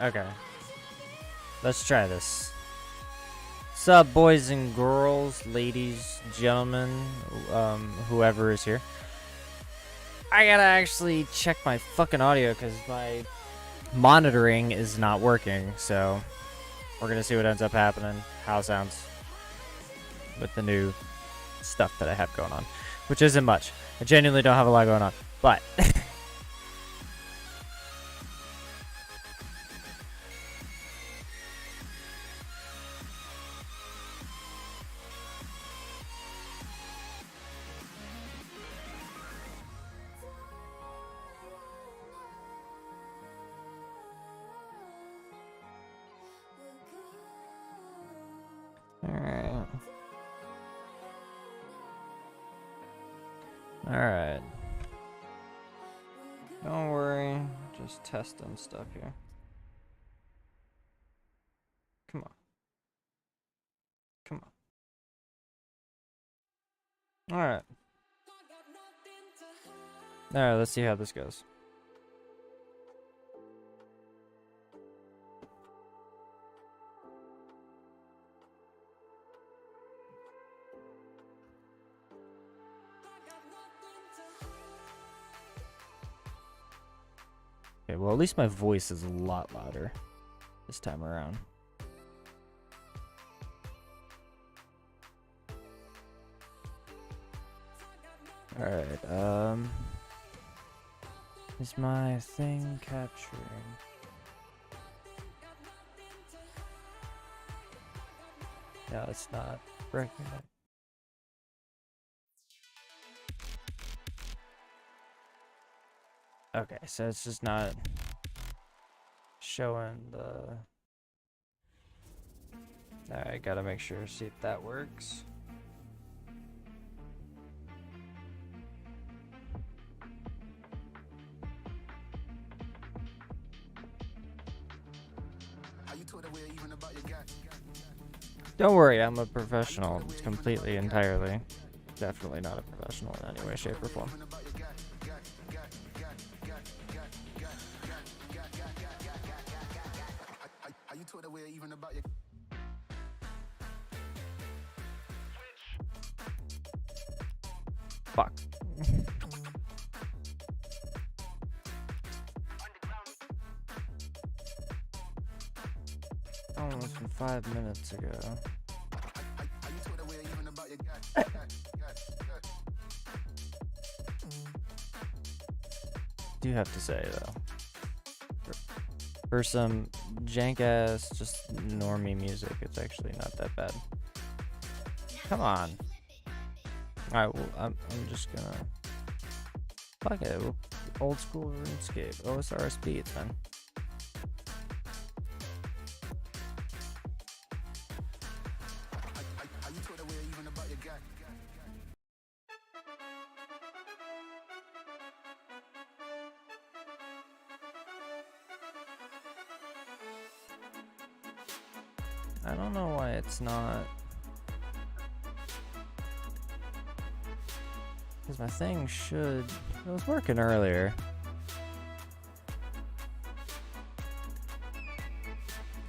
Okay. Let's try this. What's up, boys and girls, ladies, gentlemen, whoever is here. I gotta actually check my fucking audio because my monitoring is not working, so we're gonna see what ends up happening, how it sounds with the new stuff that I have going on, which isn't much. I genuinely don't have a lot going on, but alright. Alright. Don't worry, just testing stuff here. Come on. Come on. Alright. Alright, let's see how this goes. Okay, well, at least my voice is a lot louder this time around. Alright, is my thing capturing? No, it's not. Recognize. Okay, so it's just not showing the... Alright, gotta make sure, see if that works. Don't worry, I'm a professional, completely, entirely. Definitely not a professional in any way, shape, or form. Fuck. Almost from 5 minutes ago. Do have to say though, for some jank ass, just normie music, it's actually not that bad. Come on. Alright, well, I'm just gonna... Fuck it, old school RuneScape. OSR speeds, man. I don't know why it's not... Because my thing should... It was working earlier.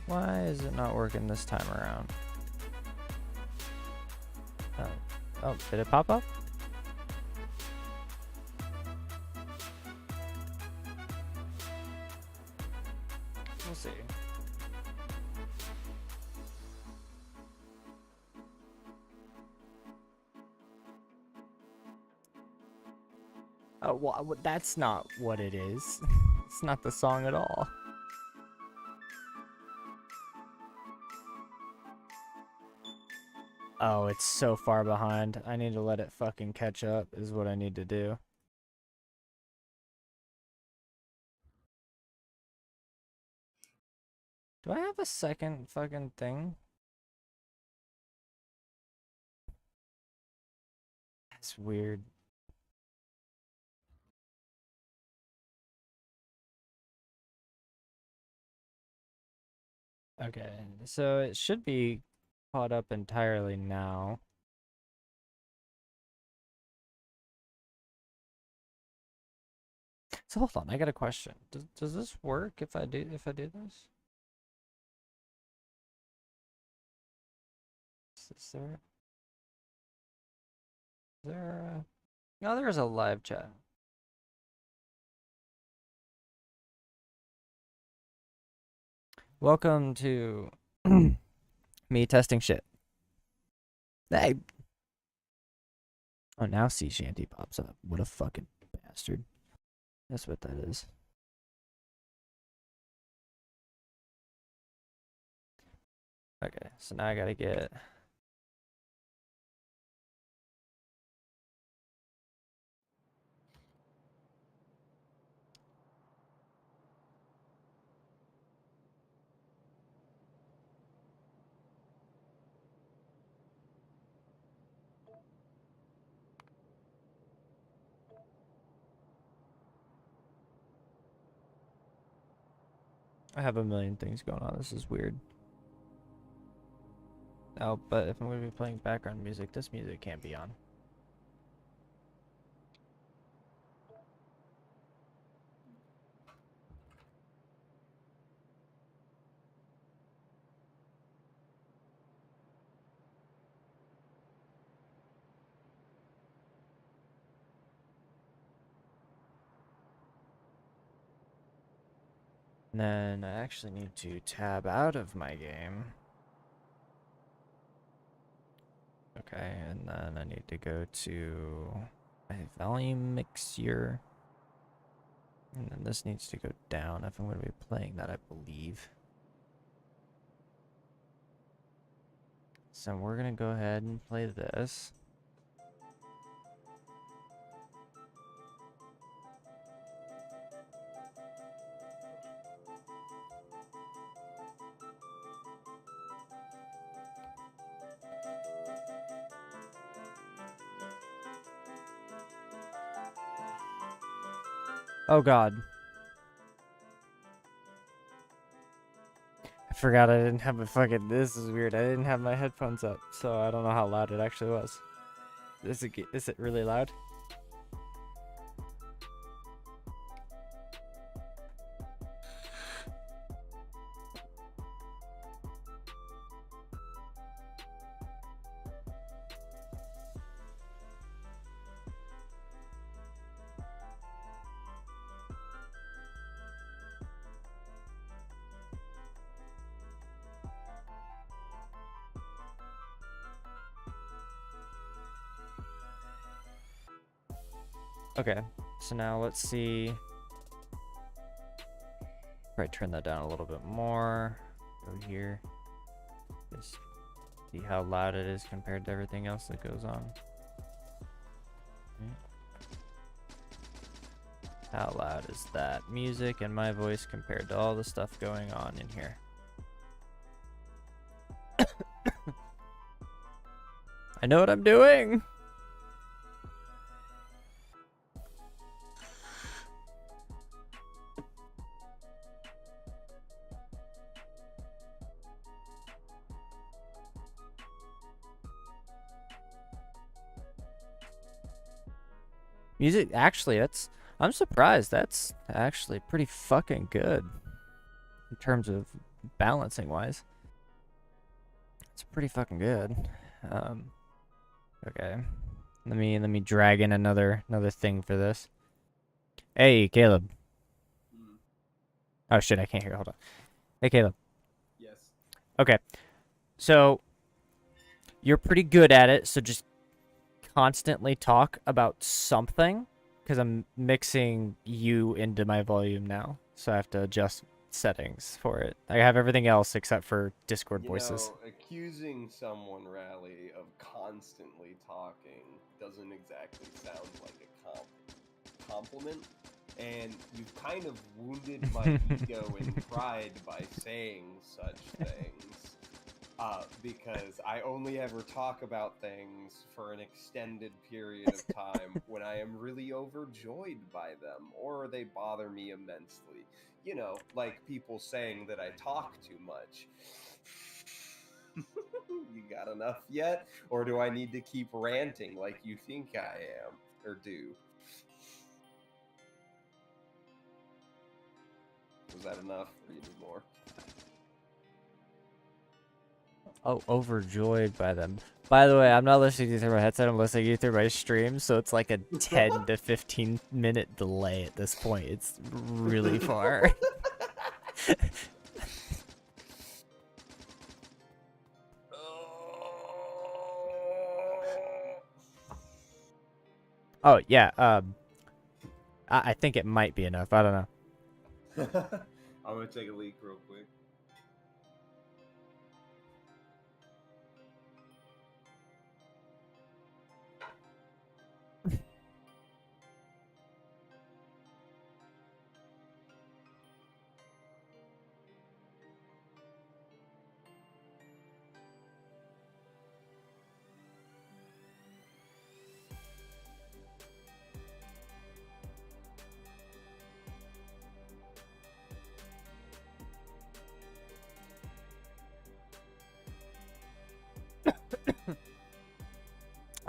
Why is it not working this time around? Oh, did it pop up? We'll see. Oh, well, that's not what it is. It's not the song at all. Oh, it's so far behind. I need to let it fucking catch up is what I need to do. Do I have a second fucking thing? That's weird. Okay, so it should be caught up entirely now. So hold on, I got a question. Does this work if I do this? Is there no, there's a live chat. Welcome to me testing shit. Hey. Oh, now Sea Shanty pops up. What a fucking bastard. That's what that is. Okay, so now I gotta get... I have a million things going on. This is weird. Oh, but if I'm going to be playing background music, this music can't be on. And then I actually need to tab out of my game. Okay, and then I need to go to my volume mixer. And then this needs to go down if I'm going to be playing that, I believe. So we're going to go ahead and play this. Oh god. I forgot I didn't have a fucking... This is weird. I didn't have my headphones up, so I don't know how loud it actually was. Is it really loud? Okay, so now let's see. Probably turn that down a little bit more. Go here. Just see how loud it is compared to everything else that goes on. How loud is that music and my voice compared to all the stuff going on in here? I know what I'm doing! Music, actually, I'm surprised. That's actually pretty fucking good in terms of balancing wise. It's pretty fucking good. Okay. Let me drag in another thing for this. Hey, Caleb. Oh shit, I can't hear. Hold on. Hey, Caleb. Yes. Okay. So you're pretty good at it, so just constantly talk about something, because I'm mixing you into my volume now, so I have to adjust settings for it. I have everything else except for Discord voices. Accusing someone, Rally, of constantly talking doesn't exactly sound like a compliment, and you've kind of wounded my ego and pride by saying such things. Because I only ever talk about things for an extended period of time when I am really overjoyed by them, or they bother me immensely. You know, like people saying that I talk too much. You got enough yet? Or do I need to keep ranting like you think I am? Or do? Was that enough, or you need more? Oh, overjoyed by them. By the way, I'm not listening to you through my headset. I'm listening to you through my stream, so it's like a 10 to 15 minute delay at this point. It's really far. Oh yeah. I think it might be enough. I don't know. I'm gonna take a leak real quick.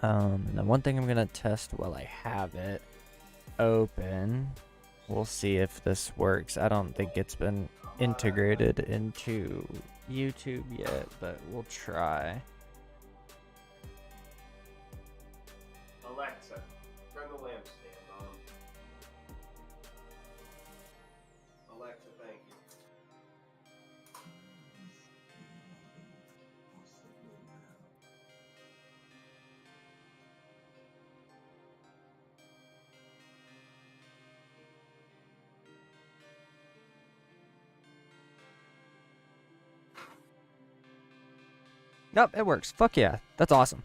And the one thing I'm gonna test while I have it open, we'll see if this works. I don't think it's been integrated into YouTube yet, but we'll try. Alexa, turn the lampstand on. Alexa, thank you. Nope, it works. Fuck yeah. That's awesome.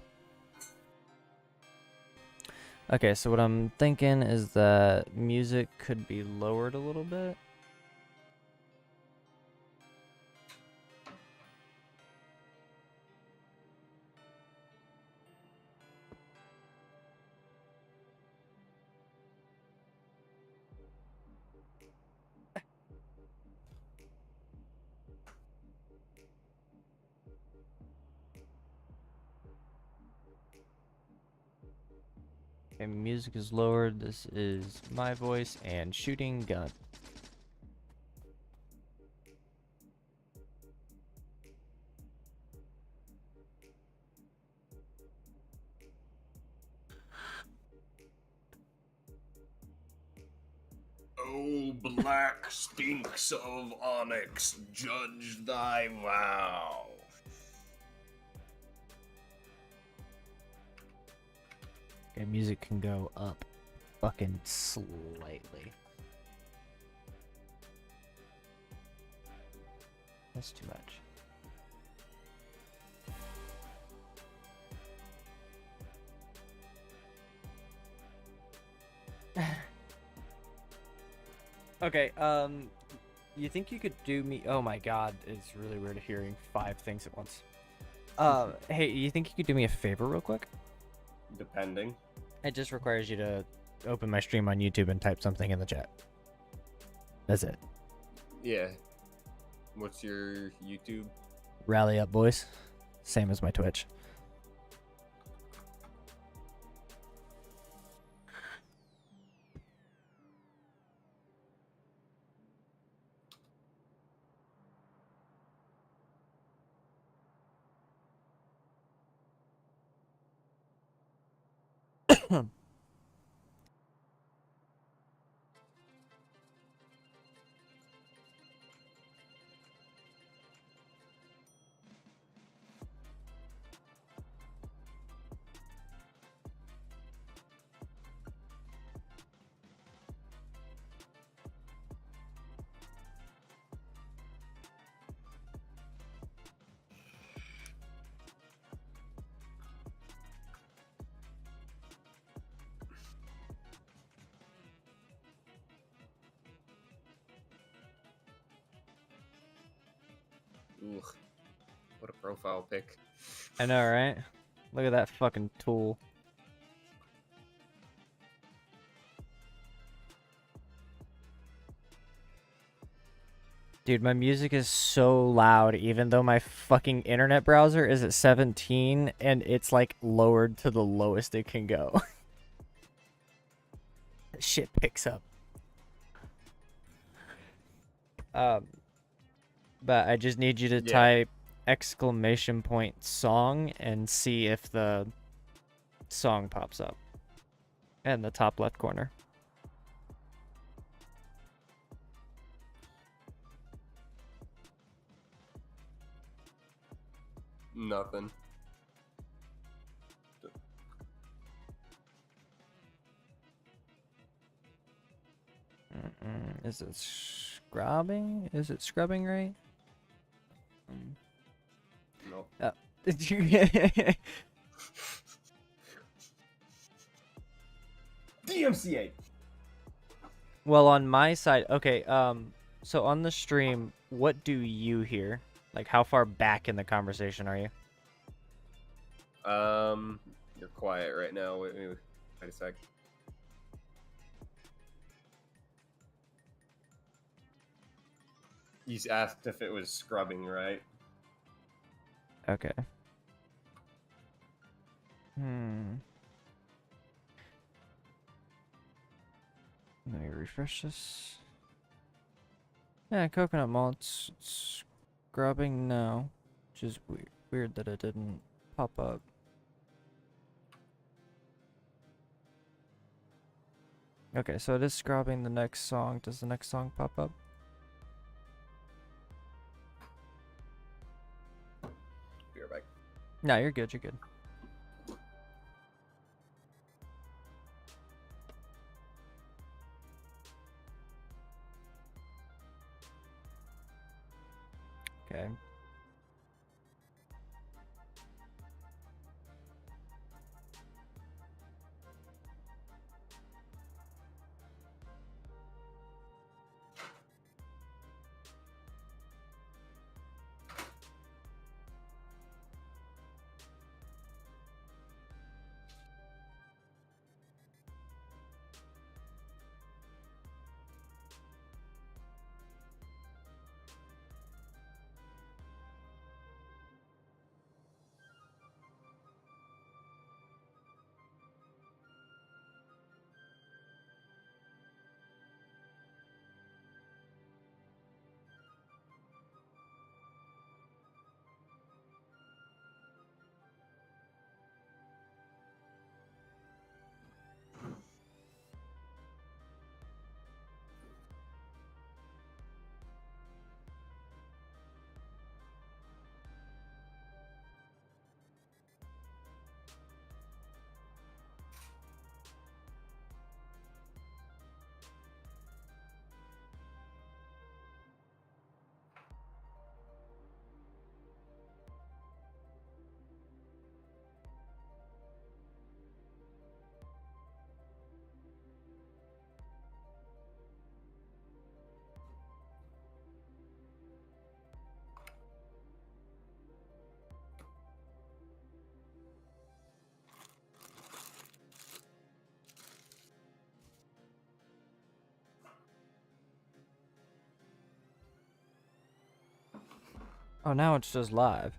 Okay, so what I'm thinking is that music could be lowered a little bit. Okay, music is lowered. This is my voice and shooting gun. Oh, black stinks of onyx, judge thy vow. Okay, music can go up fucking slightly. That's too much. Okay, you think you could do me? Oh my god, it's really weird hearing 5 things at once. Hey, you think you could do me a favor real quick? Depending. It just requires you to open my stream on YouTube and type something in the chat. That's it. Yeah. What's your YouTube? Rally up, boys. Same as my Twitch. Ugh. What a profile pic. I know, right? Look at that fucking tool. Dude, my music is so loud, even though my fucking internet browser is at 17 and it's like lowered to the lowest it can go. That shit picks up. But I just need you to type exclamation point song and see if the song pops up in the top left corner. Nothing. Is it scrubbing? Is it scrubbing right? Nope. Did you get DMCA. Well, on my side, okay, so on the stream, what do you hear? Like, how far back in the conversation are you? You're quiet right now. Wait a sec. You asked if it was scrubbing, right? Okay. Let me refresh this. Yeah, coconut malt's scrubbing now, which is weird that it didn't pop up. Okay, so it is scrubbing the next song. Does the next song pop up? Be right back. No, you're good, you're good. Okay. Oh, now it's just live.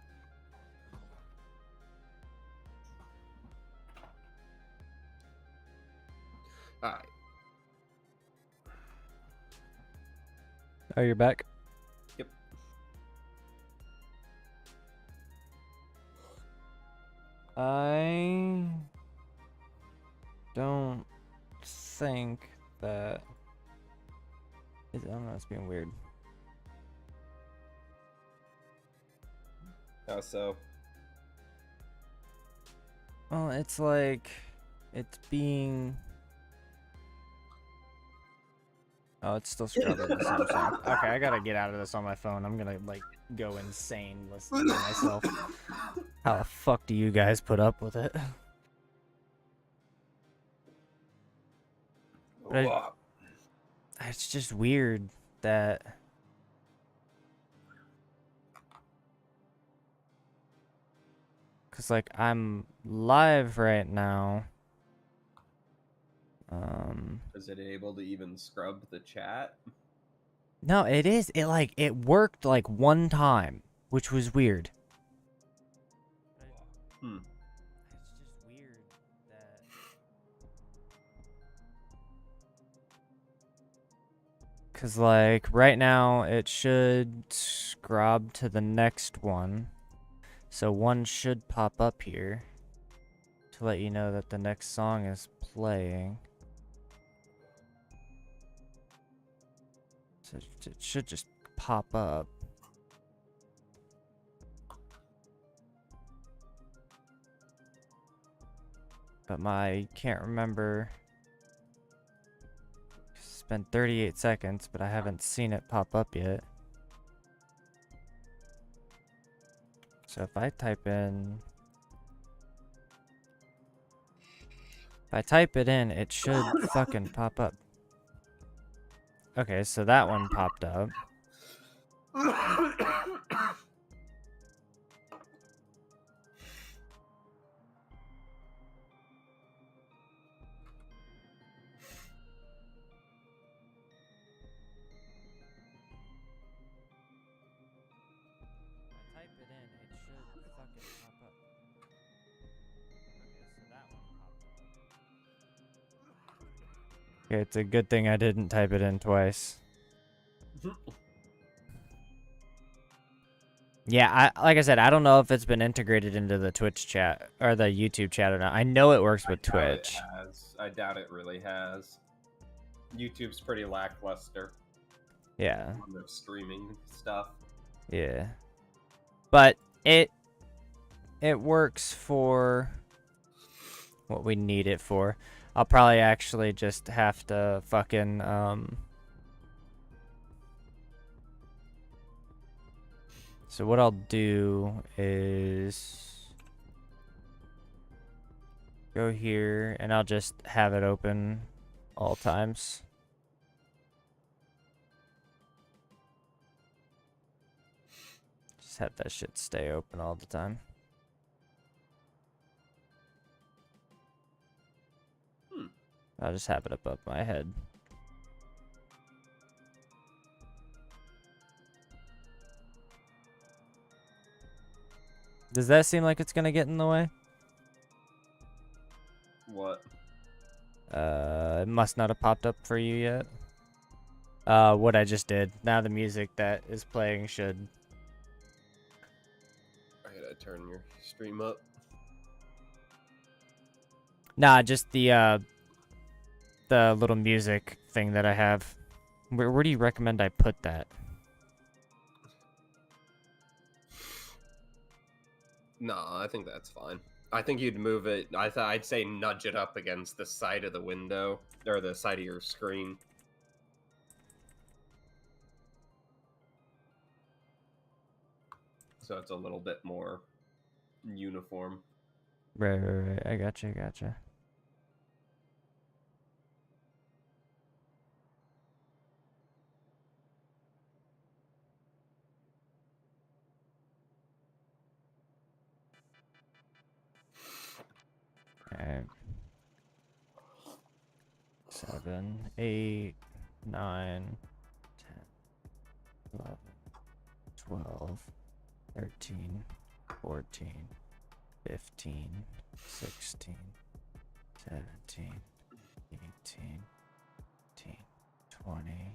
Alright. Oh, you're back? Yep. I don't think that... I don't know, it's being weird. How so? Well, it's like... It's being... Oh, it's still scrubbing the same song. Okay, I gotta get out of this on my phone. I'm gonna, like, go insane listening to myself. How the fuck do you guys put up with it? But it's just weird that... Cause, like, I'm live right now. Is it able to even scrub the chat? No, it is. It worked, like, one time, which was weird. Hmm. It's just weird that... Because, like, right now it should scrub to the next one. So one should pop up here to let you know that the next song is playing. So it should just pop up. But I can't remember. It's been 38 seconds, but I haven't seen it pop up yet. So if I type in... If I type it in, it should fucking pop up. Okay, so that one popped up. I type it in, it should fucking pop up. Okay, so that one popped up. Okay, it's a good thing I didn't type it in twice. Yeah, like I said, I don't know if it's been integrated into the Twitch chat or the YouTube chat or not. I know it works with Twitch. I doubt it really has. YouTube's pretty lackluster. Yeah. On their streaming stuff. Yeah. But it works for what we need it for. I'll probably actually just have to fucking so what I'll do is go here and I'll just have it open all times. Just have that shit stay open all the time. I'll just have it above my head. Does that seem like it's gonna get in the way? What? It must not have popped up for you yet. What I just did. Now the music that is playing should... I gotta turn your stream up. Nah, just the little music thing that I have. Where do you recommend I put that? No, I think that's fine. I think you'd move it. I'd say nudge it up against the side of the window or the side of your screen. So it's a little bit more uniform. Right. I gotcha. Okay. 7, 8, 9, 10, 11, 12, 13, 14, 15, 16, 17, 18, 19, 20,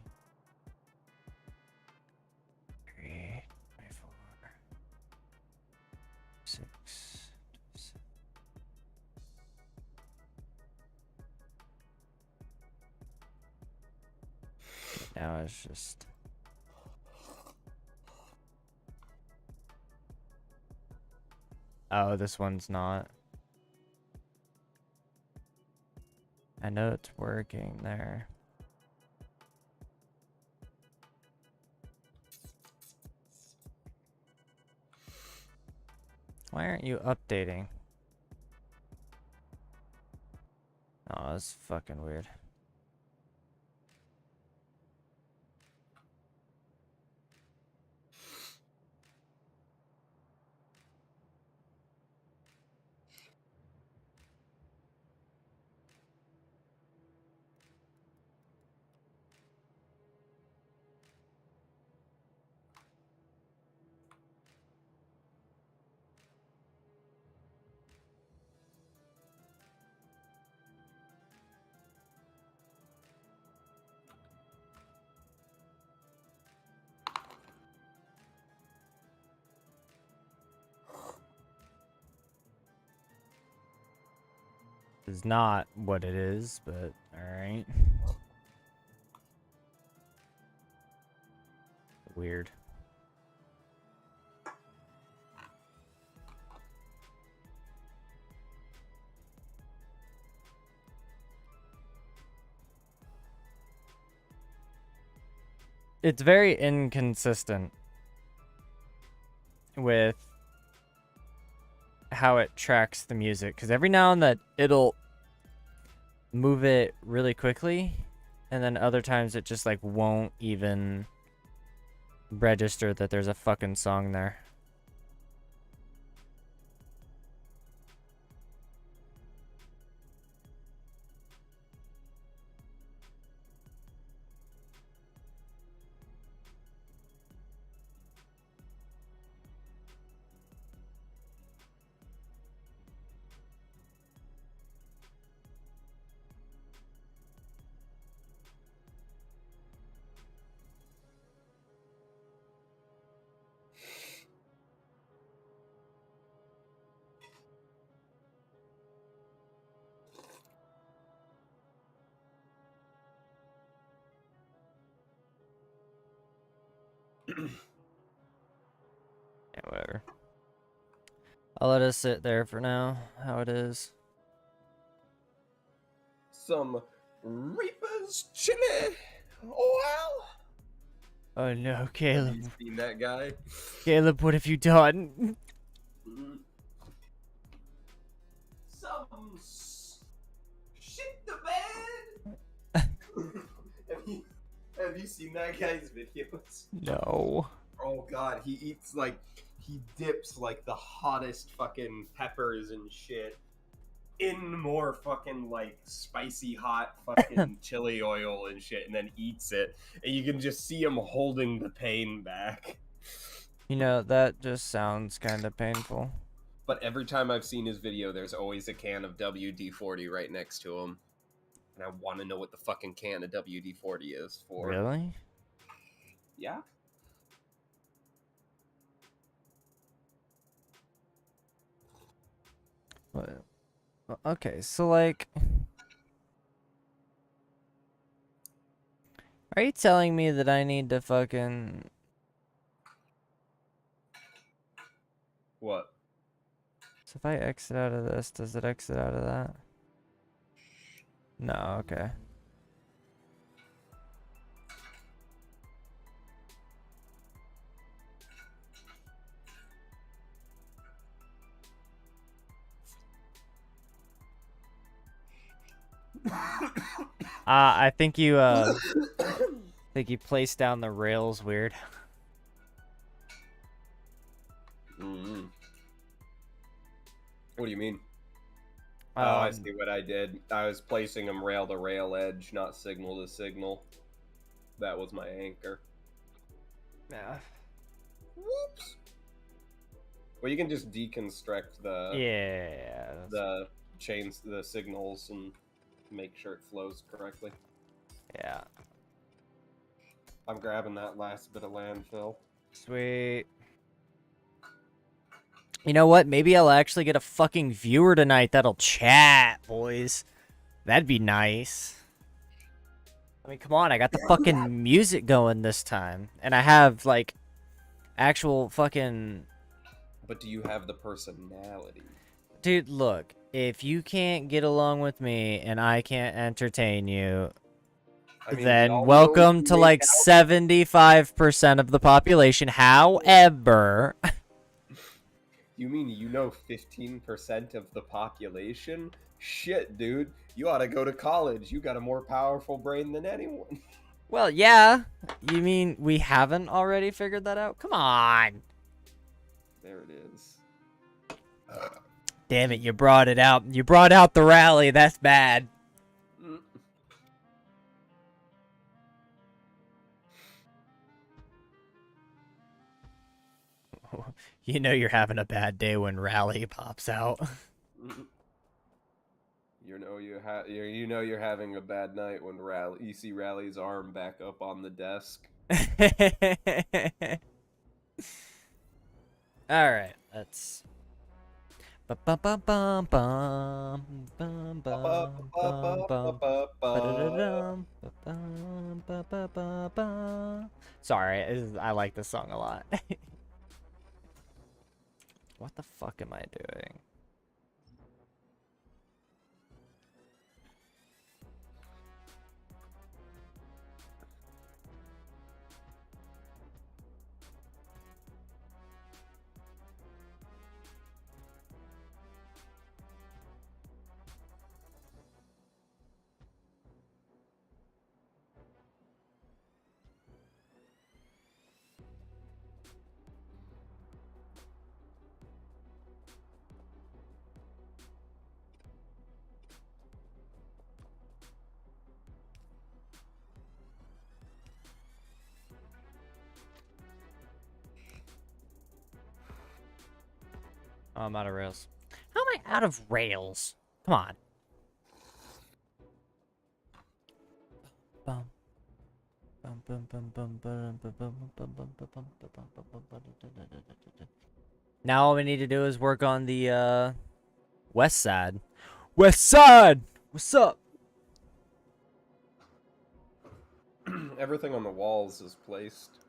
23, 24, 6, 7. Now it's just... Oh, this one's not. I know it's working there. Why aren't you updating? Oh, that's fucking weird. is not what it is, but alright. Weird. It's very inconsistent with how it tracks the music, because every now and then it'll move it really quickly, and then other times it just like won't even register that there's a fucking song there. Yeah, whatever. I'll let it sit there for now, how it is. Some Reaper's chili. Oh wow! Oh no, Have Caleb. you seen that guy? Caleb, what have you done? Some shit the bed. have you seen that guy's videos? No. Oh god, he dips like the hottest fucking peppers and shit in more fucking like spicy hot fucking chili oil and shit, and then eats it, and you can just see him holding the pain back. You know, that just sounds kind of painful. But every time I've seen his video, there's always a can of WD-40 right next to him. And I want to know what the fucking can of WD-40 is for. Really? Yeah? What? Okay, so like... Are you telling me that I need to fucking... What? So if I exit out of this, does it exit out of that? No, okay. I think you placed down the rails weird. Mm-hmm. What do you mean? Oh, I see what I did. I was placing them rail to rail edge, not signal to signal. That was my anchor. Yeah. Whoops. Well, you can just deconstruct the chains, the signals, and make sure it flows correctly. Yeah. I'm grabbing that last bit of landfill. Sweet. You know what? Maybe I'll actually get a fucking viewer tonight that'll chat, boys. That'd be nice. I mean, come on, I got the fucking music going this time. And I have, like, actual fucking... But do you have the personality? Dude, look. If you can't get along with me and I can't entertain you, I mean, then welcome to, like, 75% of the population. However... You mean you know 15% of the population? Shit, dude. You ought to go to college. You got a more powerful brain than anyone. Well, yeah. You mean we haven't already figured that out? Come on. There it is. Damn it, you brought it out. You brought out the rally. That's bad. You know you're having a bad day when Rally pops out. You know you're having a bad night when you see Rally's arm back up on the desk. All right, let's. Ba-bum-bum-bum, bum-bum-bum-bum. Ba-da-da-dum, ba-bum, ba-ba-ba-ba. Sorry, I like this song a lot. What the fuck am I doing? Oh, I'm out of rails. How am I out of rails? Come on. Bum. Bum, bum, bum, bum, bum, bum, bum, bum, bum, bum, bum, bum, bum, bum, bum. Now all we need to do is work on the west side. West side! What's up? Everything on the walls is placed.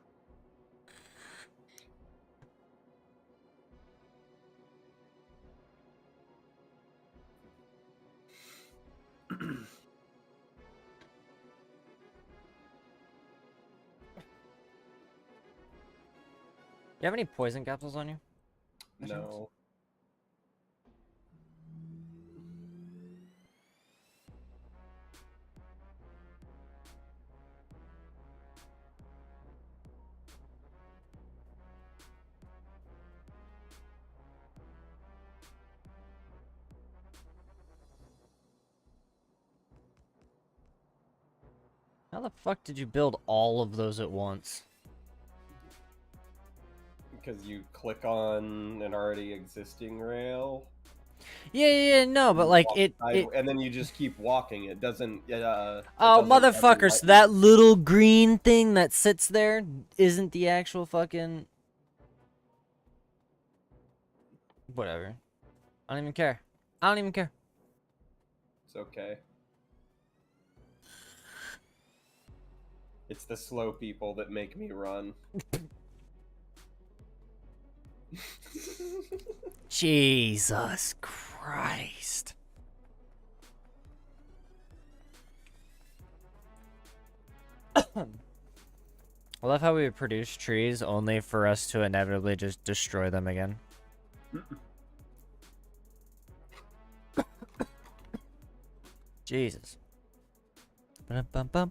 You have any poison capsules on you? No. How the fuck did you build all of those at once? Because you click on an already existing rail. Yeah, no, but like it and then you just keep walking. It doesn't. Oh, doesn't ever motherfucker, let so you- that little green thing that sits there isn't the actual fucking... Whatever. I don't even care. I don't even care. It's okay. It's the slow people that make me run. Jesus Christ. I love how we produce trees only for us to inevitably just destroy them again. Jesus. Ba-da-ba-ba.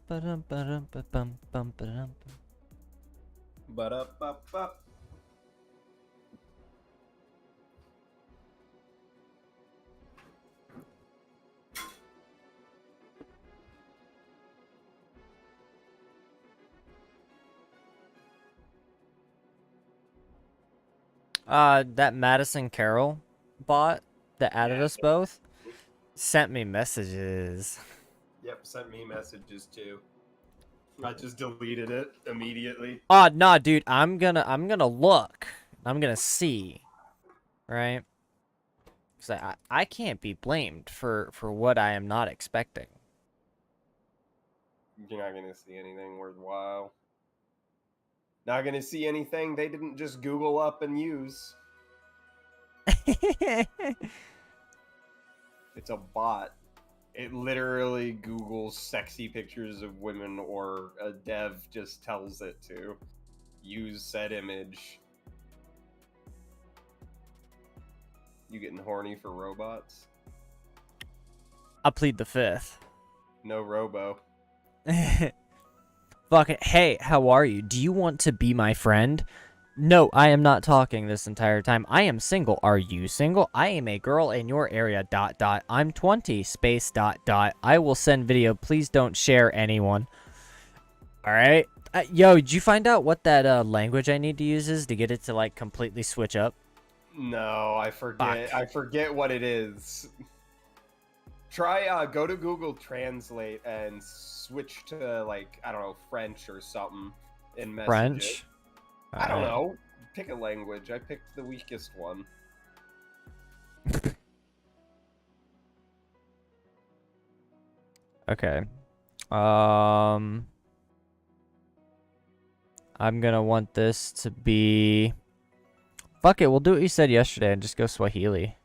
That Madison Carroll bot that added Yeah. us both sent me messages. Yep, sent me messages too. I just deleted it immediately. Oh, nah, dude, I'm gonna look. I'm gonna see. Right? Cause I can't be blamed for what I am not expecting. You're not gonna see anything worthwhile. Not gonna see anything they didn't just Google up and use. It's a bot. It literally Googles sexy pictures of women, or a dev just tells it to use said image. You getting horny for robots? I plead the fifth. No robo. Fuck it. Hey, how are you? Do you want to be my friend? No, I am not talking this entire time. I am single. Are you single? I am a girl in your area. ... I'm 20. ... I will send video. Please don't share anyone. All right. Yo, did you find out what that language I need to use is to get it to like completely switch up? No, I forget. Fuck. I forget what it is. Try go to Google Translate and switch to like, I don't know, French or something in messages. French? I don't know. Pick a language. I picked the weakest one. Okay. I'm gonna want this to be... Fuck it, we'll do what you said yesterday and just go Swahili.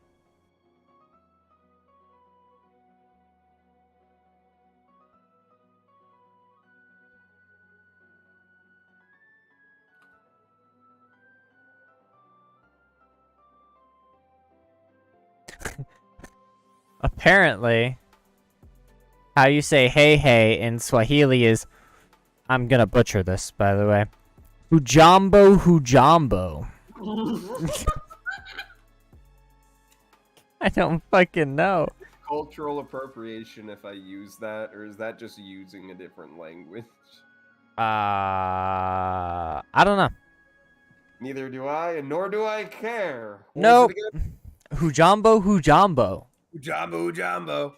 Apparently, how you say hey hey in Swahili is... I'm gonna butcher this, by the way. Hujambo hujambo. I don't fucking know. Cultural appropriation if I use that, or is that just using a different language? I don't know. Neither do I, and nor do I care. What Nope. was it again? Hujambo hujambo. Ujambo, Ujambo.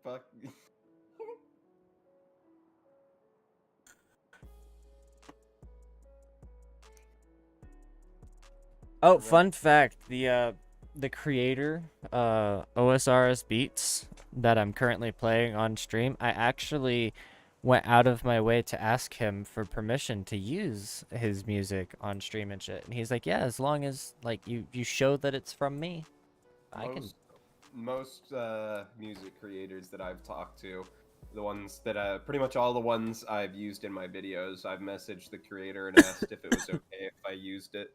Fuck. Oh, fun fact, the creator, OSRS Beats, that I'm currently playing on stream, I actually went out of my way to ask him for permission to use his music on stream and shit. And he's like, yeah, as long as like you show that it's from me, I can. Most music creators that I've talked to, the ones that pretty much all the ones I've used in my videos, I've messaged the creator and asked if it was okay if I used it.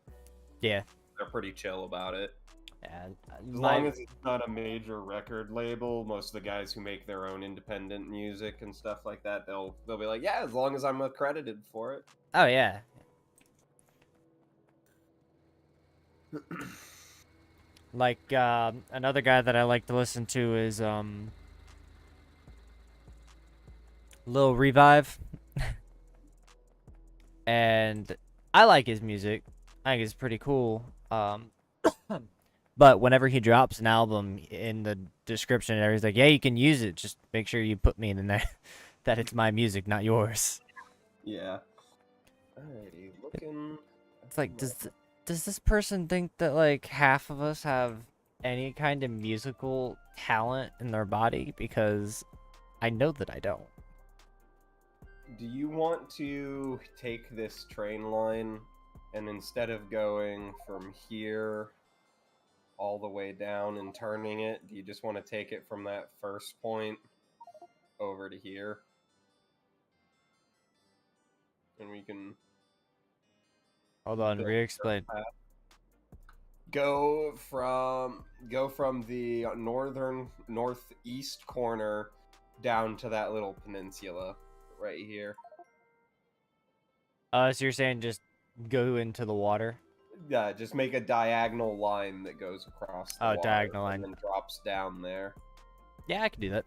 Yeah. They're pretty chill about it. Yeah, As long as it's not a major record label, most of the guys who make their own independent music and stuff like that, they'll be like, yeah, as long as I'm accredited for it. Oh yeah. Like another guy that I like to listen to is Lil Revive. And I like his music. I think it's pretty cool. But whenever he drops an album, in the description there, he's like, yeah, you can use it. Just make sure you put me in there that it's my music, not yours. Yeah. Alrighty, looking... It's like, does this person think that, like, half of us have any kind of musical talent in their body? Because I know that I don't. Do you want to take this train line, and instead of going from here all the way down and turning it, do you just want to take it from that first point over to here? And we can... Hold on, re-explain. Go from the northeast corner down to that little peninsula right here. So you're saying just go into the water? Yeah, just make a diagonal line that goes across the water diagonal line. and then drops down there. Yeah, I can do that.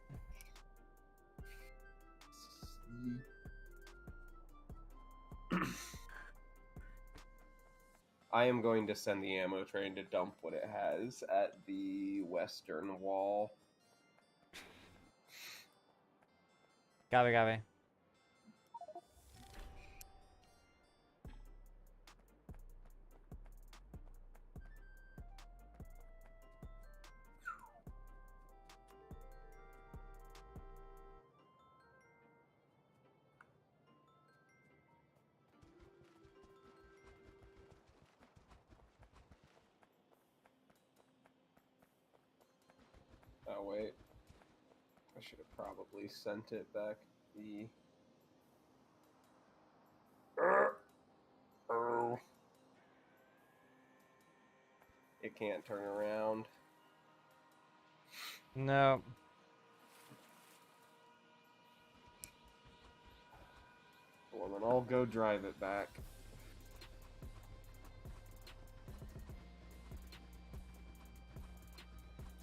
I am going to send the ammo train to dump what it has at the western wall. Copy. Oh, wait. I should have probably sent it back the... Oh. It can't turn around. No. Well, then I'll go drive it back.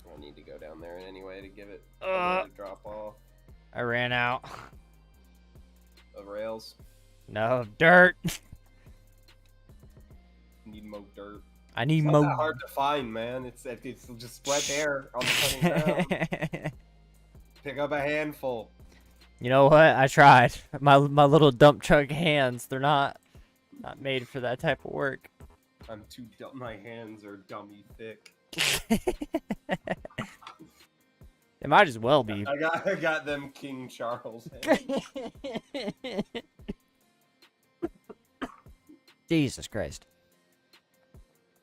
I need to go down there anyway to give it a drop off. I ran out. Of rails. No, dirt. Need more dirt. I need It's more. not that hard to find, man. It's just spread there on the fucking ground. Pick up a handful. You know what? I tried. My little dump truck hands, they're not made for that type of work. I'm too dumb. My hands are dummy thick. It might as well be. I got them King Charles hands. Jesus Christ.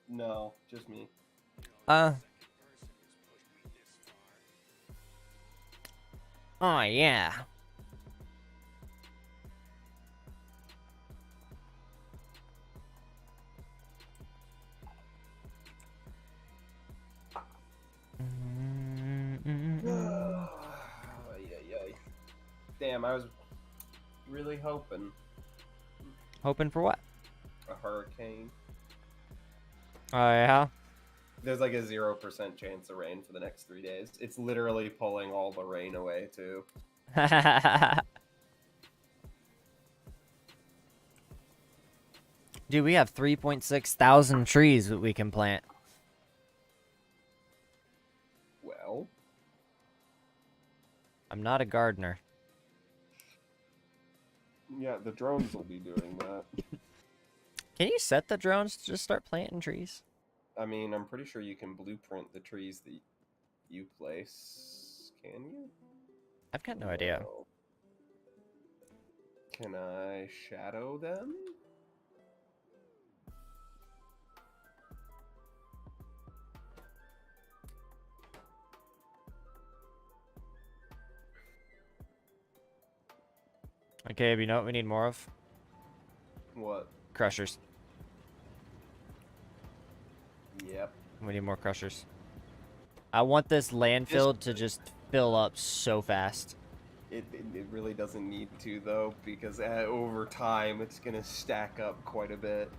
No, just me. Oh yeah. Damn, I was really hoping. Hoping for what? A hurricane. Oh yeah. There's like a 0% chance of rain for the next 3 days. It's literally pulling all the rain away too. Dude, we have 3.6 thousand trees that we can plant. Well, I'm not a gardener. yeah, the drones will be doing that. Can you set the drones to just start planting trees? I mean, I'm pretty sure you can blueprint the trees that you place. Can you? I've got no idea. No. Can I shadow them? Okay, but you know what we need more of? What? Crushers. Yep. We need more crushers. I want this landfill to just fill up so fast. It really doesn't need to, though, because over time it's going to stack up quite a bit.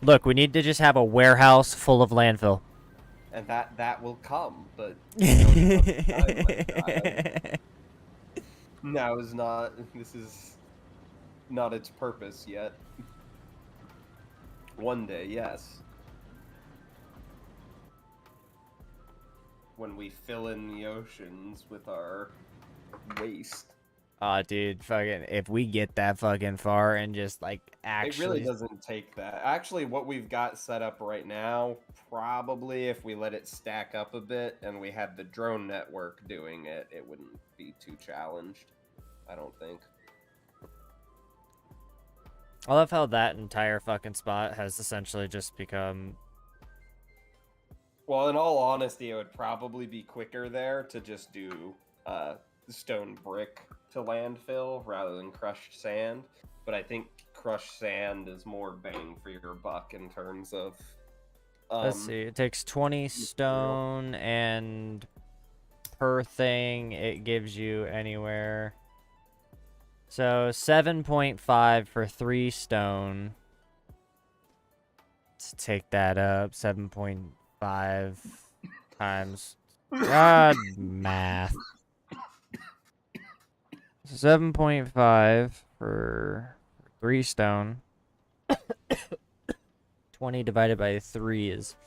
Look, we need to just have a warehouse full of landfill. And that will come, but you know, time, my child. Now is not. This is not its purpose yet. One day, yes. When we fill in the oceans with our waste. Aw, dude, fucking, if we get that fucking far and just, like, actually... It really doesn't take that. Actually, what we've got set up right now, probably if we let it stack up a bit and we had the drone network doing it, it wouldn't be too challenged. I don't think. I love how that entire fucking spot has essentially just become... Well, in all honesty, it would probably be quicker there to just do stone brick to landfill rather than crushed sand. But I think crushed sand is more bang for your buck in terms of... Let's see, it takes 20 stone, and per thing, it gives you anywhere... So, 7.5 for 3 stone. Let's take that up. 7.5 times... God, math. 7.5 for 3 stone. 20 divided by 3 is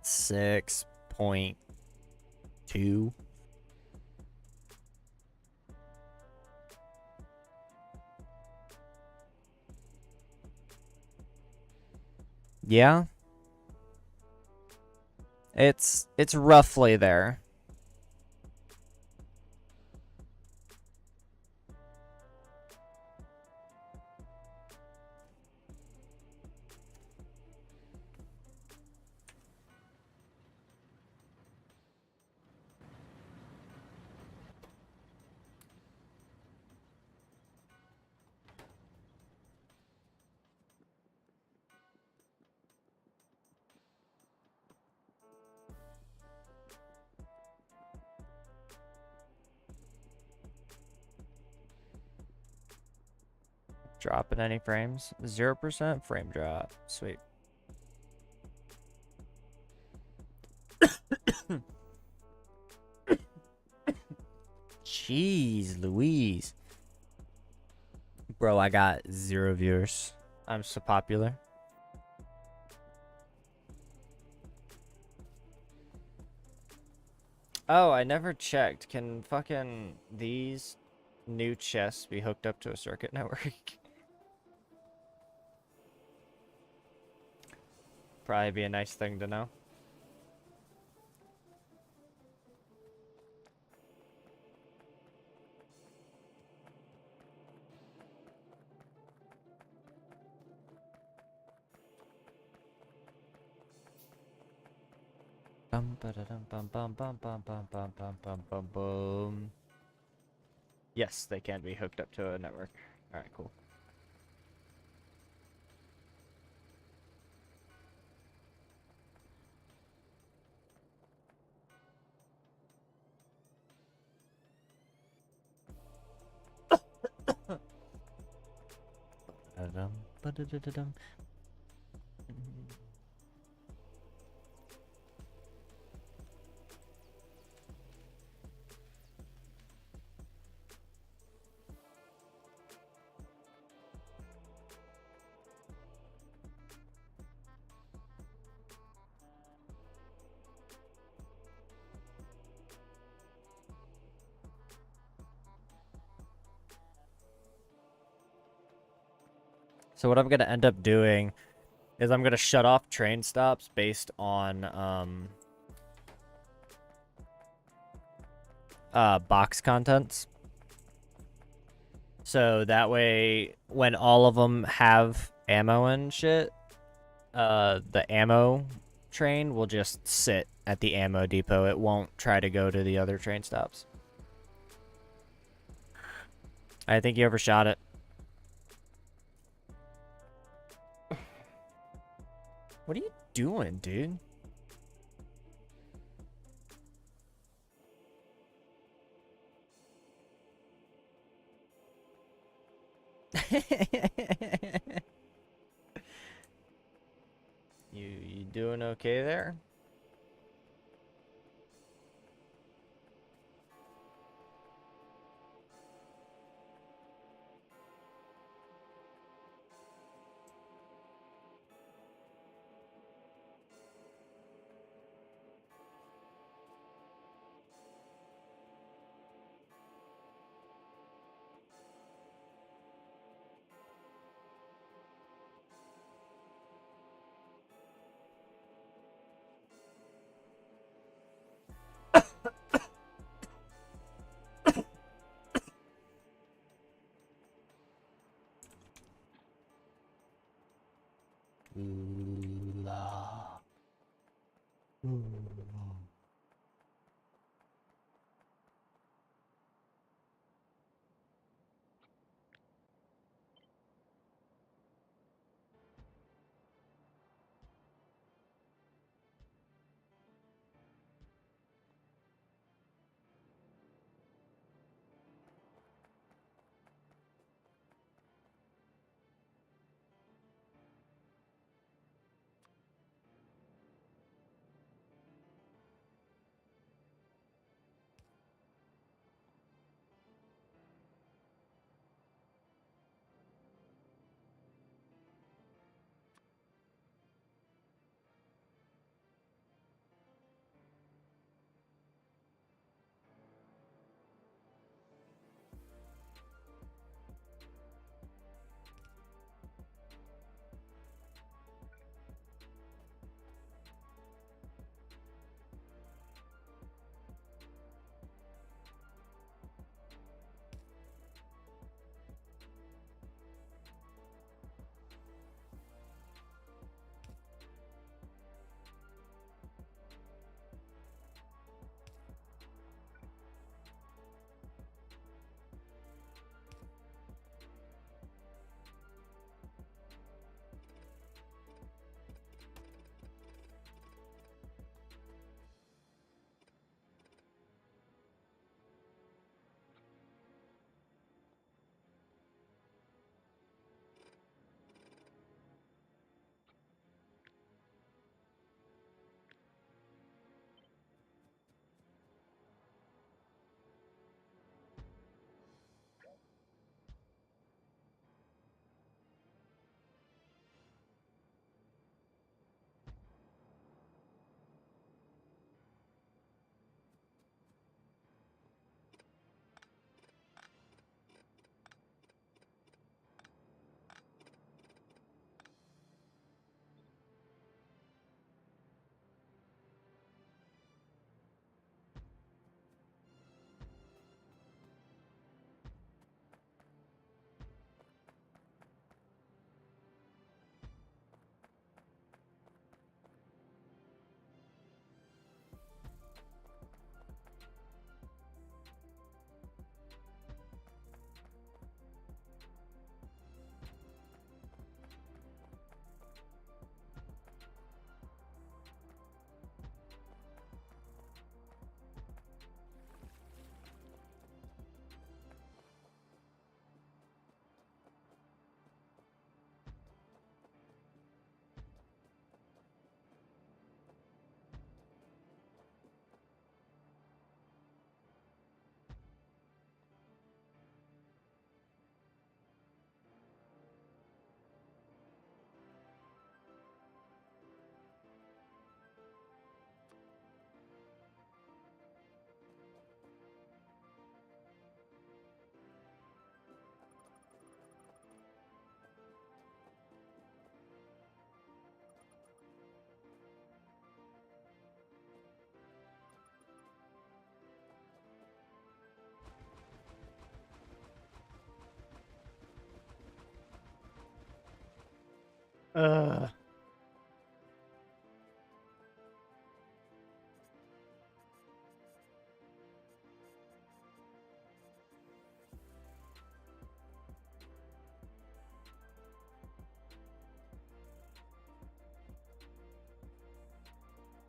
6.2. Yeah. It's roughly there. Dropping any frames? 0% frame drop. Sweet. Jeez Louise. Bro, I got 0 viewers. I'm so popular. Oh, I never checked. Can fucking these new chests be hooked up to a circuit network? Probably be a nice thing to know. Bum, ba-da-dum, bum, bum, bum, bum, bum, bum, bum, bum, bum, bum. Yes, they can be hooked up to a network. Alright, cool. Ba-da-dum, ba-da-da-da-dum. So what I'm gonna end up doing is I'm gonna shut off train stops based on box contents. So that way, when all of them have ammo and shit, the ammo train will just sit at the ammo depot. It won't try to go to the other train stops. I think you overshot it. What are you doing, dude? You doing okay there? La. Ugh.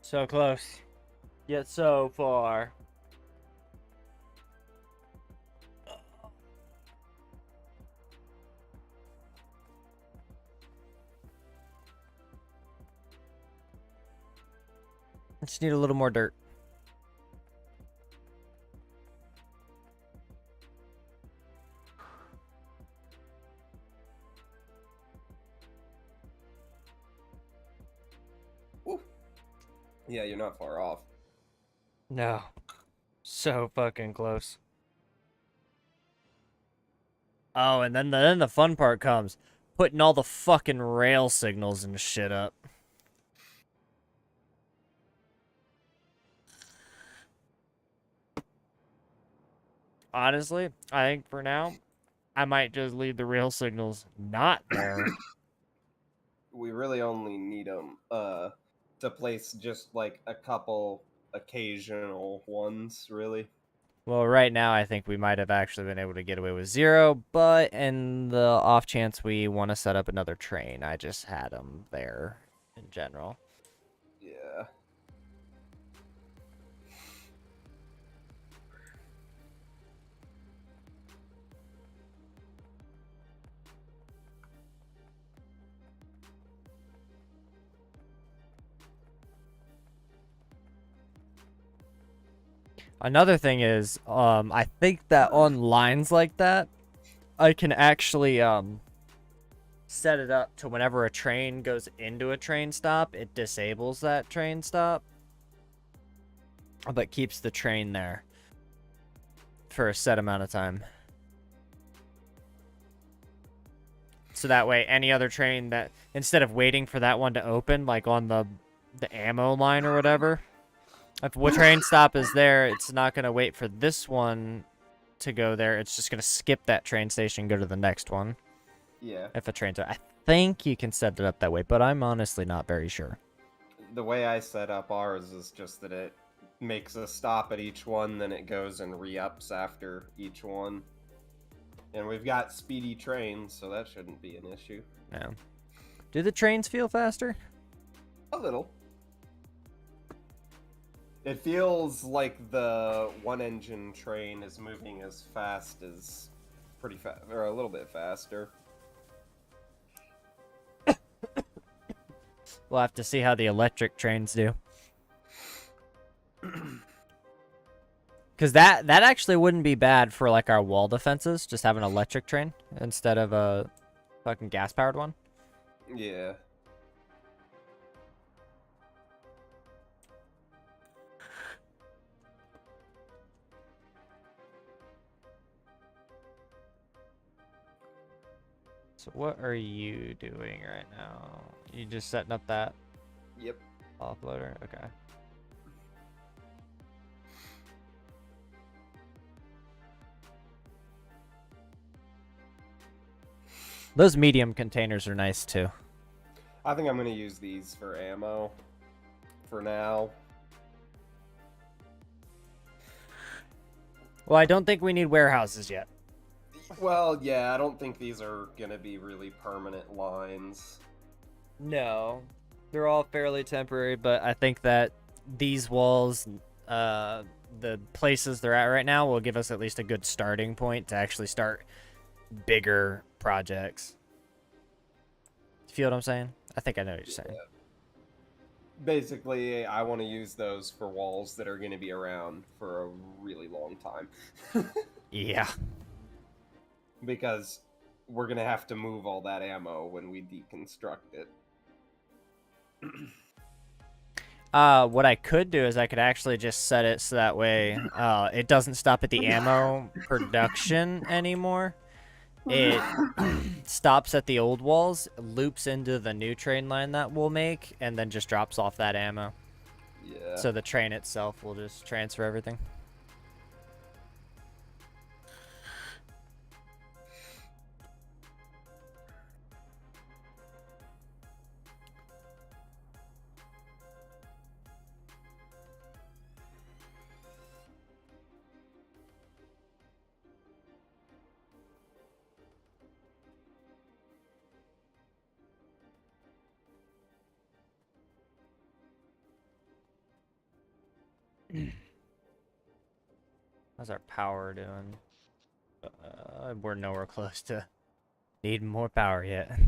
So close, yet so far. I just need a little more dirt. Ooh. Yeah, you're not far off. No. So fucking close. Oh, and then the fun part comes. Putting all the fucking rail signals and shit up. Honestly, I think for now, I might just leave the rail signals not there. We really only need them to place just like a couple occasional ones, really. Well, right now, I think we might have actually been able to get away with 0, but in the off chance we want to set up another train, I just had them there in general. Yeah. Another thing is, I think that on lines like that, I can actually, set it up to whenever a train goes into a train stop, it disables that train stop, but keeps the train there for a set amount of time. So that way, any other train that, instead of waiting for that one to open, like on the ammo line or whatever, if a train stop is there, it's not going to wait for this one to go there. It's just going to skip that train station and go to the next one. Yeah. If a train's there. I think you can set it up that way, but I'm honestly not very sure. The way I set up ours is just that it makes a stop at each one, then it goes and re-ups after each one. And we've got speedy trains, so that shouldn't be an issue. No. Do the trains feel faster? A little. It feels like the one-engine train is moving as fast as pretty fast, or a little bit faster. We'll have to see how the electric trains do. Because that actually wouldn't be bad for like our wall defenses, just have an electric train instead of a fucking gas-powered one. Yeah. So what are you doing right now? You just setting up that Yep. offloader? Okay. Those medium containers are nice too. I think I'm going to use these for ammo for now. Well, I don't think we need warehouses yet. Well, yeah, I don't think these are going to be really permanent lines. No. They're all fairly temporary, but I think that these walls, the places they're at right now, will give us at least a good starting point to actually start bigger projects. Feel what I'm saying? I think I know what you're saying. Basically, I want to use those for walls that are going to be around for a really long time. Yeah. Because we're going to have to move all that ammo when we deconstruct it. What I could do is I could actually just set it so that way it doesn't stop at the ammo production anymore. It stops at the old walls, loops into the new train line that we'll make, and then just drops off that ammo. Yeah. So the train itself will just transfer everything. How's our power doing? We're nowhere close to needing more power yet.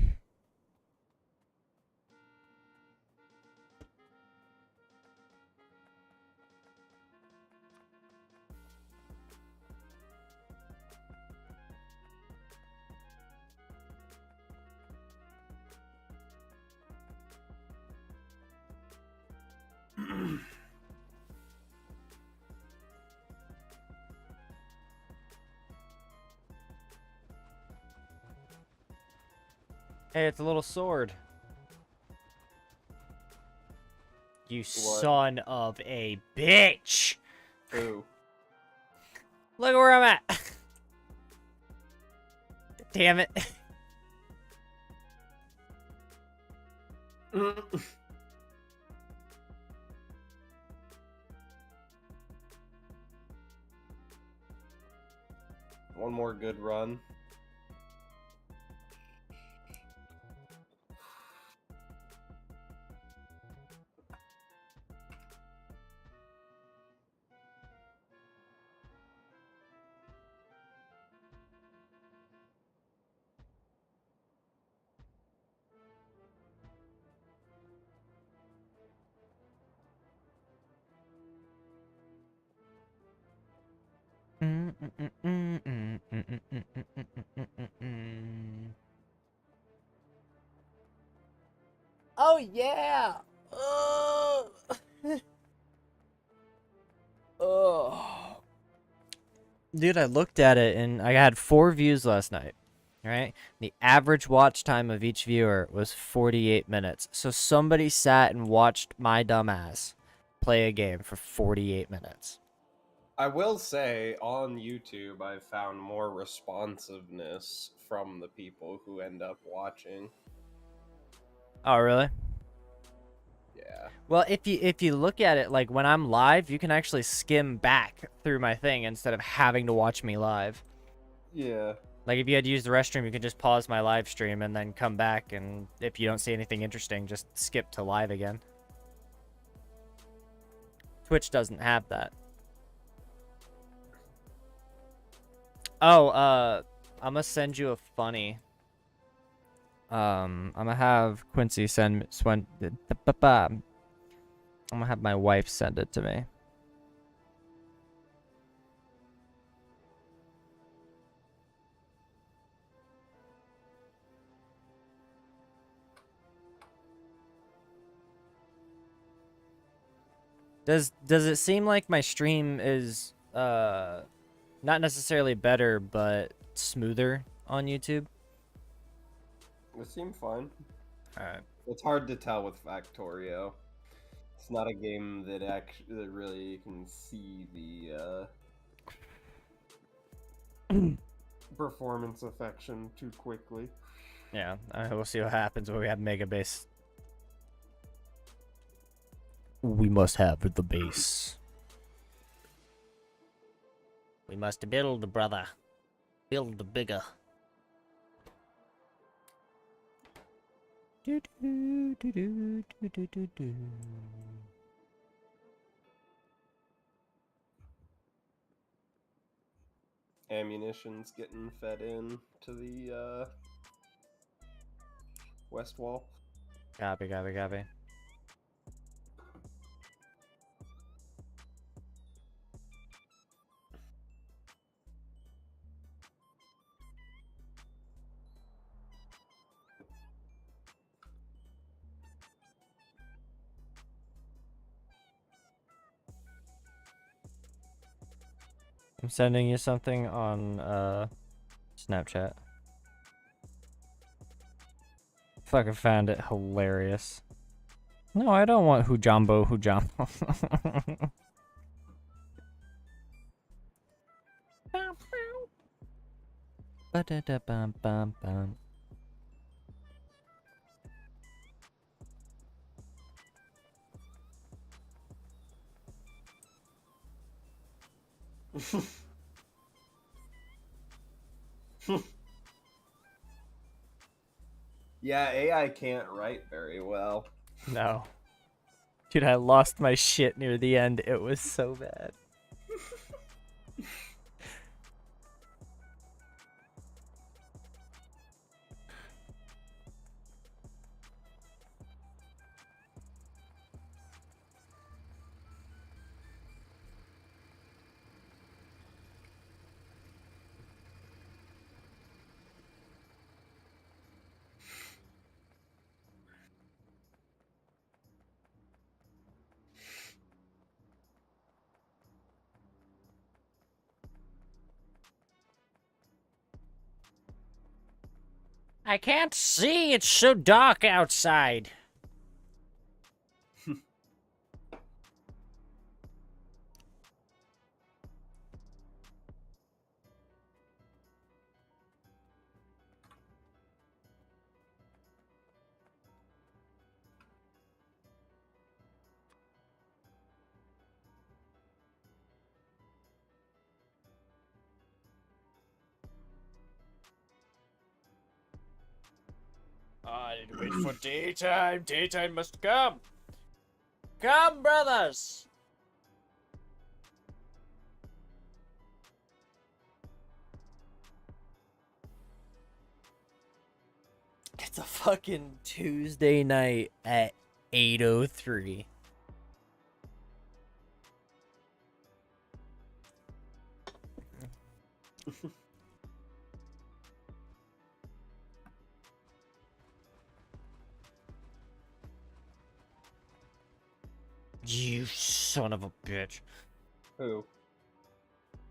Hey, it's a little sword. You son of a bitch! Who? Look where I'm at! Damn it. One more good run. Oh yeah! Oh. Dude, I looked at it and I had 4 views last night. Right? The average watch time of each viewer was 48 minutes. So somebody sat and watched my dumbass play a game for 48 minutes. I will say, on YouTube, I've found more responsiveness from the people who end up watching. Oh, really? Yeah. Well, if you look at it, like when I'm live, you can actually skim back through my thing instead of having to watch me live. Yeah. Like if you had to use the restroom, you could just pause my live stream and then come back, and if you don't see anything interesting, just skip to live again. Twitch doesn't have that. Oh, I'm gonna send you a funny. I'm gonna have Quincy send I'm gonna have my wife send it to me. Does it seem like my stream is not necessarily better but smoother on YouTube? It seemed fine. Alright. It's hard to tell with Factorio. It's not a game that that really you can see the performance affection too quickly. Yeah, we'll see what happens when we have Mega Base. We must have the base. We must build, brother. Build bigger. Do, do, do, do, do, do, do, do. Ammunition's getting fed in to the west wall. Copy, copy, copy. I'm sending you something on Snapchat. Fucking found it hilarious. No, I don't want Hujambo. Ba-da-da-bum-bum-bum. Yeah, AI can't write very well. No. Dude, I lost my shit near the end. It was so bad. I can't see. It's so dark outside. I need to wait for daytime. Daytime must come. Come, brothers. It's a fucking Tuesday night at 8:03. You son of a bitch. Who?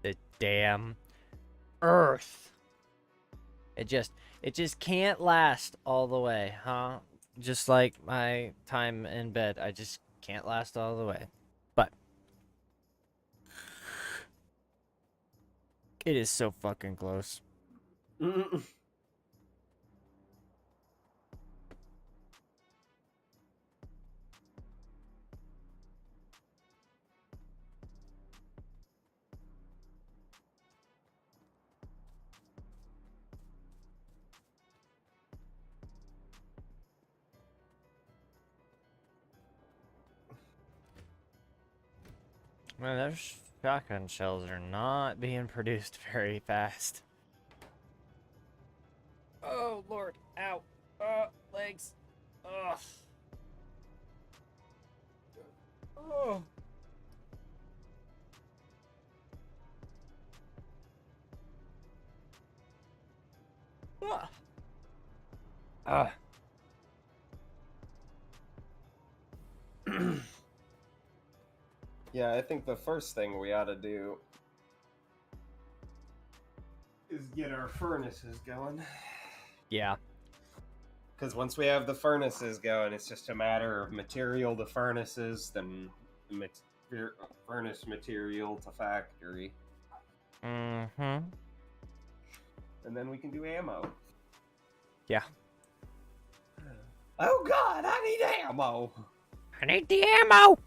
The damn Earth. It just can't last all the way, huh? Just like my time in bed, I just can't last all the way. But it is so fucking close. Man, those shotgun shells are not being produced very fast. Oh, Lord. Ow. Legs. Ugh. Oh. Ah. Ah. Yeah, I think the first thing we ought to do is get our furnaces going. Yeah. Because once we have the furnaces going, it's just a matter of material to furnaces, then furnace material to factory. Mm-hmm. And then we can do ammo. Yeah. Oh god, I need ammo! I need the ammo!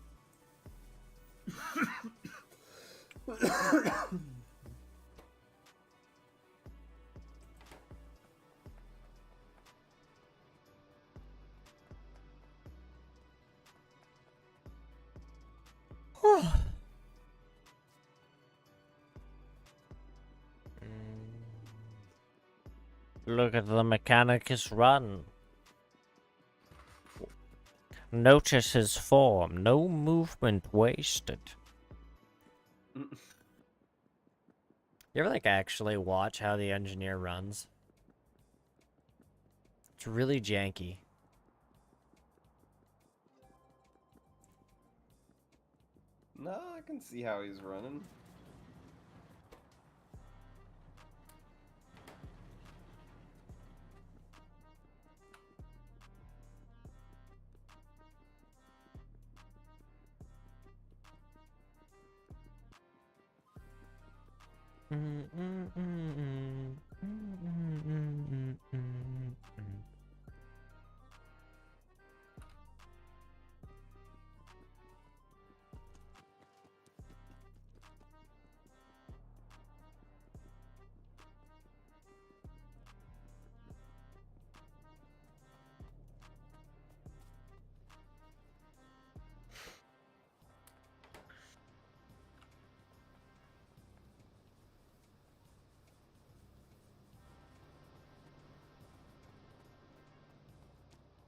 Look at the mechanicus run. Notice his form, no movement wasted. You ever like actually watch how the engineer runs? It's really janky. No, I can see how he's running.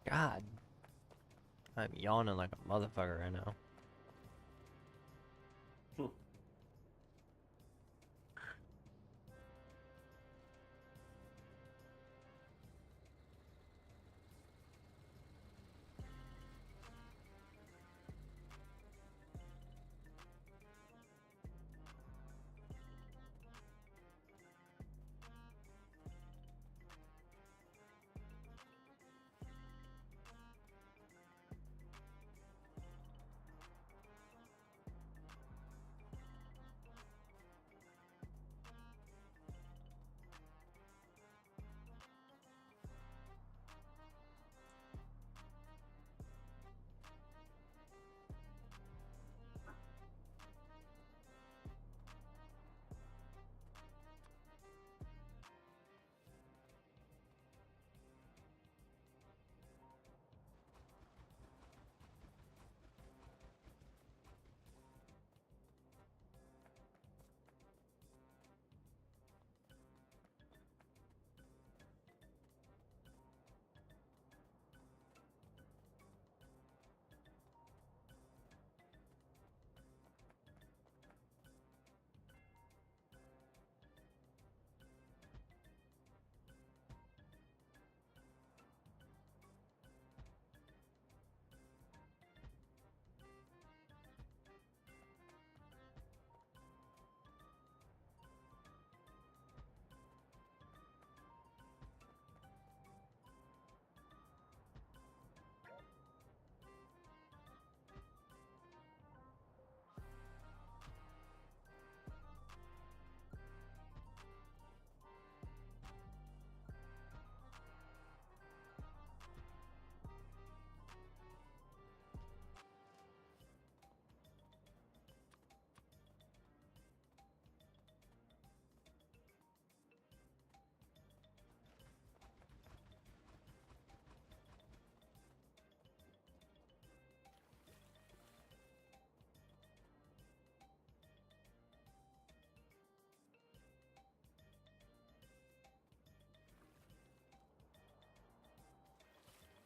God. I'm yawning like a motherfucker right now.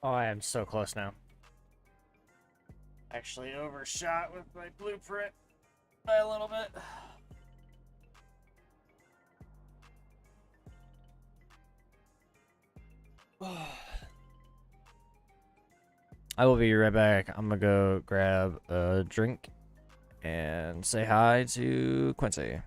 Oh, I am so close now. Actually overshot with my blueprint by a little bit. I will be right back. I'm gonna go grab a drink and say hi to Quincy.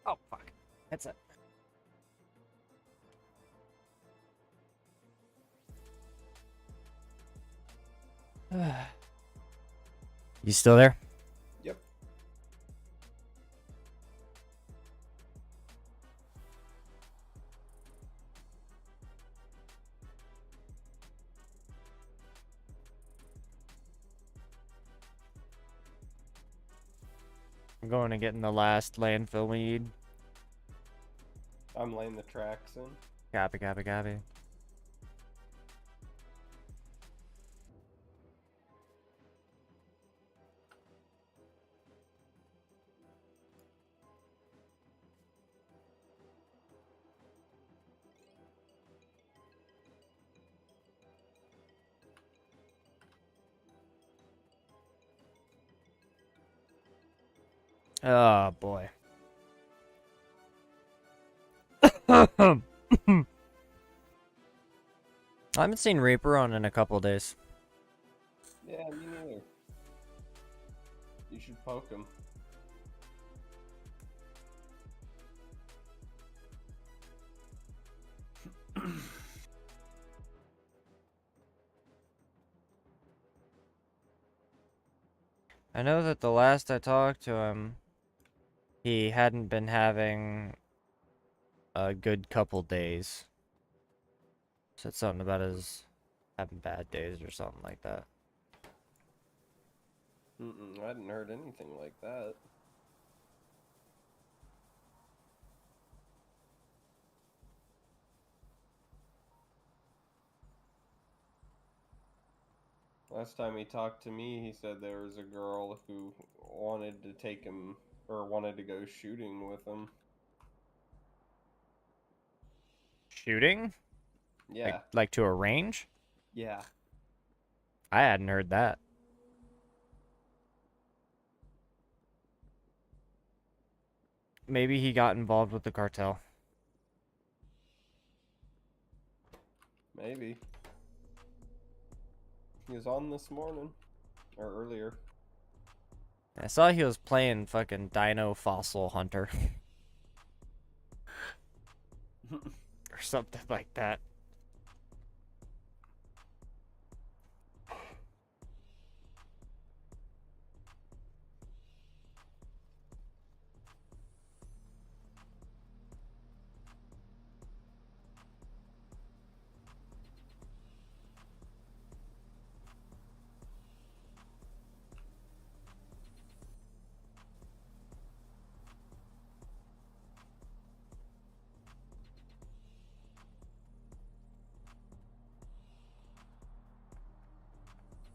Oh, fuck. Headset. You still there? Yep. I'm going to get in the last landfill weed. I'm laying the tracks in. Copy, copy, copy. Oh boy. I haven't seen Reaper on in a couple days. Yeah, me neither. You should poke him. I know that the last I talked to him, he hadn't been having a good couple days. Said something about his having bad days or something like that. I hadn't heard anything like that. Last time he talked to me, he said there was a girl who wanted to take him, or wanted to go shooting with him. Shooting? Yeah. Like to a range? Yeah. I hadn't heard that. Maybe he got involved with the cartel. Maybe. He was on this morning. Or earlier. I saw he was playing fucking Dino Fossil Hunter. Or something like that.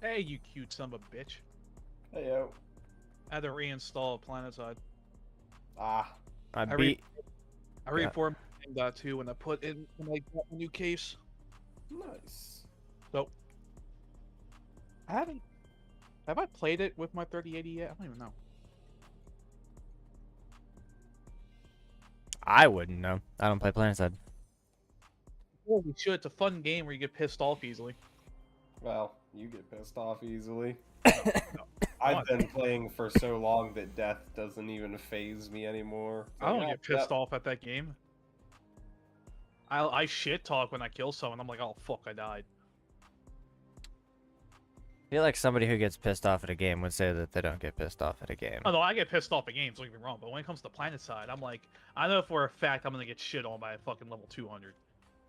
Hey, you cute son of a bitch. Hey, yo. I had to reinstall PlanetSide. Ah. I I beat. reformatted .2 when I put in when I got the new case. Nice. So I haven't. Have I played it with my 3080 yet? I don't even know. I wouldn't know. I don't play PlanetSide. Well, we should. It's a fun game where you get pissed off easily. Well, you get pissed off easily. No. I've been playing for so long that death doesn't even faze me anymore. It's I don't like, get pissed off at that game. I shit talk when I kill someone. I'm like, oh fuck, I died. I feel like somebody who gets pissed off at a game would say that they don't get pissed off at a game. Although I get pissed off at games, don't get me wrong. But when it comes to PlanetSide, I'm like, I know for a fact I'm gonna get shit on by a fucking level 200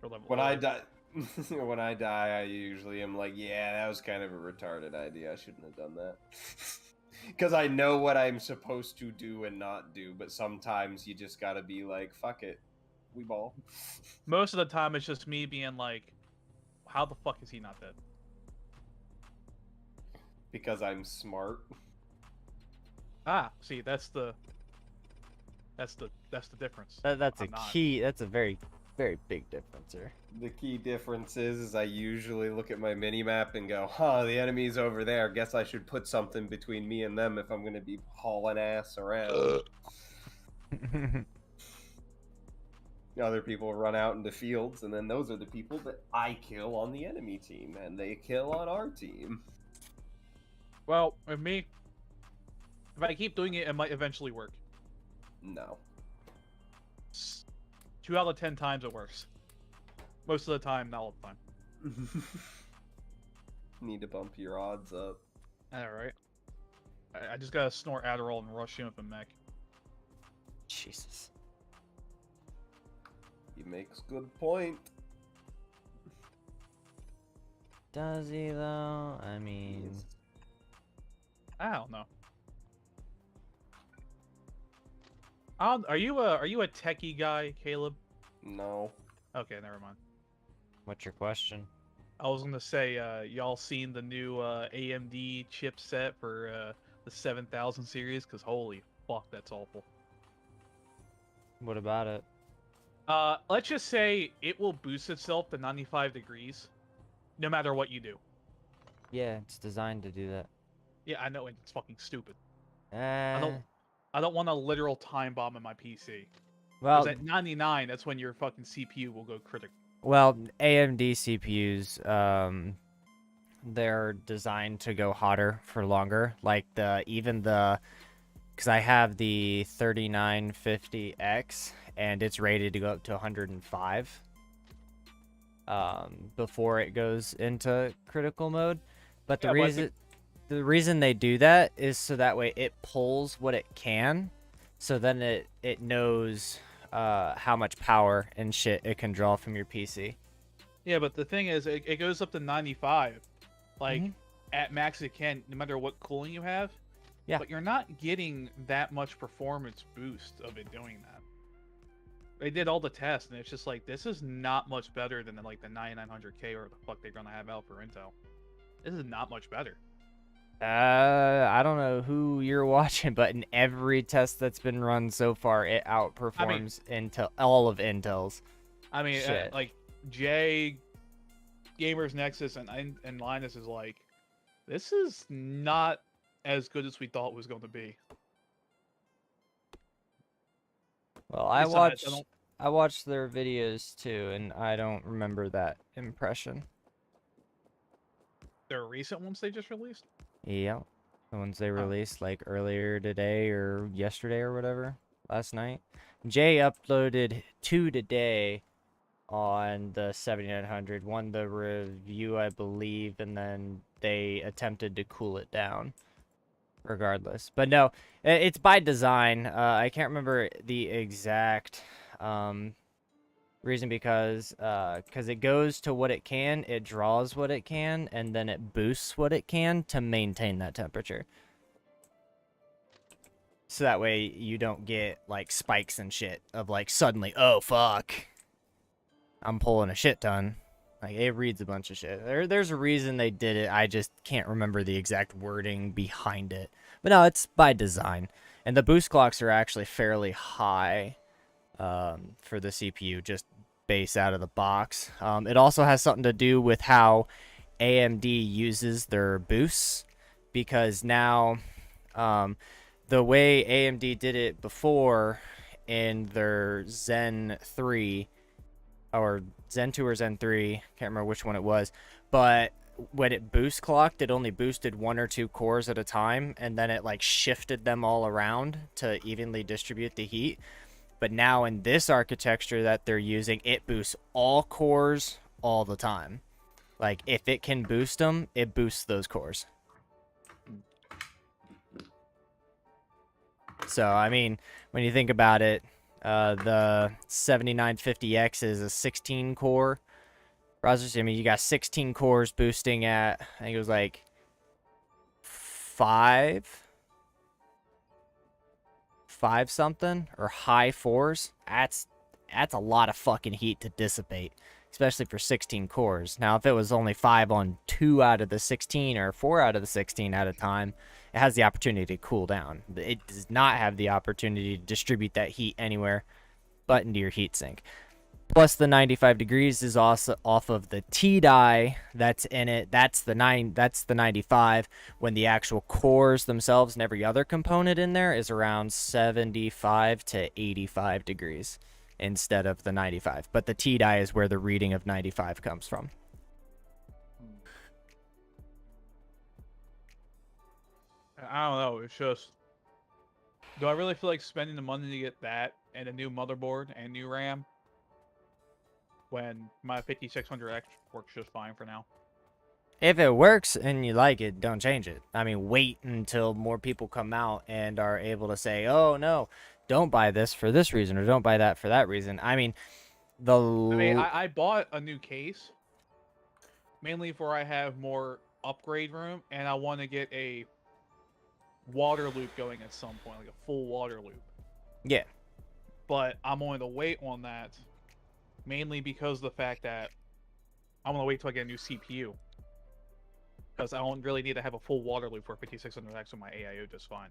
or level. When I die, when I die, I usually am like, yeah, that was kind of a retarded idea. I shouldn't have done that. Because I know what I'm supposed to do and not do, but sometimes you just gotta be like, fuck it, we ball. Most of the time, it's just me being like, how the fuck is he not dead? Because I'm smart. Ah, see, that's the difference. That's a I'm not. key. That's a very, very big difference here. The key difference is I usually look at my mini-map and go, huh, the enemy's over there. Guess I should put something between me and them if I'm going to be hauling ass around. Other people run out into fields, and then those are the people that I kill on the enemy team, and they kill on our team. Well, with me, if I keep doing it, it might eventually work. No. 2 out of 10 times it works. Most of the time, not all the time. Need to bump your odds up. Alright. I just gotta snort Adderall and rush in with a mech. Jesus. He makes good point. Does he though? I mean, Yes. I don't know. Are you a techie guy, Caleb? No. Okay, never mind. what's your question? I was gonna say, y'all seen the new AMD chipset for the 7000 series? Cause holy fuck, that's awful. What about it? Let's just say it will boost itself to 95 degrees, no matter what you do. Yeah, it's designed to do that. Yeah, I know it's fucking stupid. Uh, I don't want a literal time bomb in my PC. well, Because at 99, that's when your fucking CPU will go critical. well, AMD CPUs, they're designed to go hotter for longer. Like because I have the 3950X and it's rated to go up to 105 before it goes into critical mode. But the reason they do that is so that way it pulls what it can, so then it knows how much power and shit it can draw from your PC. Yeah, but the thing is, it goes up to 95. Like, Mhm. at max it can, no matter what cooling you have. Yeah. But you're not getting that much performance boost of it doing that. They did all the tests, and it's just like, this is not much better than like the 9900K or the fuck they're gonna have out for Intel. This is not much better. I don't know who you're watching, but in every test that's been run so far, it outperforms Intel, all of Intel's. I mean, Shit. like Jay, Gamers Nexus, and Linus is like, this is not as good as we thought it was going to be. Well, Besides, I watched their videos too, and I don't remember that impression. there are recent ones they just released. Yeah, the ones they released like earlier today or yesterday or whatever, last night. Jay uploaded 2 today on the 7900. One the review, I believe, and then they attempted to cool it down. Regardless, but no, it's by design. I can't remember the exact reason because it goes to what it can, it draws what it can, and then it boosts what it can to maintain that temperature. So that way you don't get like spikes and shit of like suddenly, oh fuck, I'm pulling a shit ton. Like it reads a bunch of shit. There's a reason they did it. I just can't remember the exact wording behind it. But no, it's by design. And the boost clocks are actually fairly high for the CPU, just base out of the box. It also has something to do with how AMD uses their boosts, because now the way AMD did it before in their Zen 3 or Zen 2 or Zen 3, can't remember which one it was, but when it boost clocked, it only boosted 1 or 2 cores at a time, and then it like shifted them all around to evenly distribute the heat. But now in this architecture that they're using, it boosts all cores all the time. Like if it can boost them, it boosts those cores. So I mean, when you think about it, the 7950X is a 16 core processor. I mean, you got 16 cores boosting at, I think it was like 5 something or high 4s. That's a lot of fucking heat to dissipate, especially for 16 cores. Now, if it was only 5 on 2 out of the 16 or 4 out of the 16 at a time, it has the opportunity to cool down. It does not have the opportunity to distribute that heat anywhere but into your heatsink. Plus, the 95 degrees is also off of the T die that's in it. That's the 95. When the actual cores themselves and every other component in there is around 75 to 85 degrees instead of the 95. But the T die is where the reading of 95 comes from. I don't know. It's just, do I really feel like spending the money to get that and a new motherboard and new RAM when my 5600X works just fine for now? If it works and you like it, don't change it. I mean, wait until more people come out and are able to say, "Oh no, don't buy this for this reason or don't buy that for that reason." I mean, I mean, I bought a new case mainly for I have more upgrade room, and I want to get a water loop going at some point, like a full water loop. yeah. But I'm going to wait on that mainly because of the fact that I'm going to wait till I get a new CPU. Because I don't really need to have a full water loop for 5600X with my AIO just fine.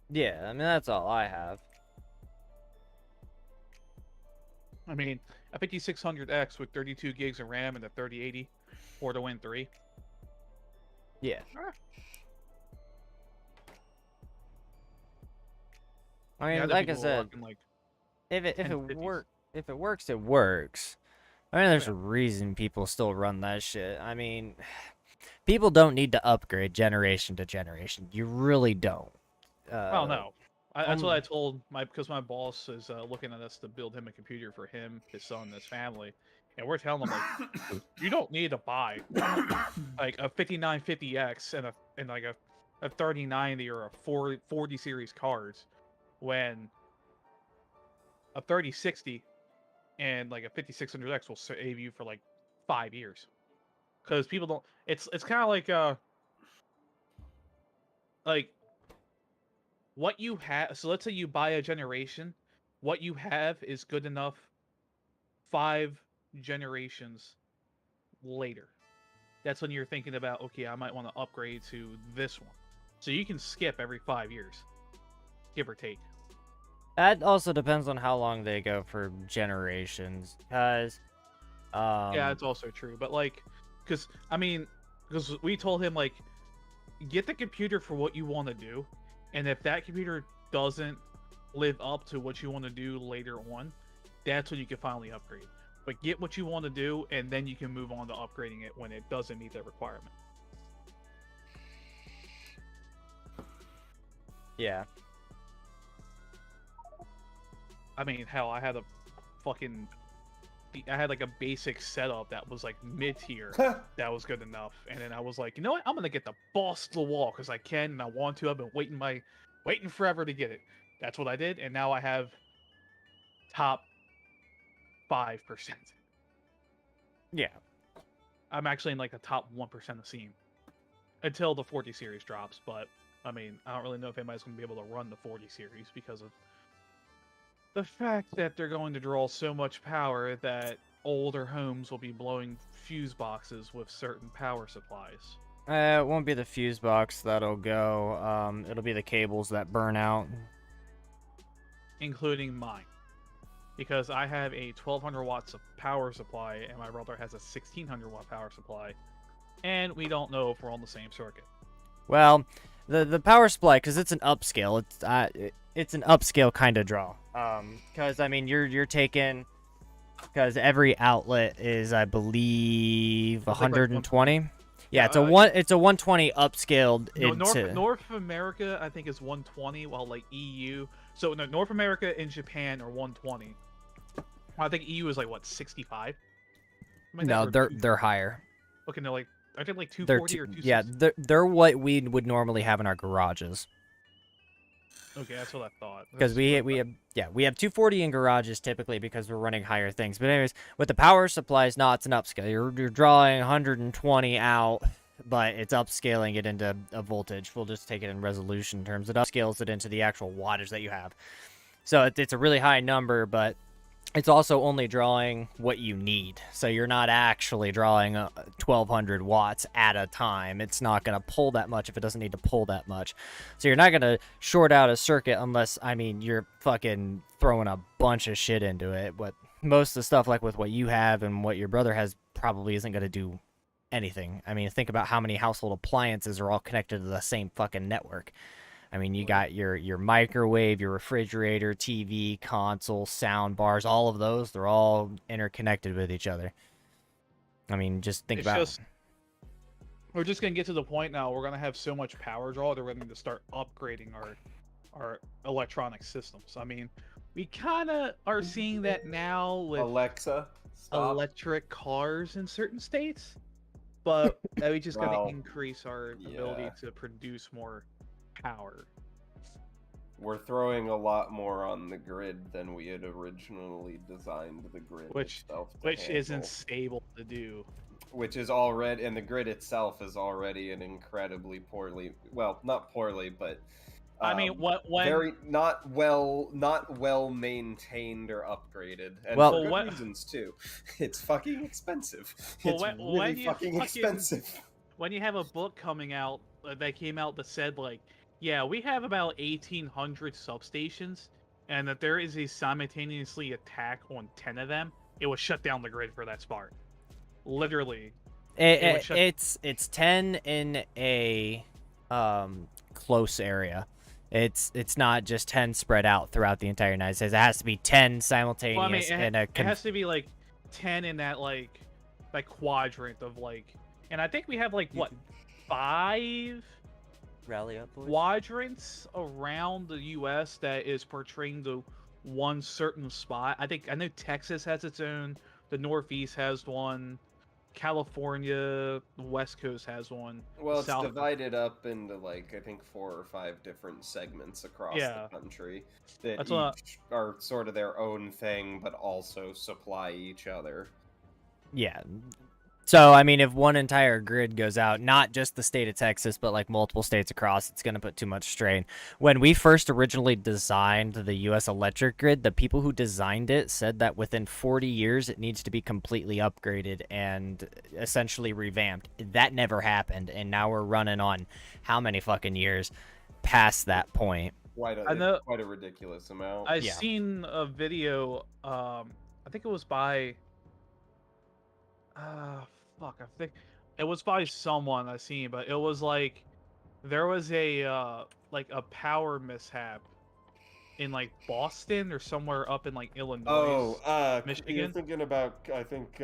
Yeah, I mean that's all I have. I mean, a 5600X with 32 gigs of RAM and a 3080 or to win 3. Yeah. I mean, other like I people are said, rocking, like, if it 1050s. if it works, it works. I mean, there's Yeah. a reason people still run that shit. I mean, people don't need to upgrade generation to generation. You really don't. Oh no, that's what um, I told because my boss is looking at us to build him a computer for him, his son, and his family, and we're telling him like, you don't need to buy like a 5950X and like a 3090 or a 40 series cards when a 3060 and like a 5600X will save you for like 5 years because people don't. It's kind of like what you have. So let's say you buy a generation, what you have is good enough 5 generations later. That's when you're thinking about, okay, I might want to upgrade to this one. So you can skip every 5 years, give or take. that also depends on how long they go for generations. Cause, Yeah, it's also true. But like, because I mean, because we told him like, get the computer for what you want to do, and if that computer doesn't live up to what you want to do later on, that's when you can finally upgrade. But get what you want to do, and then you can move on to upgrading it when it doesn't meet that requirement. yeah. I mean, hell, I had like a basic setup that was like mid tier that was good enough, and then I was like, you know what, I'm gonna get the boss to the wall because I can and I want to. I've been waiting forever to get it. That's what I did, and now I have top 5%. Yeah. I'm actually in like the top 1% of scene until the 40 series drops. But I mean, I don't really know if anybody's gonna be able to run the 40 series because of the fact that they're going to draw so much power that older homes will be blowing fuse boxes with certain power supplies. It won't be the fuse box that'll go. It'll be the cables that burn out. Including mine. Because I have a 1200 watts of power supply and my brother has a 1600 watt power supply. And we don't know if we're on the same circuit. Well, the power supply, because it's an upscale. It's an upscale kind of draw. Because I mean you're taking, because every outlet is, I believe, It's like 120. Yeah, it's a 120 upscaled No, into. North America, I think, is 120, while like EU. So no, North America and Japan are 120. I think EU is like what, 65? No, they're higher. Okay, no, like I think like They're 240 or 260. yeah, they're what we would normally have in our garages. Okay, that's what I thought. Because we have 240 in garages typically because we're running higher things. But anyways, with the power supplies, no, it's an upscale. You're drawing 120 out, but it's upscaling it into a voltage. We'll just take it in resolution terms. It upscales it into the actual wattage that you have. So it's a really high number, but it's also only drawing what you need. So you're not actually drawing 1200 watts at a time. It's not going to pull that much if it doesn't need to pull that much. So you're not going to short out a circuit unless, I mean, you're fucking throwing a bunch of shit into it. But most of the stuff, like with what you have and what your brother has, probably isn't going to do anything. I mean, think about how many household appliances are all connected to the same fucking network. I mean, you got your microwave, your refrigerator, TV, console, sound bars, all of those, they're all interconnected with each other. I mean, just think about we're just going to get to the point now, we're going to have so much power draw that we're going to start upgrading our electronic systems. I mean, we kind of are seeing that now with Alexa, stop. electric cars in certain states. but we just got Well, to increase our ability yeah. to produce more power. We're throwing a lot more on the grid than we had originally designed the grid itself to Which isn't handle. stable to do. Which is already, and the grid itself is already an incredibly poorly, well, not poorly, but I mean, when very not well maintained or upgraded, and Well- for good what- reasons too. It's fucking expensive. Well, It's when really you fucking fucking- expensive. when you have a book coming out that came out that said like, yeah, we have about 1,800 substations, and that there is a simultaneously attack on 10 of them, it will shut down the grid for that spot. Literally. It's 10 in a close area. It's not just 10 spread out throughout the entire United States. It has to be 10 simultaneous Well, I mean, in a it has to be like 10 in that like quadrant of like, and I think we have like what, 5 rally up, boys. quadrants around the U.S. that is portraying the one certain spot. I know Texas has its own. The Northeast has one. California, the West Coast has one. Well, it's South- divided up into like I think 4 or 5 different segments across Yeah. the country that That's each what are sort of their own thing, but also supply each other. Yeah. So, I mean, if one entire grid goes out, not just the state of Texas, but like multiple states across, it's going to put too much strain. When we first originally designed the U.S. electric grid, the people who designed it said that within 40 years, it needs to be completely upgraded and essentially revamped. That never happened, and now we're running on how many fucking years past that point? Quite I know- quite a ridiculous amount. I've Yeah. seen a video. I think it was by. Fuck. I think it was by someone I seen, but it was like there was a like a power mishap in like Boston or somewhere up in like Illinois. You're Michigan? thinking about I think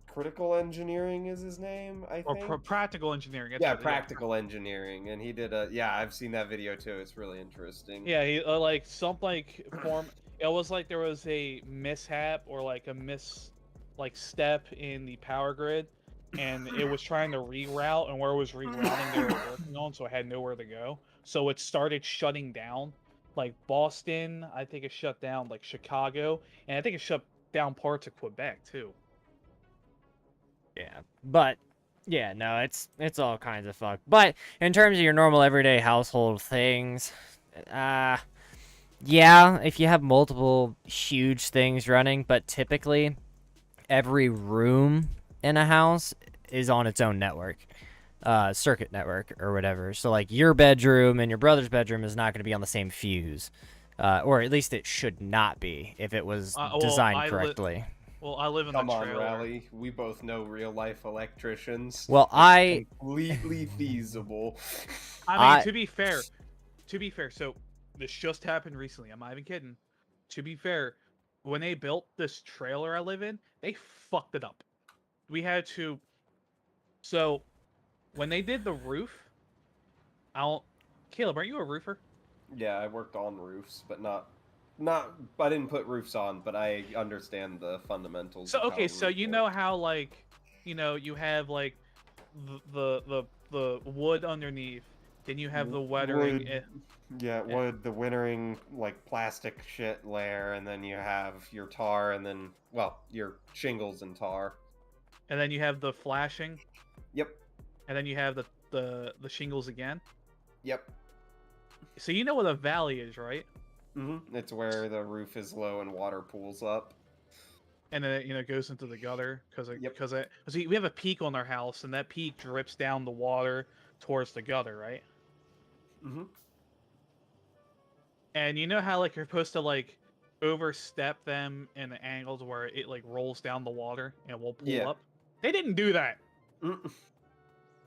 critical engineering is his name. I Or think. practical engineering. That's Yeah, what- practical engineering, and he did a. Yeah, I've seen that video too. It's really interesting. Yeah, he like some like form. It was like there was a mishap or like a step in the power grid, and it was trying to reroute, and where it was rerouting they were working on, so it had nowhere to go. So it started shutting down, like Boston. I think it shut down like Chicago, and I think it shut down parts of Quebec too. Yeah, but yeah, no, it's all kinds of fucked. But in terms of your normal everyday household things, yeah, if you have multiple huge things running, but typically every room in a house is on its own network, circuit network or whatever. So like your bedroom and your brother's bedroom is not going to be on the same fuse, or at least it should not be if it was designed correctly. Well, I live in Come the on, trailer. Rally. We both know real life electricians. Well, Completely feasible. I mean, to be fair, so this just happened recently. I'm not even kidding. To be fair, when they built this trailer I live in, they fucked it up. We had to. So, when they did the roof, Caleb, aren't you a roofer? Yeah, I worked on roofs, but not. I didn't put roofs on, but I understand the fundamentals. So of how okay, a so roof you works. know how like, you have like the wood underneath, then you have the weathering. Wood. Yeah, wood, the wintering, like plastic shit layer, and then you have your tar, and then your shingles and tar. And then you have the flashing, Yep. and then you have the shingles again. Yep. So you know what a valley is, right? It's where the roof is low and water pools up. And then it goes into the gutter because Yep. we have a peak on our house, and that peak drips down the water towards the gutter, right? And you know how like you're supposed to like overstep them in the angles where it like rolls down the water and will pull Yeah. up? They didn't do that. Mm.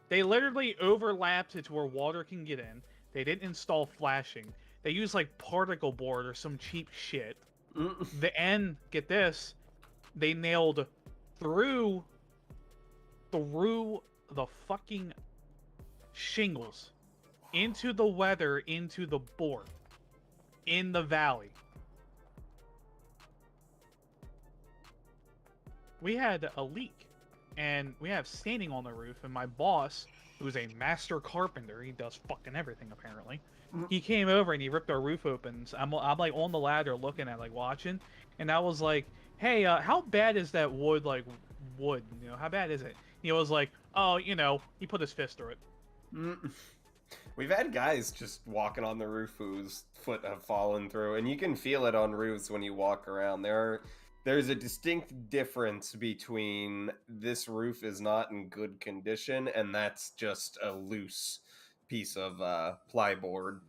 They literally overlapped it to where water can get in. They didn't install flashing. They used like particle board or some cheap shit. The end, get this, they nailed through the fucking shingles into the weather, into the board in the valley. We had a leak. and we have staining on the roof, and my boss, who's a master carpenter, he does fucking everything apparently. He came over and he ripped our roof open. So I'm like on the ladder looking at, like, watching, and I was like, "Hey, how bad is that wood? Like, wood? You know, how bad is it?" He was like, "Oh, you know," he put his fist through it. We've had guys just walking on the roof whose foot have fallen through, and you can feel it on roofs when you walk around. There's a distinct difference between this roof is not in good condition and that's just a loose piece of plyboard.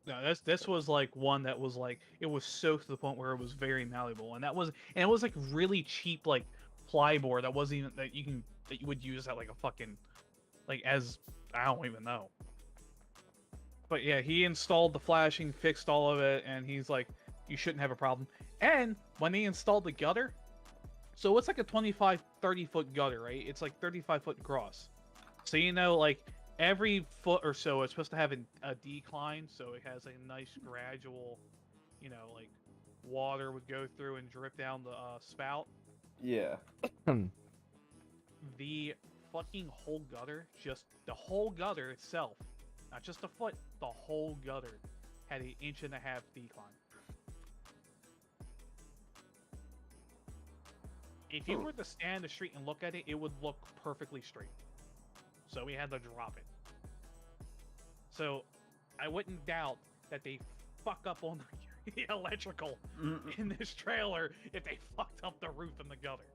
No, this was like one that was like, it was soaked to the point where it was very malleable, and it was like really cheap, like plyboard that wasn't even that you would use at like a fucking, like, as I don't even know. But yeah, he installed the flashing, fixed all of it, and he's like, you shouldn't have a problem. And when he installed the gutter, so it's like a 25, 30-foot gutter, right? It's like 35-foot across. So, you know, like, every foot or so it's supposed to have a decline, so it has a nice gradual, you know, like, water would go through and drip down the spout. Yeah. The fucking whole gutter, just the whole gutter itself, not just a foot, the whole gutter had an 1.5-inch decline. If you were to stand in the street and look at it, it would look perfectly straight. So we had to drop it. So I wouldn't doubt that they fuck up on the electrical in this trailer if they fucked up the roof and the gutter.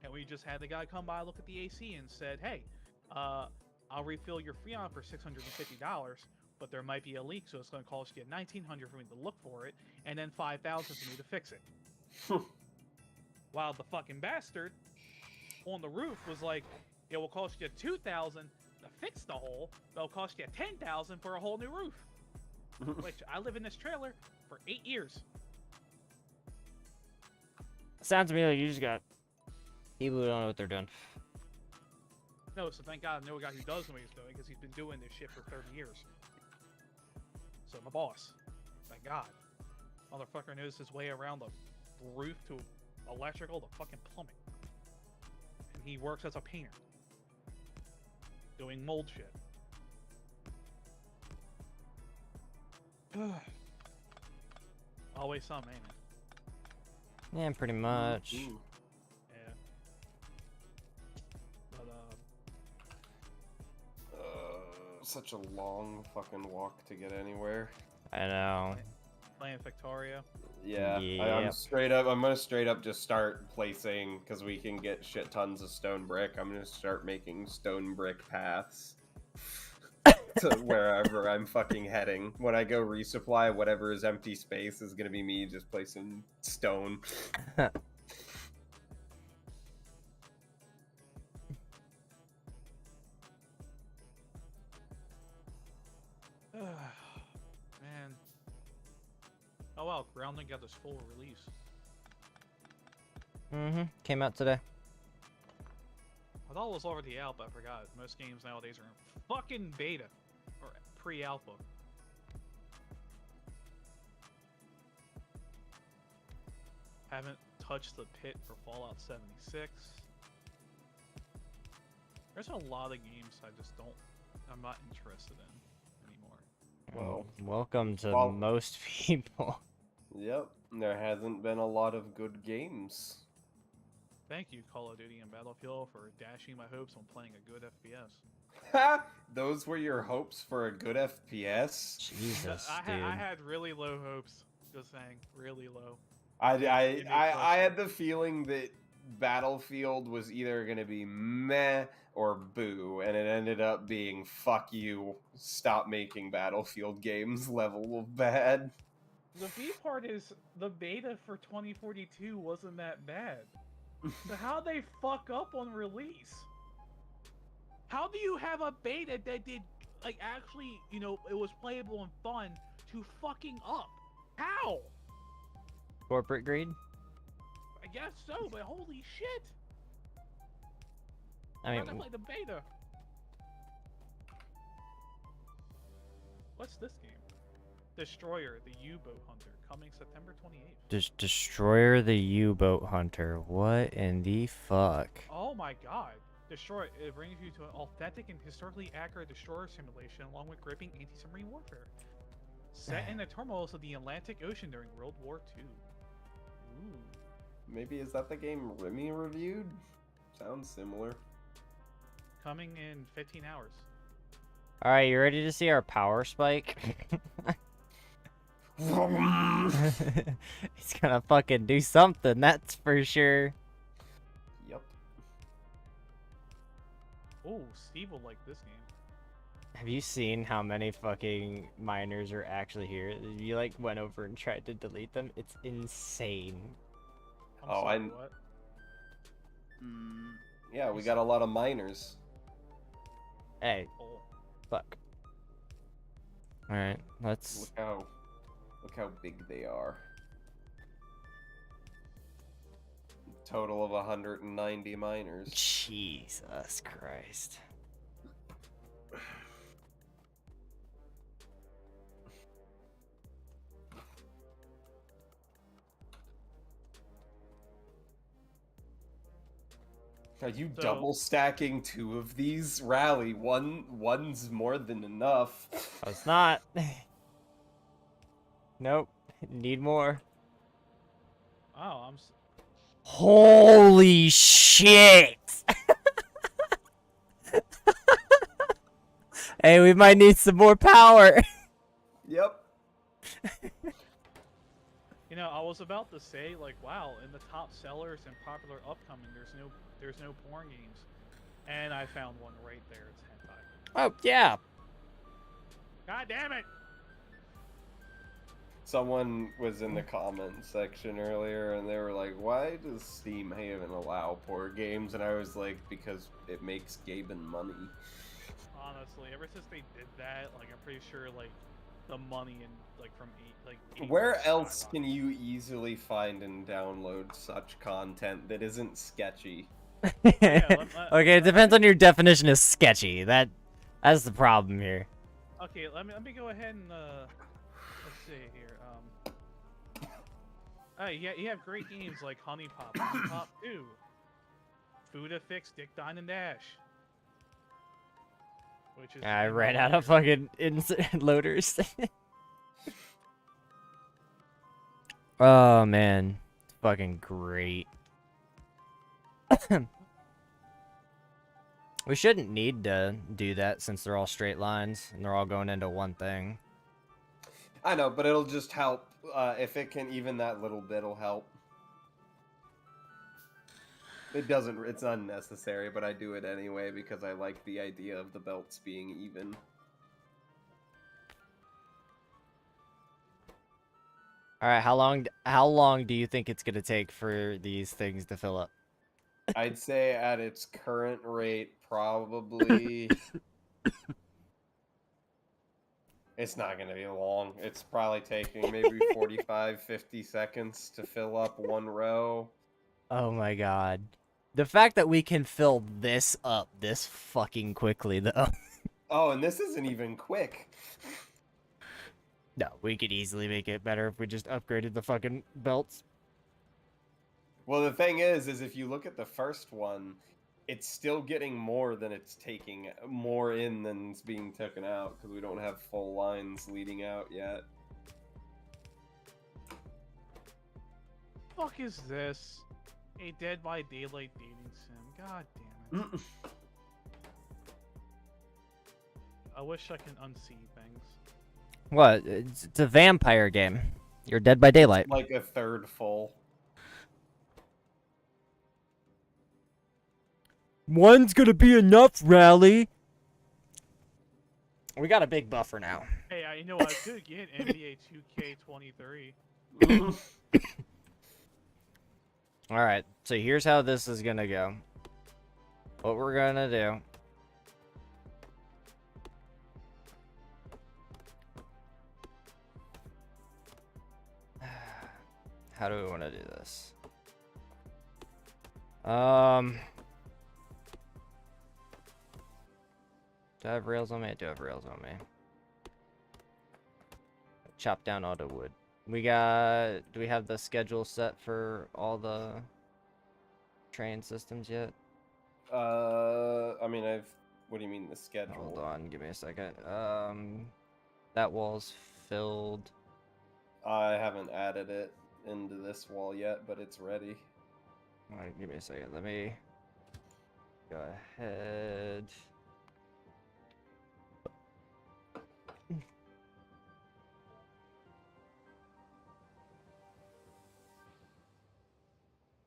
And we just had the guy come by, look at the AC, and said, "Hey, I'll refill your Freon for $650, but there might be a leak, so it's going to cost you $1,900 for me to look for it, and then $5,000 for me to fix it." While the fucking bastard on the roof was like, "It will cost you $2,000 to fix the hole, but it'll cost you $10,000 for a whole new roof." Which I live in this trailer for 8 years. Sounds to me like you just got people who don't know what they're doing. No, so thank God I know a guy who does know what he's doing, because he's been doing this shit for 30 years. So my boss, thank God, motherfucker knows his way around the roof to electrical to fucking plumbing. And he works as a painter, doing mold shit. Always something, ain't it? Yeah, pretty much. Yeah. But Such a long fucking walk to get anywhere. I know. playing Factorio. Yeah, I'm gonna straight up just start placing, because we can get shit tons of stone brick. I'm gonna start making stone brick paths to wherever I'm fucking heading. When I go resupply, whatever is empty space is gonna be me just placing stone. Man. Oh wow, Grounding got this full release. Came out today. I thought it was already out, but I forgot. Most games nowadays are in fucking beta. Or pre-alpha. Haven't touched the pit for Fallout 76. There's a lot of games I'm not interested in anymore. Well, welcome to well- most people. Yep, there hasn't been a lot of good games. Thank you, Call of Duty and Battlefield, for dashing my hopes on playing a good FPS. Ha! Those were your hopes for a good FPS? Jesus, I dude. had really low hopes. Just saying, really low. I had the feeling that Battlefield was either going to be meh or boo, and it ended up being fuck you, stop making Battlefield games level of bad. The B part is the beta for 2042 wasn't that bad. So how they fuck up on release? How do you have a beta that did, like, actually, you know, it was playable and fun to fucking up? How? Corporate greed? I guess so, but holy shit! I How'd I mean, play the beta? What's this game? Destroyer, the U-boat hunter, coming September 28th. Destroyer the U-boat hunter. What in the fuck? Oh my god. Destroy it brings you to an authentic and historically accurate destroyer simulation along with gripping anti-submarine warfare. Set in the turmoils of the Atlantic Ocean during World War II. Ooh. Maybe is that the game Remy reviewed? Sounds similar. Coming in 15 hours. All right, you ready to see our power spike? It's gonna fucking do something, that's for sure. Yep. Oh, Steve will like this game. Have you seen how many fucking miners are actually here? You like went over and tried to delete them. It's insane. I'm Oh, sorry, what? Yeah, we got a lot of miners. Hey, Oh. fuck. All right, let's. Look how big they are. Total of 190 miners. Jesus Christ. Are you double stacking 2 of these? Rally, one's more than enough. Oh, it's not. Nope. Need more. Oh, Holy shit! Hey, we might need some more power. Yep. You know, I was about to say, like, wow, in the top sellers and popular upcoming, there's no porn games, and I found one right there. It's hentai. Oh yeah. God damn it! Someone was in the comments section earlier, and they were like, "Why does Steam even allow porn games?" And I was like, "Because it makes Gaben money." Honestly, ever since they did that, like, I'm pretty sure, like, the money and like from Where else can you easily find and download such content that isn't sketchy? Yeah, Okay, it depends on your definition of sketchy. That's the problem here. Okay, let me go ahead and let's see here. Yeah, you have great games like Honey Pop 2, Fuda Fix, Dick Dine and Dash. Which is I ran out of fucking loaders. Oh man, it's fucking great. We shouldn't need to do that since they're all straight lines and they're all going into one thing. I know, but it'll just help. If it can even that little bit'll help. It doesn't, it's unnecessary, but I do it anyway because I like the idea of the belts being even. Alright, how long do you think it's gonna take for these things to fill up? I'd say at its current rate, probably... It's not going to be long. It's probably taking maybe 45, 50 seconds to fill up one row. Oh my god. The fact that we can fill this up this fucking quickly, though. Oh, and this isn't even quick. No, we could easily make it better if we just upgraded the fucking belts. Well, the thing is if you look at the first one, it's still getting more than it's taking, more in than it's being taken out, because we don't have full lines leading out yet. Fuck is this? A Dead by Daylight dating sim. God damn it. I wish I can unsee things. What? It's a vampire game. You're Dead by Daylight. Like a third full. One's gonna be enough, Rally. We got a big buffer now. Hey, you know what? I could get NBA 2K23. Alright, so here's how this is gonna go. What we're gonna do. How do we want to do this? Do I have rails on me? I do have rails on me. chop down all the wood. We got. Do we have the schedule set for all the train systems yet? I mean, What do you mean the schedule? Hold on, give me a second. That wall's filled. I haven't added it into this wall yet, but it's ready. All right, give me a second. Let me go ahead. I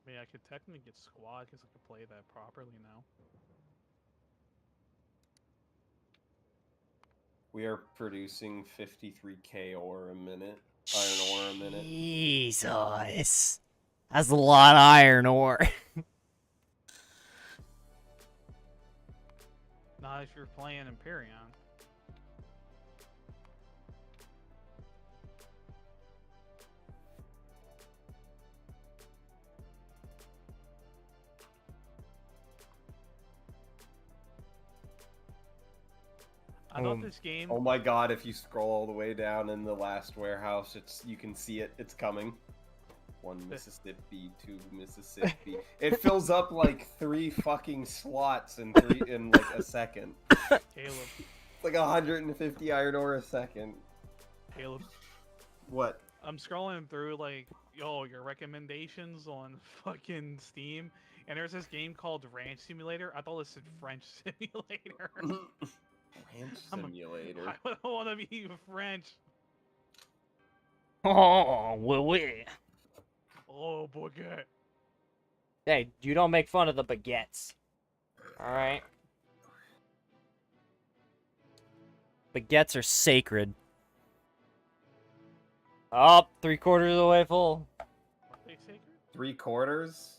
mean, I could technically get squad because I could play that properly now. We are producing 53k ore a minute. Iron ore a minute. Jesus. That's a lot of iron ore. Not if you're playing Empyrean. I thought this game. Oh my god, if you scroll all the way down in the last warehouse, you can see it. It's coming. 1 Mississippi, 2 Mississippi. It fills up like 3 fucking slots in like a second. Caleb. It's like 150 iron ore a second. Caleb. What? I'm scrolling through like, yo, your recommendations on fucking Steam, and there's this game called Ranch Simulator. I thought it said French Simulator. Ranch Simulator. I don't want to be French. Oh, oui. Oh, baguette. Hey, you don't make fun of the baguettes. Alright? Baguettes are sacred. Oh, 3/4 of the way full. Are they sacred? 3/4?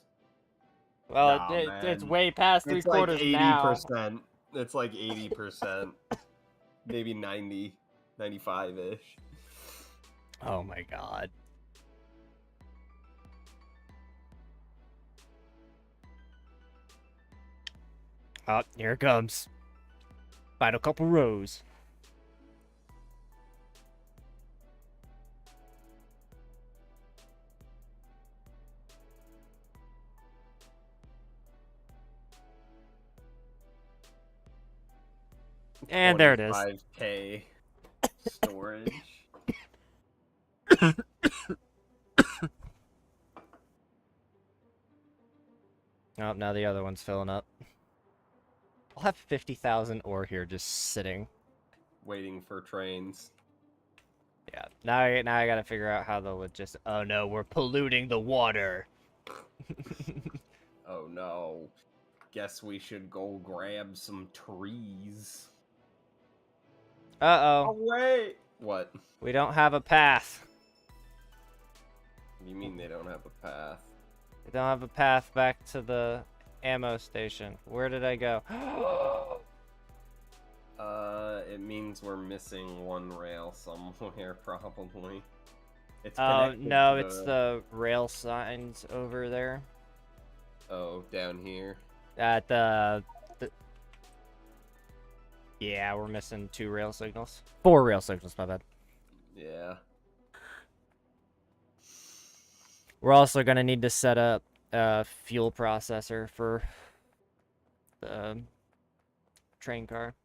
Well, Nah, it's man. way past It's 3/4 like now. 80%. It's like 80%. Maybe 90, 95-ish. Oh my god. Oh, here it comes. Final couple rows. And there it is. 25k storage. Oh, now the other one's filling up. I'll have 50,000 ore here just sitting. Waiting for trains. Yeah. Now I gotta figure out how the just. Oh no, we're polluting the water. Oh no. Guess we should go grab some trees. Uh-oh. wait! What? We don't have a path. What do you mean they don't have a path? We don't have a path back to the ammo station. Where did I go? It means we're missing one rail somewhere, probably. It's Oh, connected no, to it's the rail signs over there. Oh, down here. At Yeah, we're missing 2 rail signals. 4 rail signals, my bad. Yeah. We're also gonna need to set up a fuel processor for the train car.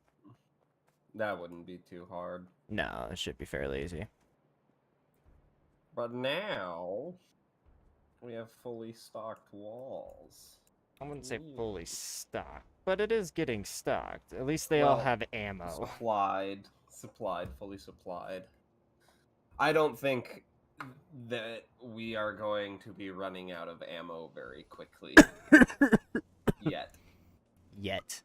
That wouldn't be too hard. No, it should be fairly easy. But now we have fully stocked walls. I wouldn't say fully stocked, but it is getting stocked. At least they all Well, have ammo. fully supplied. I don't think that we are going to be running out of ammo very quickly. Yet.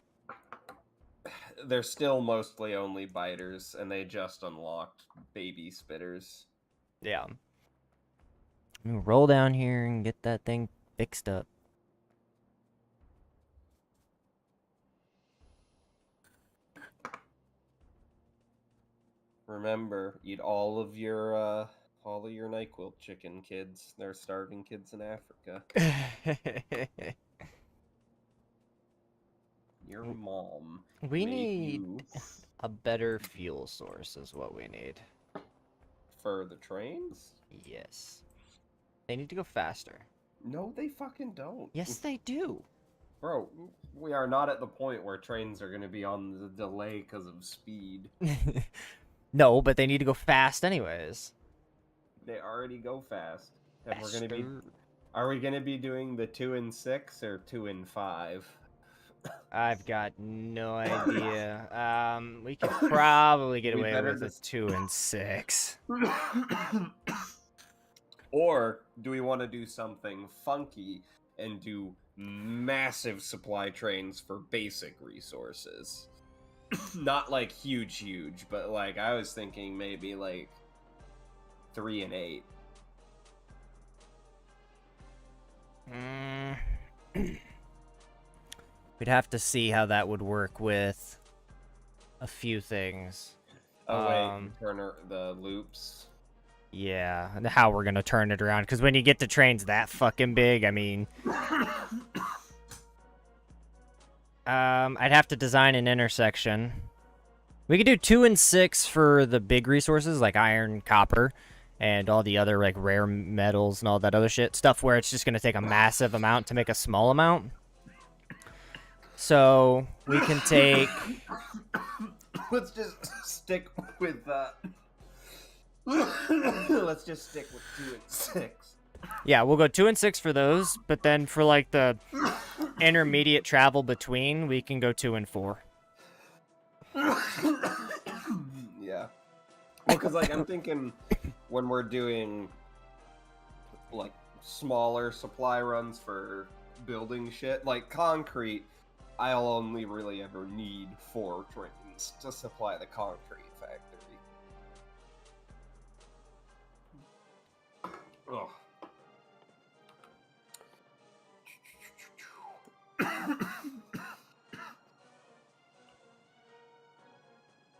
They're still mostly only biters, and they just unlocked baby spitters. Yeah. Roll down here and get that thing fixed up. Remember, eat all of your NyQuil chicken, kids. They're starving kids in Africa. Your mom. We need a better fuel source is what we need. For the trains? Yes. They need to go faster. No, they fucking don't. Yes, they do. Bro, we are not at the point where trains are going to be on the delay because of speed. No, but they need to go fast anyways. They already go fast. And we're Faster. going to be... Are we going to be doing the 2 and 6 or 2 and 5? I've got no idea. We could probably get We away better with a just- 2 and 6. Or do we want to do something funky and do massive supply trains for basic resources? Not like huge, but like I was thinking maybe like 3 and 8. We'd have to see how that would work with a few things. Oh wait, turn the loops. Yeah, and how we're gonna turn it around. Because when you get to trains that fucking big, I mean, I'd have to design an intersection. We could do 2 and 6 for the big resources like iron, copper, and all the other like rare metals and all that other shit. Stuff where it's just gonna take a massive amount to make a small amount. So we can take. Let's just stick with that. Let's just stick with 2 and 6. Yeah, we'll go 2 and 6 for those, but then for like the intermediate travel between, we can go 2 and 4. Yeah. Well, because like I'm thinking when we're doing like smaller supply runs for building shit, like concrete, I'll only really ever need 4 trains to supply the concrete factory. Ugh.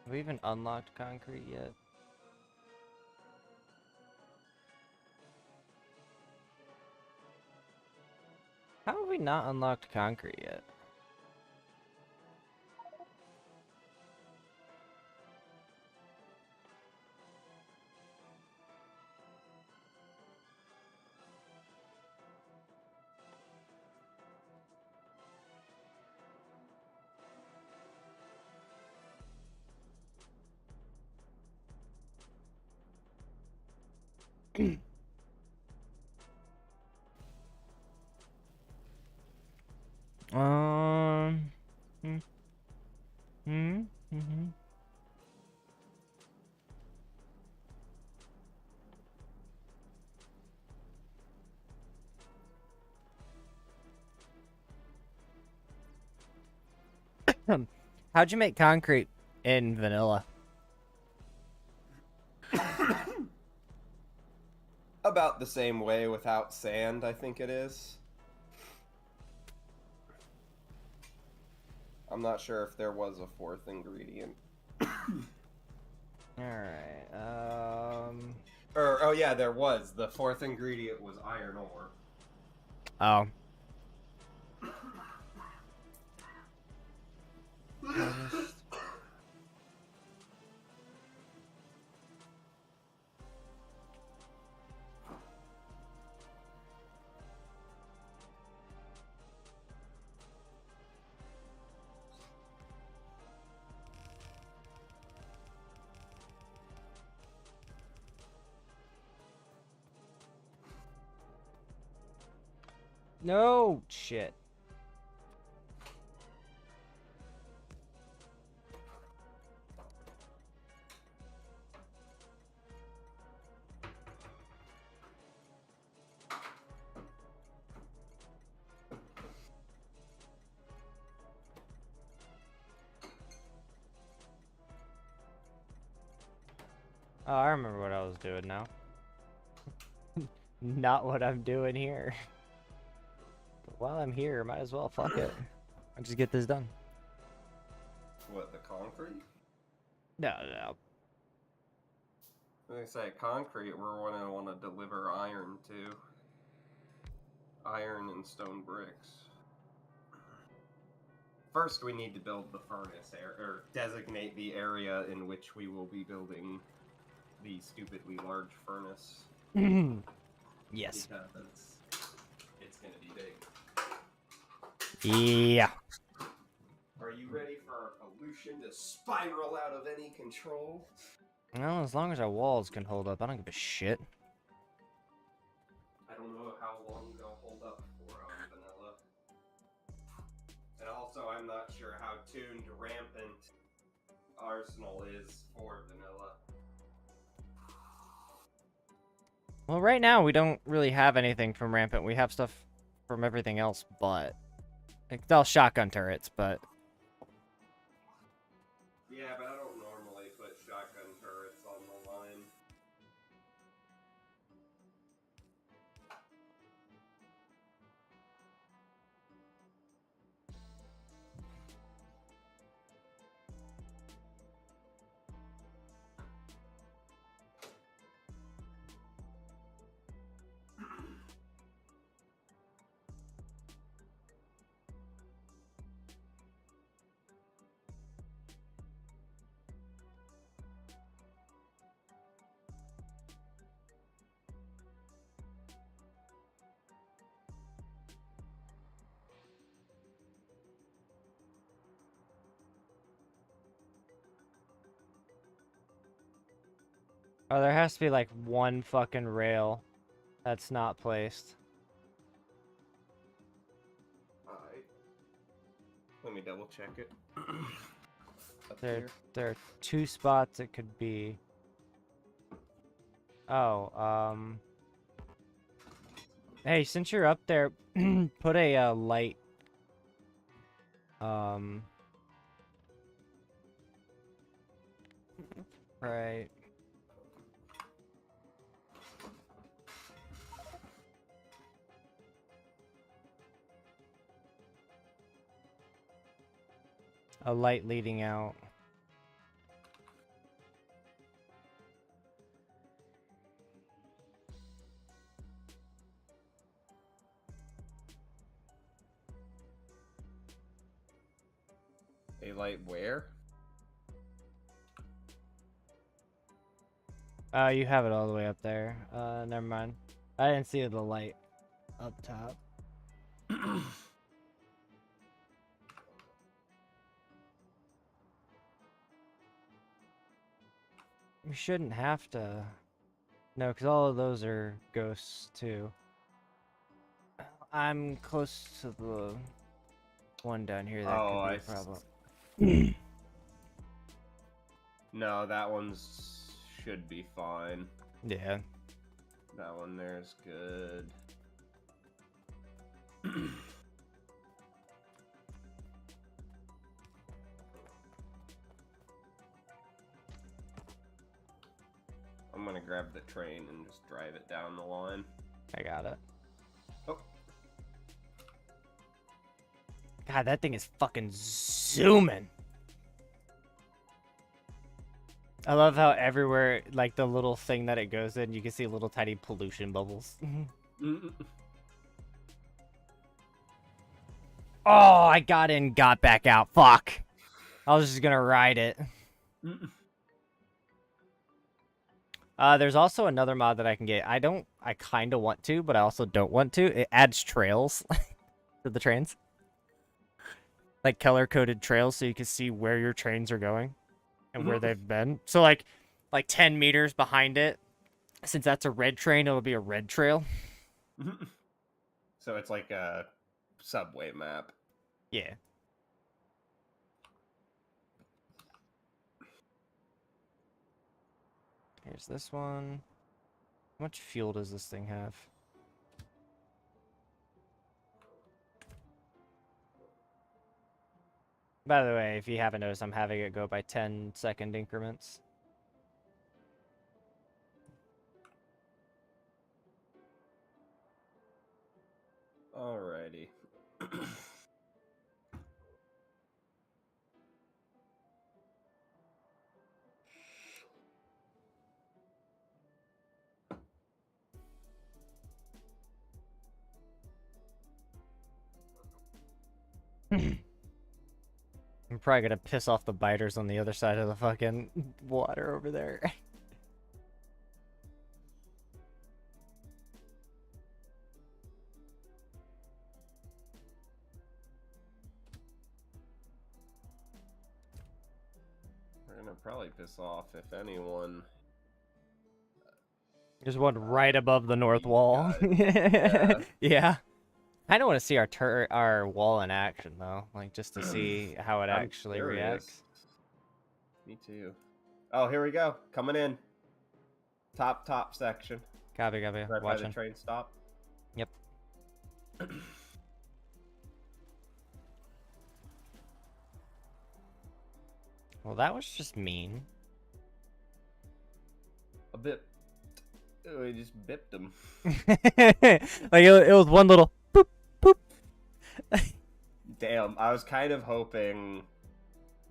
Have we even unlocked concrete yet? How have we not unlocked concrete yet? Mm-hmm. How'd you make concrete in vanilla? About the same way without sand, I think it is. I'm not sure if there was a 4th ingredient. Alright, Oh yeah, there was. The 4th ingredient was iron ore. Oh. No shit. Oh, I remember what I was doing now. Not what I'm doing here. But while I'm here, might as well fuck it. I'll just get this done. What, the concrete? No. Like I say, concrete, we're gonna want to deliver iron to. Iron and stone bricks. First, we need to build the furnace or designate the area in which we will be building the stupidly large furnace. Yes. Because it's gonna be big. Yeah. Are you ready for our pollution to spiral out of any control? Well, as long as our walls can hold up, I don't give a shit. I don't know how long they'll hold up for vanilla. And also, I'm not sure how tuned rampant Arsenal is for vanilla. Well, right now we don't really have anything from Rampant. We have stuff from everything else, but like, they'll shotgun turrets, but Yeah, but I don't normally put shotgun turrets on the line. oh, there has to be like one fucking rail that's not placed. Alright. Let me double check it. Up There here. are 2 spots it could be. Oh, hey, since you're up there, put a light. Right. A light leading out. A light where? You have it all the way up there. Never mind. I didn't see the light up top. We shouldn't have to. No, because all of those are ghosts too. I'm close to the one down here that Oh, could be I a problem. No, that one's should be fine. Yeah. That one there's good. I'm gonna grab the train and just drive it down the line. I got it. Oh. God, that thing is fucking zooming. I love how everywhere, like the little thing that it goes in, you can see little tiny pollution bubbles. Oh, I got in, got back out. Fuck. I was just gonna ride it. There's also another mod that I can get. I kind of want to, but I also don't want to. It adds trails to the trains. Like color-coded trails so you can see where your trains are going and where they've been. So like 10 meters behind it, since that's a red train, it'll be a red trail. So it's like a subway map. Yeah. Here's this one. How much fuel does this thing have? By the way, if you haven't noticed, I'm having it go by 10-second increments. Alrighty. I'm probably gonna piss off the biters on the other side of the fucking water over there. gonna probably piss off if anyone. There's one right above the north These wall. guys. Yeah. Yeah. I don't want to see our wall in action though, like just to see how it I'm actually curious. reacts. Me too. Oh, here we go. Coming in. Top section. Copy, Right by the watching. train stop. Yep. Well, that was just mean. A bit. We just bipped him. Like it was one little boop boop. Damn, I was kind of hoping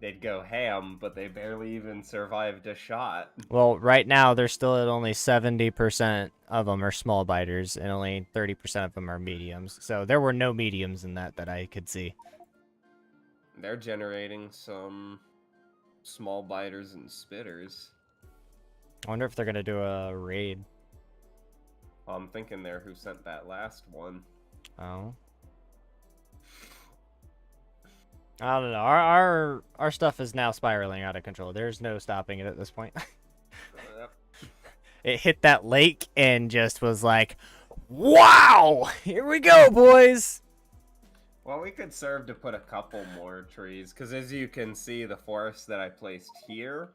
they'd go ham, but they barely even survived a shot. Well, right now they're still at only 70% of them are small biters, and only 30% of them are mediums. So there were no mediums in that I could see. They're generating some small biters and spitters. I wonder if they're gonna do a raid. I'm thinking there who sent that last one. Oh. I don't know. Our stuff is now spiraling out of control. There's no stopping it at this point. Yep. It hit that lake and just was like, wow! Here we go, boys! Well, we could serve to put a couple more trees, because as you can see, the forest that I placed here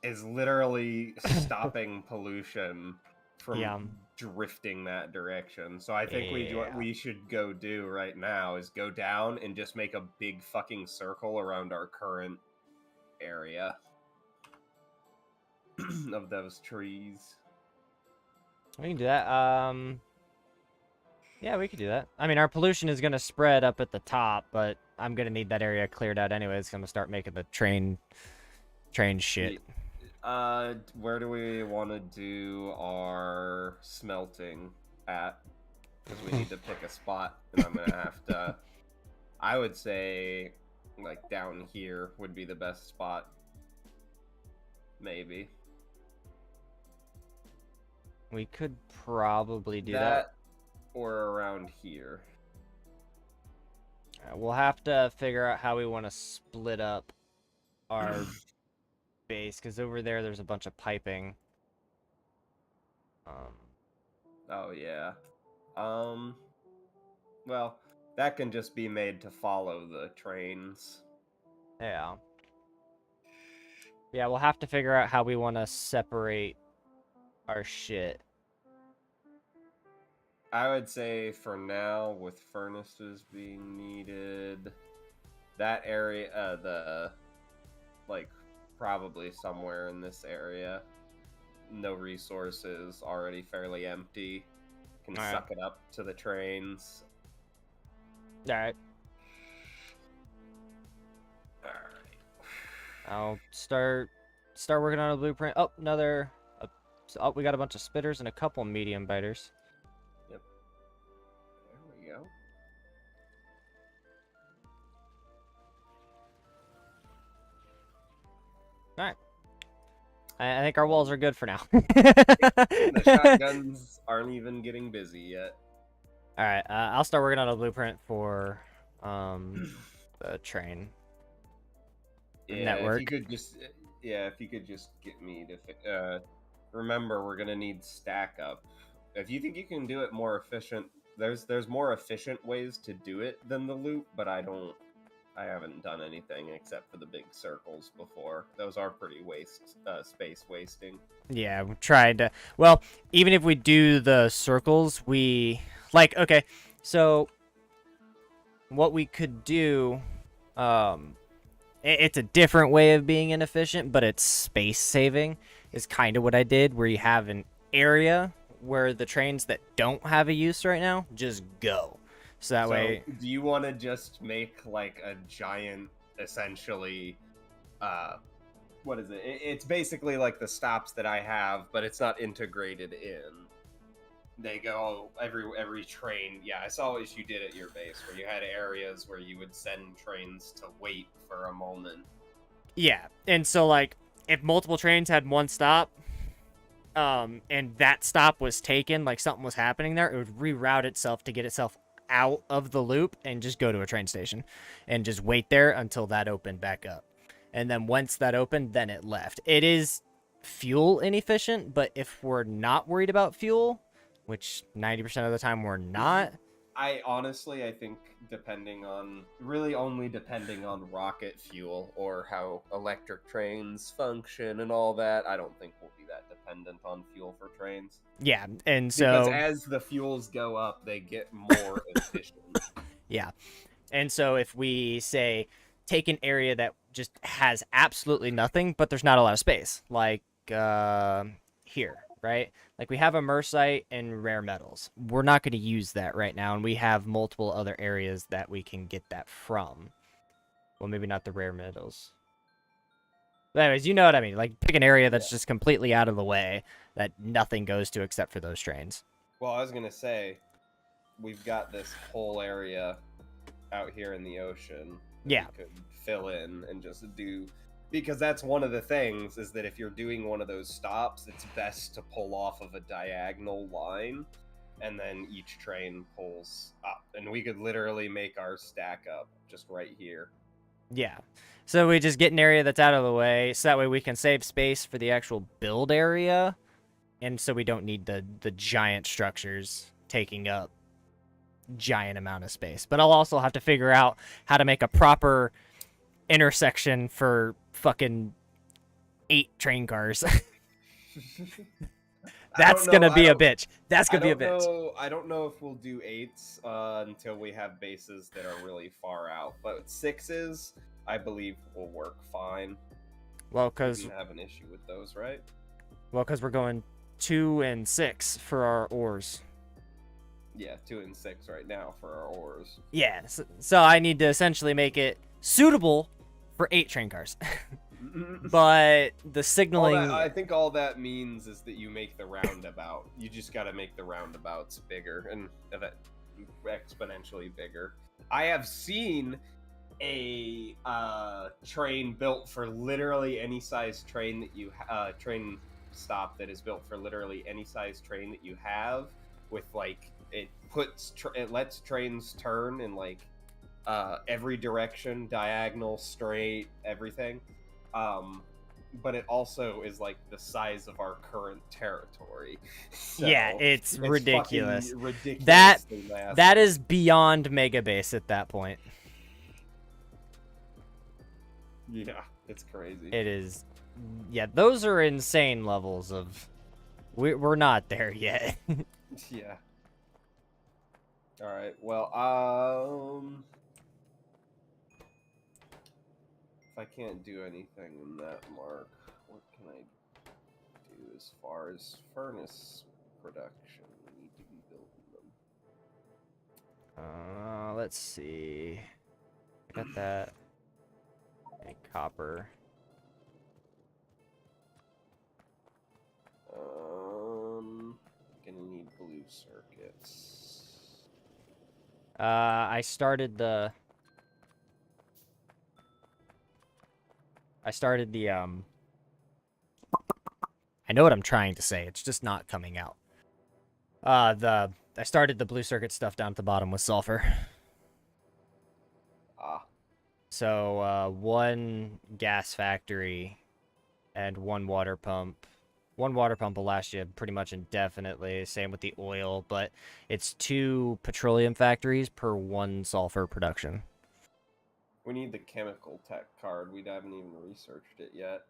is literally stopping pollution from drifting that direction. So I think what we should go do right now is go down and just make a big fucking circle around our current area of those trees. We can do that. Yeah, we could do that. I mean, our pollution is going to spread up at the top, but I'm going to need that area cleared out anyways. I'm going to start making the train shit. Where do we want to do our smelting at? Because we need to pick a spot, and I'm gonna have to. I would say, like down here would be the best spot. Maybe. We could probably do that. Or around here. We'll have to figure out how we want to split up our base, because over there's a bunch of piping. Oh yeah. Well, that can just be made to follow the trains. Yeah. Yeah, we'll have to figure out how we want to separate our shit. I would say for now, with furnaces being needed, that area, probably somewhere in this area. No resources, already fairly empty. Can suck it up to the trains. Alright. I'll start working on a blueprint. Oh, we got a bunch of spitters and a couple medium biters. Yep. There we go. Alright. I think our walls are good for now. The shotguns aren't even getting busy yet. Alright, I'll start working on a blueprint for the train network. If you could just get me to remember, we're gonna need stack up. If you think you can do it more efficient, there's more efficient ways to do it than the loop, but I haven't done anything except for the big circles before. Those are pretty space wasting. Yeah, we tried to. Well, even if we do the circles, okay, so what we could do, it's a different way of being inefficient, but it's space saving, is kind of what I did, where you have an area where the trains that don't have a use right now just go. So that way... Do you want to just make, like, a giant, essentially, what is it? It's basically like the stops that I have, but it's not integrated in. They go, every train... Yeah, I saw what you did at your base, where you had areas where you would send trains to wait for a moment. Yeah, and so, like, if multiple trains had one stop, and that stop was taken, like something was happening there, it would reroute itself to get itself out of the loop and just go to a train station and just wait there until that opened back up. And then once that opened, then it left. It is fuel inefficient, but if we're not worried about fuel, which 90% of the time we're not. I honestly, I think only depending on rocket fuel or how electric trains function and all that, I don't think we'll be that dependent on fuel for trains. Yeah, and Because so as the fuels go up, they get more efficient. yeah. And so if we say take an area that just has absolutely nothing, but there's not a lot of space, like here, right? Like we have a Mersite and rare metals. We're not going to use that right now, and we have multiple other areas that we can get that from. Well, maybe not the rare metals. But anyways, you know what I mean. Like pick an area that's just completely out of the way that nothing goes to except for those trains. Well, I was going to say, we've got this whole area out here in the ocean that we could fill in and just do, because that's one of the things, is that if you're doing one of those stops, it's best to pull off of a diagonal line, and then each train pulls up, and we could literally make our stack up just right here. Yeah. So we just get an area that's out of the way, so that way we can save space for the actual build area, and so we don't need the giant structures taking up giant amount of space. But I'll also have to figure out how to make a proper intersection for fucking 8 train cars. That's gonna be a bitch. That's gonna be a bitch. I don't know if we'll do 8s until we have bases that are really far out, but 6s I believe will work fine. Well, because we don't have an issue with those, right? Well, because we're going 2 and 6 for our ores. Yeah, 2 and 6 right now for our ores. Yeah, so I need to essentially make it suitable for 8 train cars. But the signaling... I think all that means is that you make the roundabout. You just got to make the roundabouts bigger and exponentially bigger. I have seen a train built for literally any size train that you train stop that is built for literally any size train that you have, with like it lets trains turn in like every direction, diagonal, straight, everything. But it also is like the size of our current territory. So yeah, it's ridiculous. Ridiculously massive. That is beyond mega base at that point. Yeah, it's crazy. It is. Yeah, those are insane levels of. We're not there yet. Yeah. All right. Well, if I can't do anything in that mark, what can I do as far as furnace production? We need to be building them. Let's see. I got that. And copper. Gonna need blue circuits. I started the I know what I'm trying to say. It's just not coming out. I started the blue circuit stuff down at the bottom with sulfur. So, 1 gas factory and 1 water pump. 1 water pump will last you pretty much indefinitely. Same with the oil, but it's 2 petroleum factories per 1 sulfur production. We need the chemical tech card. We haven't even researched it yet.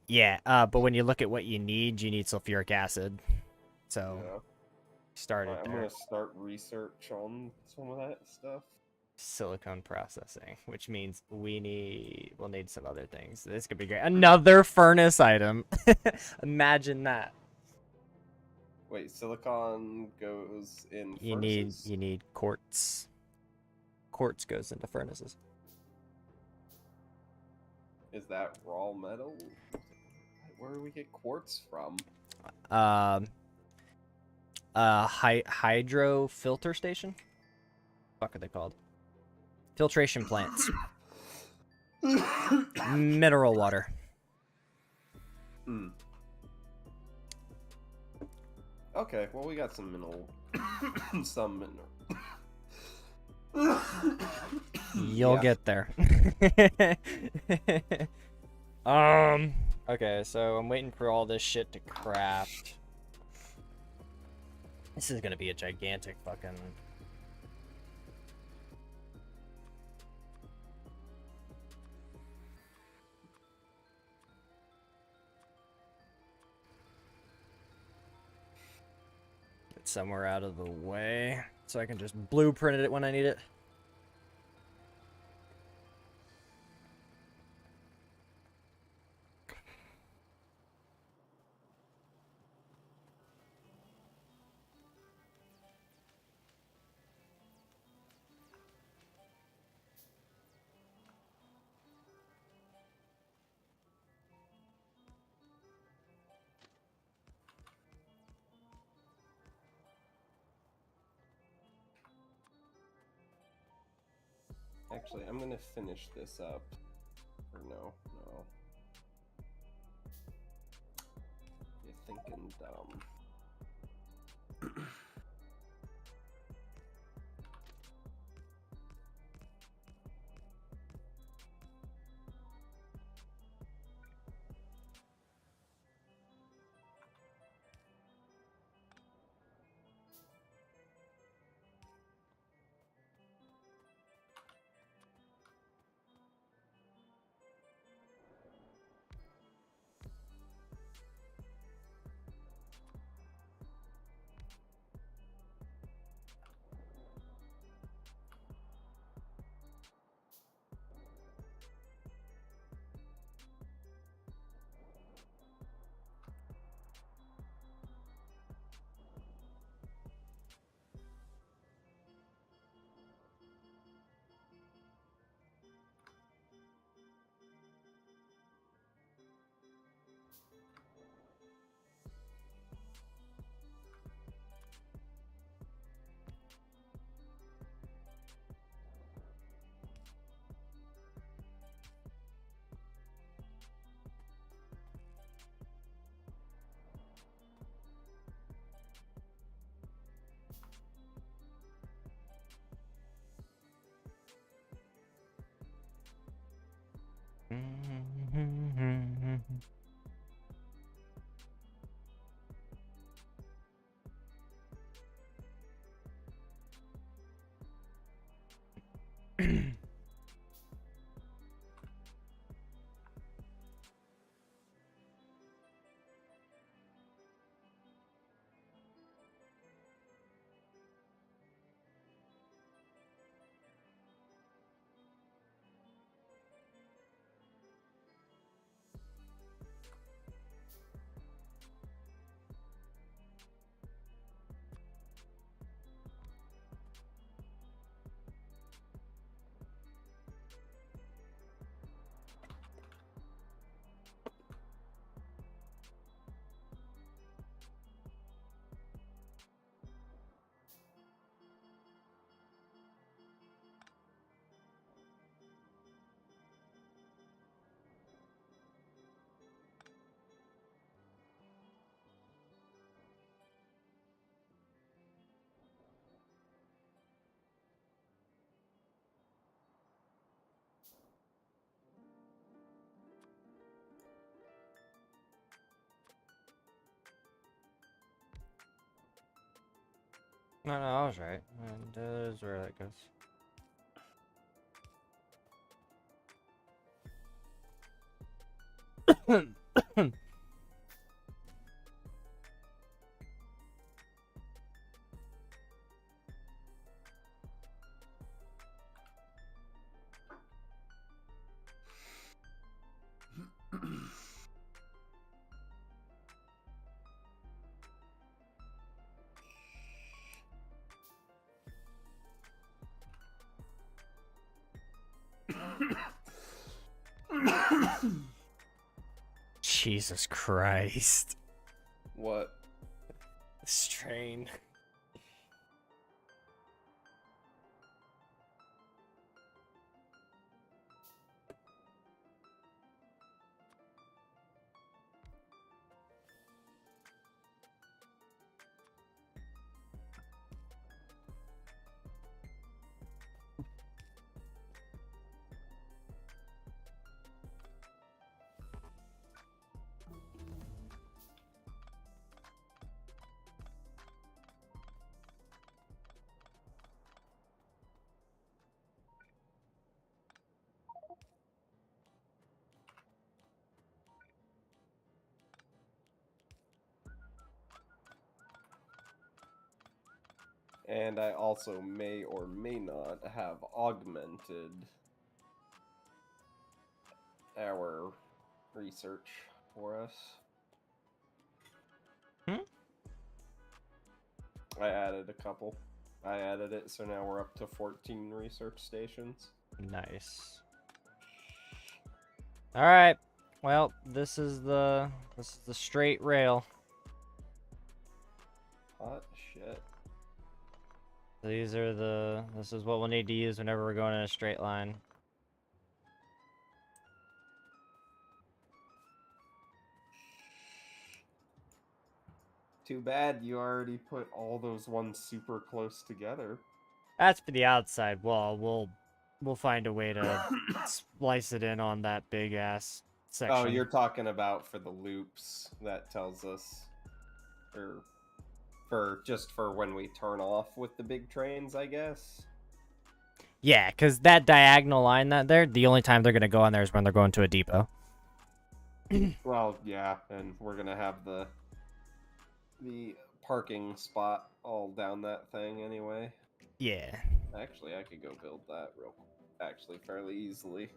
Yeah, but when you look at what you need sulfuric acid. So, started I'm there. gonna start research on some of that stuff. Silicone processing, which means we'll need some other things. This could be great. Another furnace item. Imagine that. Wait, silicon goes in You furnaces? need quartz. Quartz goes into furnaces. Is that raw metal? Where do we get quartz from? Hydro filter station? What are they called? Filtration plants. Mineral water. Okay, well we got some mineral. Some mineral. You'll get there. Okay, so I'm waiting for all this shit to craft. This is gonna be a gigantic fucking... Get somewhere out of the way, so I can just blueprint it when I need it. Actually, I'm gonna finish this up. Or no. You're thinking dumb. No, I was right. And that is where that goes. Jesus Christ. What? This train. And I also may or may not have augmented our research for us. I added a couple. I added it, so now we're up to 14 research stations. Nice. All right. Well, this is the straight rail. Hot shit. These are this is what we'll need to use whenever we're going in a straight line. Too bad you already put all those ones super close together. That's for the outside wall. We'll find a way to splice it in on that big ass section. Oh, you're talking about for the loops. That tells us, or for when we turn off with the big trains, I guess. Yeah, because that diagonal line the only time they're gonna go on there is when they're going to a depot. Well, yeah, and we're gonna have the parking spot all down that thing anyway. Yeah. Actually, I could go build that fairly easily.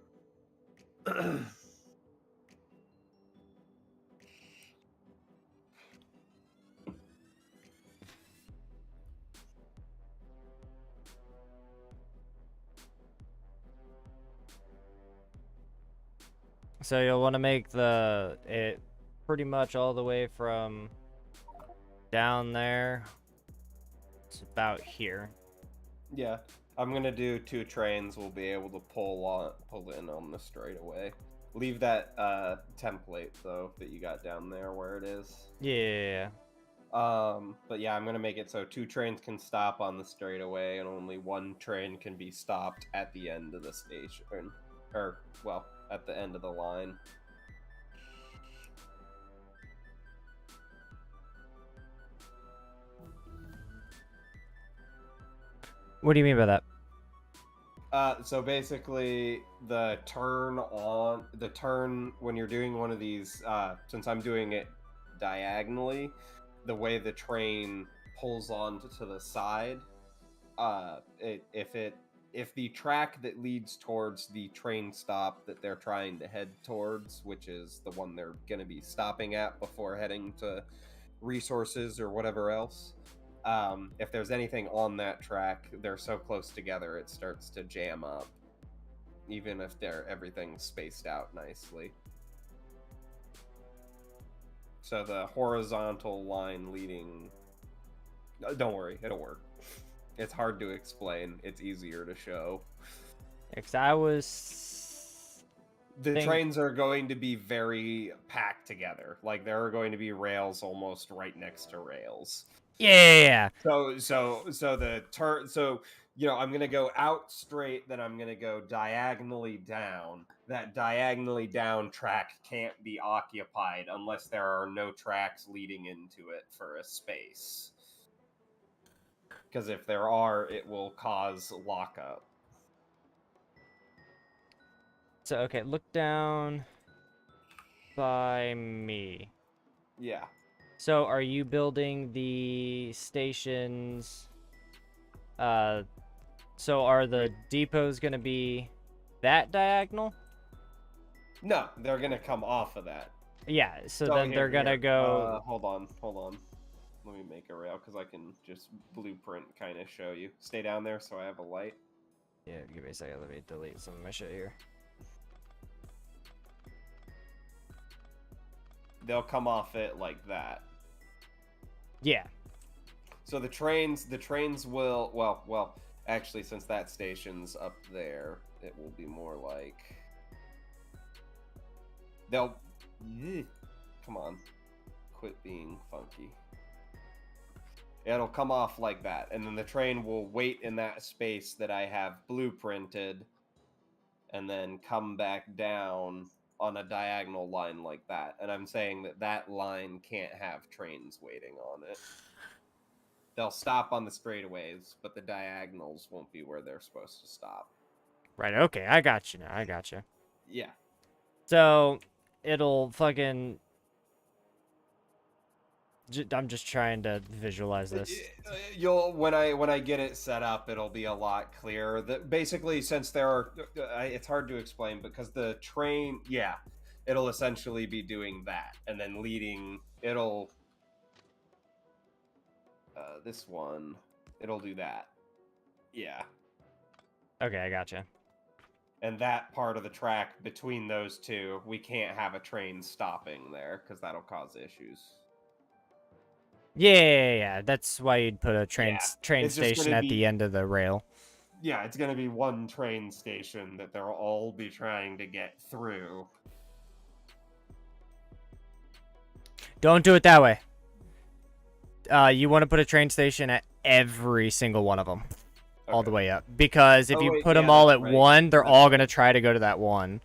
So you'll want to make it pretty much all the way from down there. It's about here. Yeah, I'm gonna do 2 trains. We'll be able to pull in on the straightaway. Leave that template though that you got down there where it is. Yeah. But yeah, I'm gonna make it so 2 trains can stop on the straightaway, and only 1 train can be stopped at the end of the station, or well, at the end of the line. What do you mean by that? So basically, the turn when you're doing one of these, since I'm doing it diagonally, the way the train pulls on to the side, if the track that leads towards the train stop that they're trying to head towards, which is the one they're going to be stopping at before heading to resources or whatever else, if there's anything on that track, they're so close together it starts to jam up, even if everything's spaced out nicely. So the horizontal line leading... Don't worry, it'll work. It's hard to explain. It's easier to show. Because I was... The trains are going to be very packed together. Like, there are going to be rails almost right next to rails. Yeah. So I'm gonna go out straight, then I'm gonna go diagonally down. That diagonally down track can't be occupied unless there are no tracks leading into it for a space. Because if there are, it will cause lockup. So, okay, look down by me. Yeah. So, are you building the stations? So are the depots going to be that diagonal? No, they're going to come off of that. Yeah, so then they're going to go... Hold on. Let me make a rail, because I can just blueprint kind of show you. Stay down there so I have a light. Yeah, give me a second. Let me delete some of my shit here. They'll come off it like that. Yeah. So the trains will, well, actually, since that station's up there, it will be more like... They'll... Come on. Quit being funky. It'll come off like that, and then the train will wait in that space that I have blueprinted, and then come back down on a diagonal line like that. And I'm saying that line can't have trains waiting on it. They'll stop on the straightaways, but the diagonals won't be where they're supposed to stop. Right, okay, I got you now. I got you. Yeah. So, it'll fucking... I'm just trying to visualize this. You'll when I get it set up, it'll be a lot clearer. That basically, since there are, it's hard to explain because the train, yeah, it'll essentially be doing that and then leading. It'll this one, it'll do that. Yeah, Okay, I gotcha. and that part of the track between those two, we can't have a train stopping there because that'll cause issues. Yeah. That's why you'd put a train Yeah, train it's just station gonna at the be end of the rail. yeah, it's gonna be one train station that they'll all be trying to get through. Don't do it that way. You want to put a train station at every single one of them, all the Okay. way up. Because if Oh, you wait, put them yeah, all that's at right. one, they're That's all right. going to try to go to that one.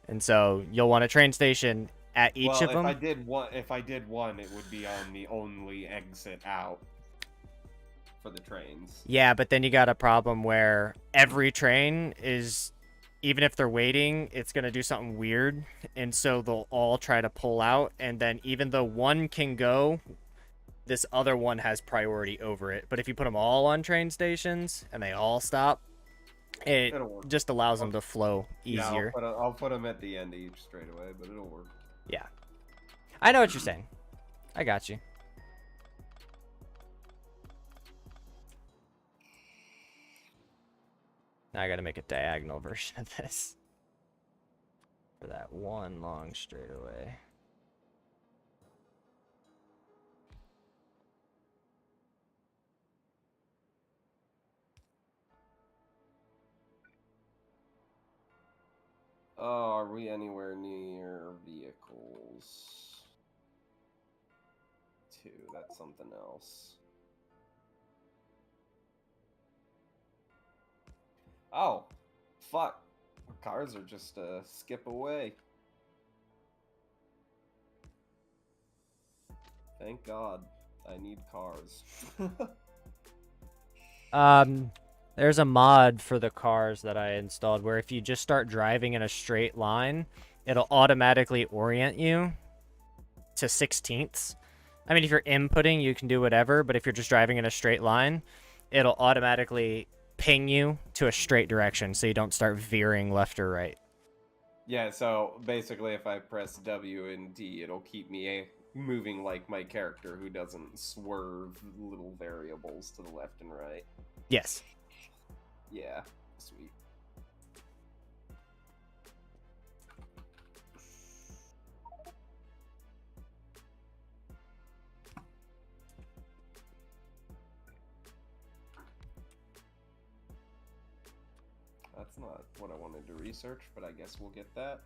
And so you'll want a train station at each Well, of them. if I did one, it would be on the only exit out for the trains. Yeah, but then you got a problem where every train is, even if they're waiting, it's going to do something weird. And so they'll all try to pull out. And then even though one can go, this other one has priority over it. But if you put them all on train stations and they all stop, it It'll work. just allows them to flow easier. Yeah, I'll put them at the end of each straightaway, but it'll work. Yeah. I know what you're saying. I got you. Now I gotta make a diagonal version of this. For that one long straightaway. Oh, are we anywhere near vehicles? 2, that's something else. Oh, fuck. Cars are just a skip away. Thank God. I need cars. There's a mod for the cars that I installed where if you just start driving in a straight line, it'll automatically orient you to 16ths. I mean, if you're inputting, you can do whatever, but if you're just driving in a straight line, it'll automatically ping you to a straight direction so you don't start veering left or right. Yeah, so basically if I press W and D, it'll keep me moving like my character who doesn't swerve little variables to the left and right. Yes. Yeah, sweet. That's not what I wanted to research, but I guess we'll get that.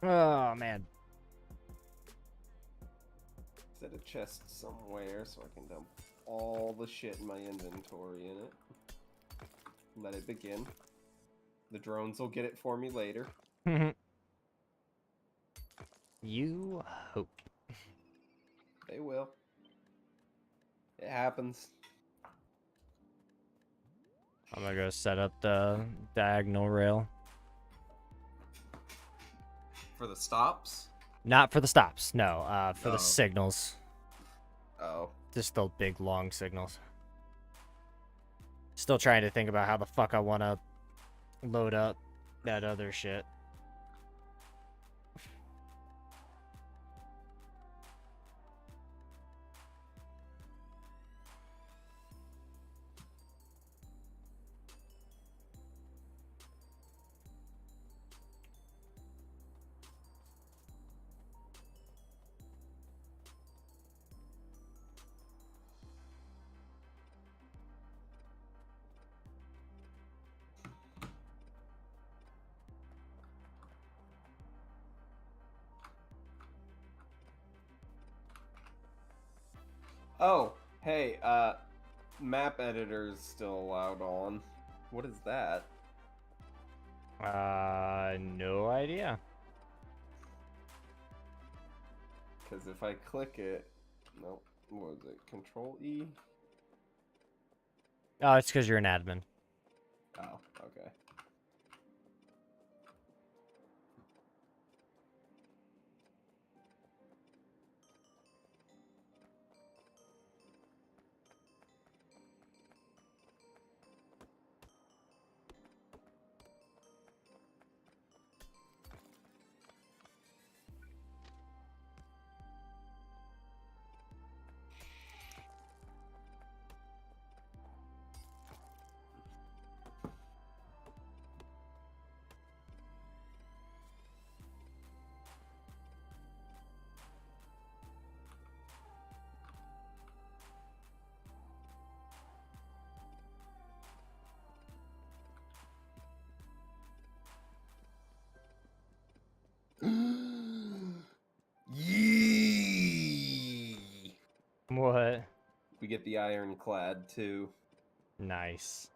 Oh, man. Set a chest somewhere so I can dump all the shit in my inventory in it. Let it begin. The drones will get it for me later. You hope. They will. It happens. I'm gonna go set up the diagonal rail. For the stops? Not for the stops, no. For the Oh. signals. Oh. Just the big, long signals. Still trying to think about how the fuck I want to load up that other shit. Oh, hey, map editor's still allowed on. What is that? No idea. Because if I click it, nope. What was it? Control E? Oh, it's because you're an admin. Oh, okay. Yee! What? We get the ironclad too. Nice.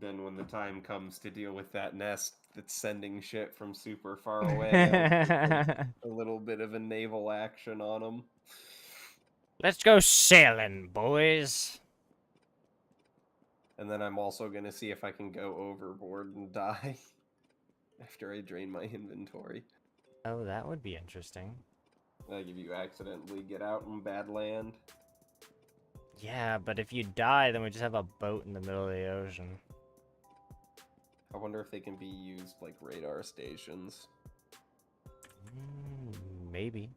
Then when the time comes to deal with that nest that's sending shit from super far away, I'll put a little bit of a naval action on them. Let's go sailing, boys. And then I'm also going to see if I can go overboard and die after I drain my inventory. Oh, that would be interesting. Like if you accidentally get out in bad land. Yeah, but if you die, then we just have a boat in the middle of the ocean. I wonder if they can be used like radar stations. Maybe.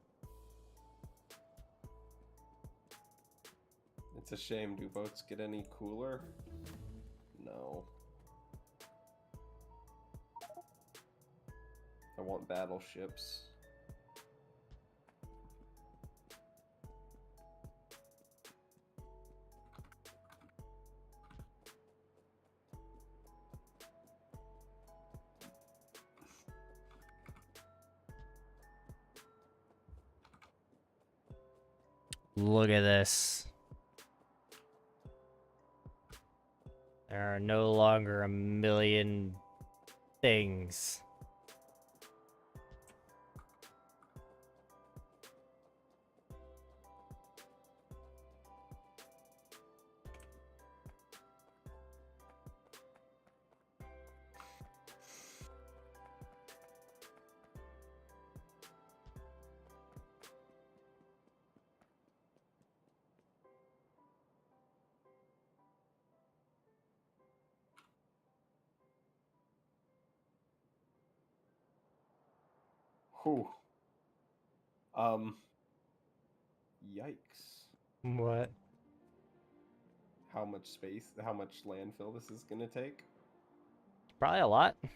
It's a shame. Do boats get any cooler? No. I want battleships. Look at this. There are no longer a million things. Whew. Yikes. What? How much space, how much landfill this is gonna take? Probably a lot. Well,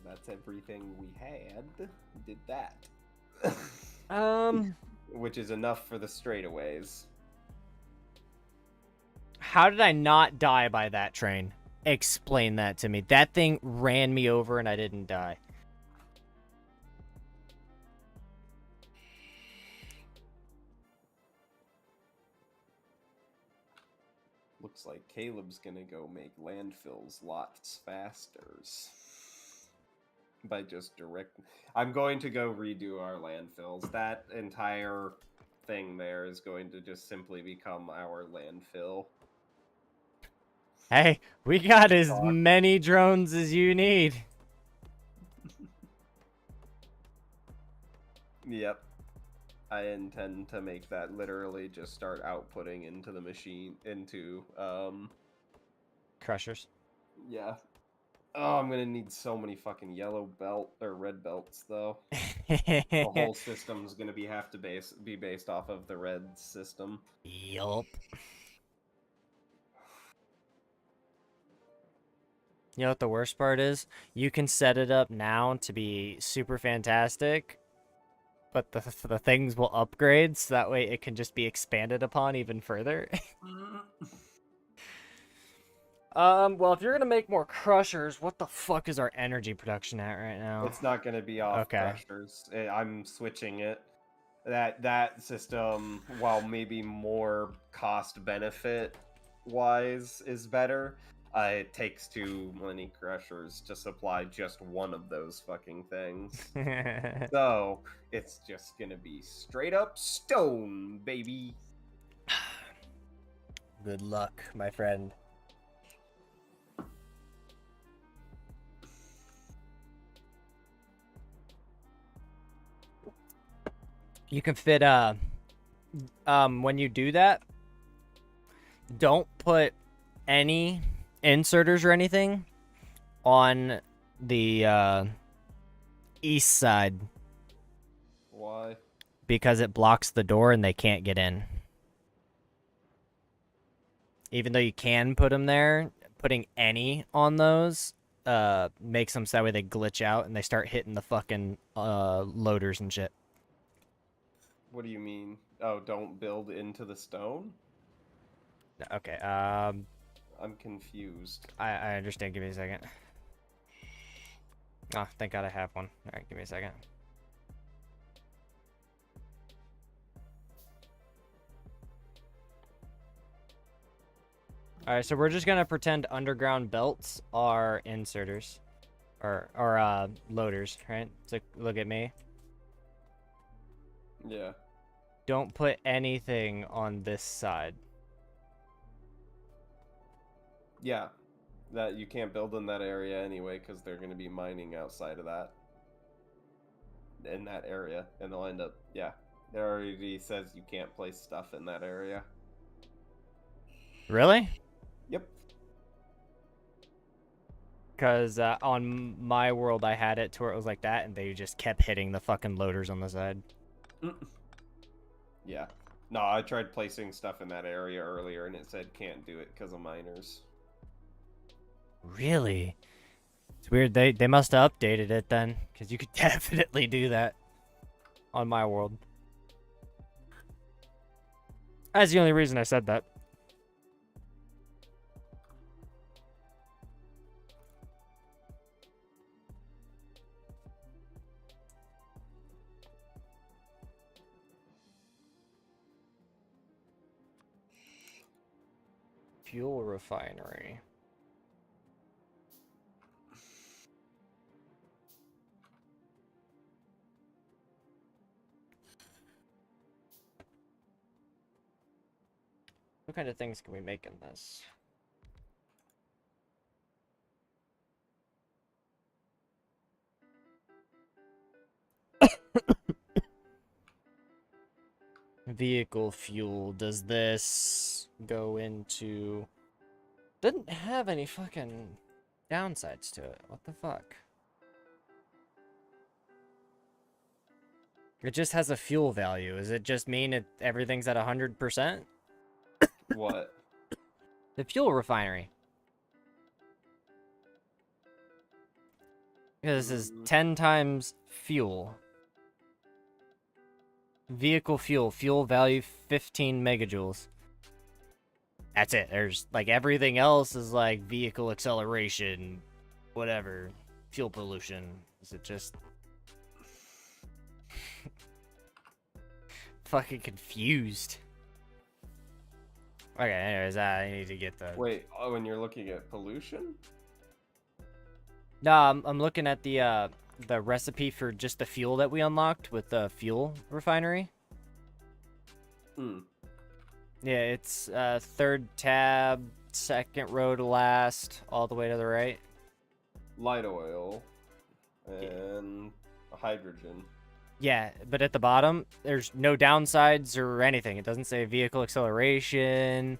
that's everything we had. Did that. Which is enough for the straightaways. How did I not die by that train? Explain that to me. That thing ran me over and I didn't die. Looks like Caleb's gonna go make landfills lots faster. By just direct... I'm going to go redo our landfills. That entire thing there is going to just simply become our landfill. Hey, we got as Talk. many drones as you need. Yep. I intend to make that literally just start outputting into the machine, Crushers. yeah. Oh, I'm gonna need so many fucking yellow belt or red belts though. The whole system's gonna be based off of the red system. Yup. You know what the worst part is? You can set it up now to be super fantastic, but the things will upgrade, so that way it can just be expanded upon even further. Well, if you're gonna make more crushers, what the fuck is our energy production at right now? It's not gonna be off Okay. crushers. I'm switching it. That system, while maybe more cost benefit wise is better, it takes too many crushers to supply just one of those fucking things. So it's just gonna be straight up stone, baby. Good luck, my friend. You can fit when you do that, don't put any inserters or anything on the east side Why? because it blocks the door and they can't get in. Even though you can put them there, putting any on those makes them so that way they glitch out and they start hitting the fucking loaders and shit. What do you mean? Oh, don't build into the stone? Okay, I'm confused. I understand. Give me a second. Oh, thank God I have one. Alright, give me a second. Alright, so we're just gonna pretend underground belts are inserters. Or loaders, right? So look at me. Yeah. Don't put anything on this side. Yeah. That you can't build in that area anyway because they're going to be mining outside of that. In that area. And they'll end up, yeah. It already says you can't place stuff in that area. Really? Yep. Because on my world, I had it to where it was like that, and they just kept hitting the fucking loaders on the side. Yeah. No, I tried placing stuff in that area earlier, and it said can't do it because of miners. Really? It's weird. They must have updated it then, because you could definitely do that on my world. That's the only reason I said that. Fuel refinery. What kind of things can we make in this? Vehicle fuel. Does this go into... Didn't have any fucking downsides to it. What the fuck? It just has a fuel value. Does it just mean everything's at 100%? What? The fuel refinery. This is 10 times fuel. Vehicle fuel. Fuel value 15 megajoules. That's it. There's like everything else is like vehicle acceleration, whatever, fuel pollution. Is it just fucking confused? Okay, anyways, I need to get the. Wait, oh, when you're looking at pollution? No, I'm looking at the recipe for just the fuel that we unlocked with the fuel refinery. Hmm. Yeah, it's third tab, second row to last, all the way to the right. Light oil and hydrogen. Yeah, but at the bottom, there's no downsides or anything. It doesn't say vehicle acceleration,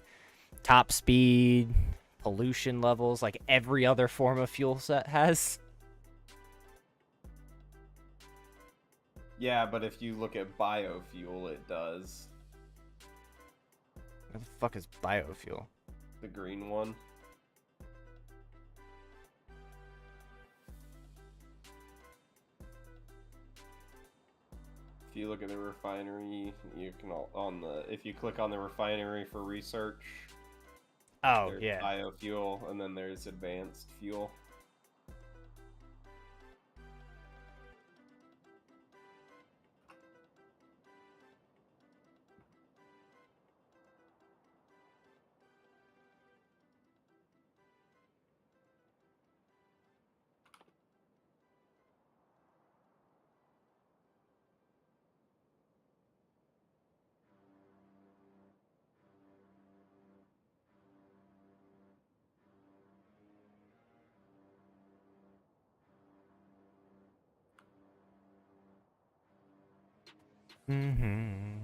top speed, pollution levels, like every other form of fuel set has. Yeah, but if you look at biofuel, it does. What the fuck is biofuel? The green one. If you look at the refinery, you can if you click on the refinery for research. Oh, there's yeah. biofuel, and then there's advanced fuel. Mm-hmm.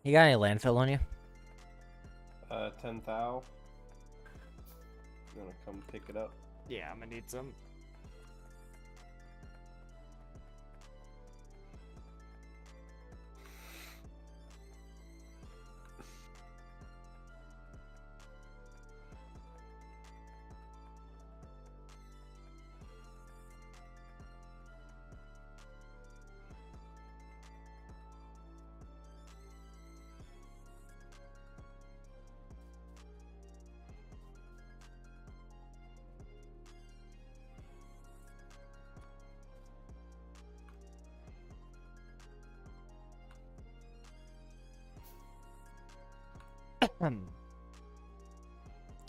You got any landfill on you? 10 thou. You wanna come pick it up? Yeah, I'm gonna need some.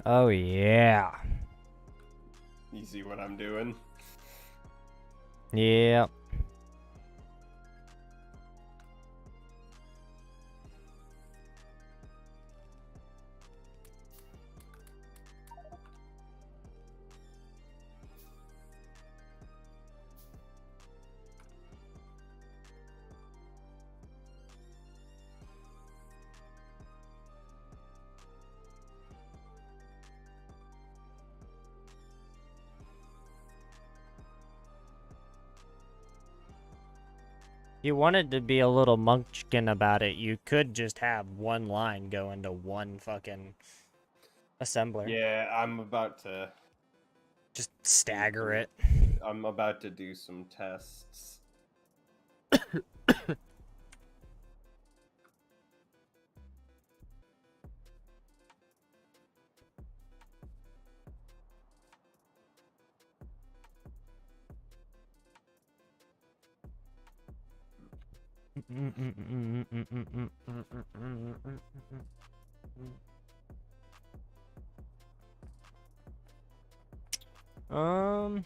Oh yeah. You see what I'm doing? Yeah. You wanted to be a little munchkin about it, you could just have one line go into one fucking assembler. Yeah, I'm about to. Just stagger it. I'm about to do some tests. Um.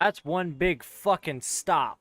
That's one big fucking stop.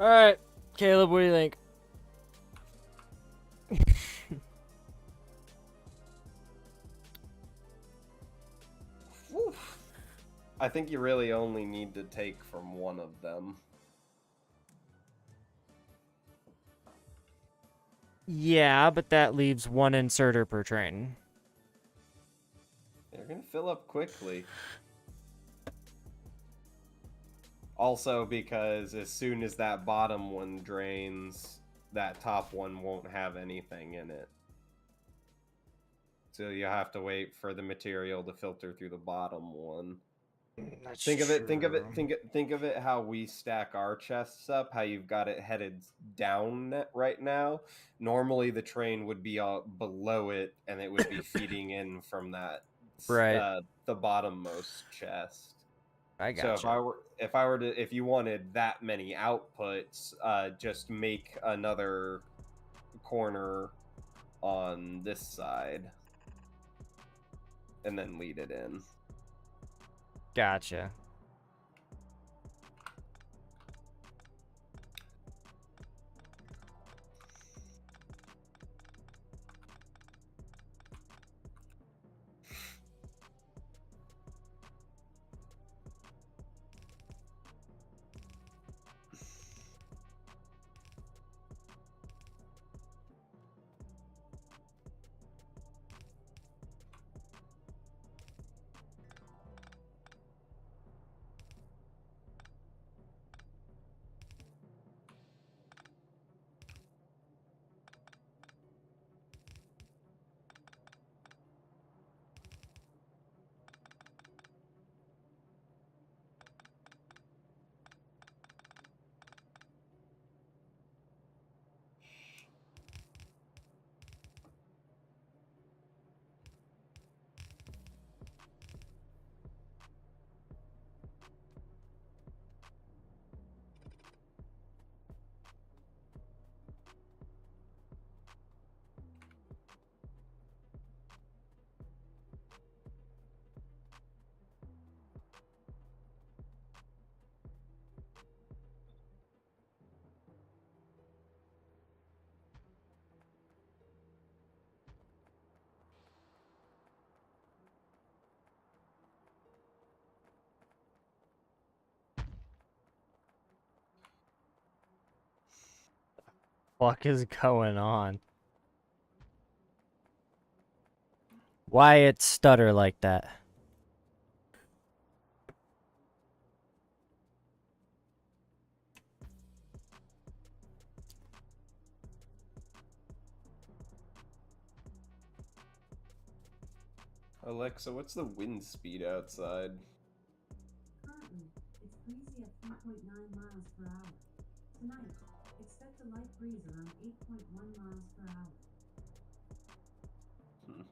All right, Caleb, what do you think? Whew. I think you really only need to take from one of them. Yeah, but that leaves one inserter per train. They're gonna fill up quickly. Also, because as soon as that bottom one drains, that top one won't have anything in it. So you have to wait for the material to filter through the bottom one. That's Think of it how we stack our chests up, how you've got it headed down right now. Normally the train would be below it and it would be feeding in from that Right. the bottommost chest. I So gotcha. if you wanted that many outputs, just make another corner on this side and then lead it in. Gotcha. fuck is going on? Why it stutter like that? Alexa, what's the wind speed outside? Currently, it's breezy at 3.9 miles per hour. Tonight, expect a light breeze around 8.1 miles per hour. Hmm.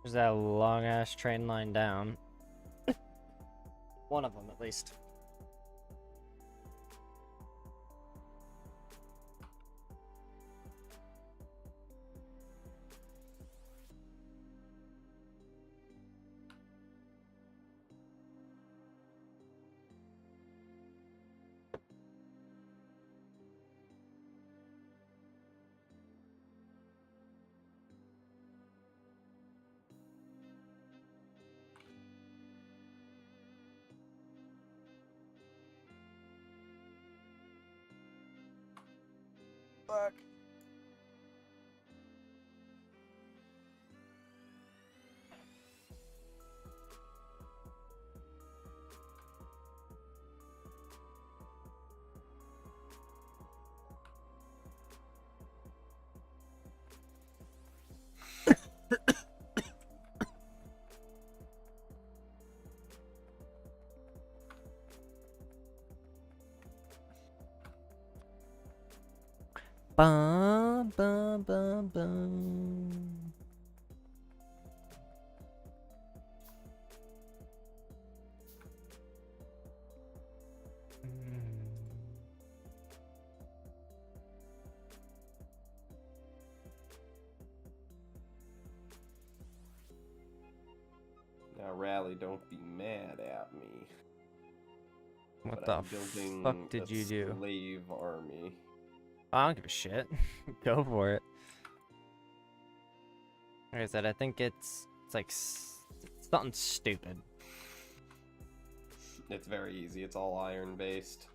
There's that long ass train line down. One of them, at least. Fuck. Bum, bum, bum, bum. Now, Rally, don't be mad at me. What But the I'm building fuck did a you do? slave army. I don't give a shit. Go for it. Like I said, I think it's like something stupid. It's very easy. It's all iron based.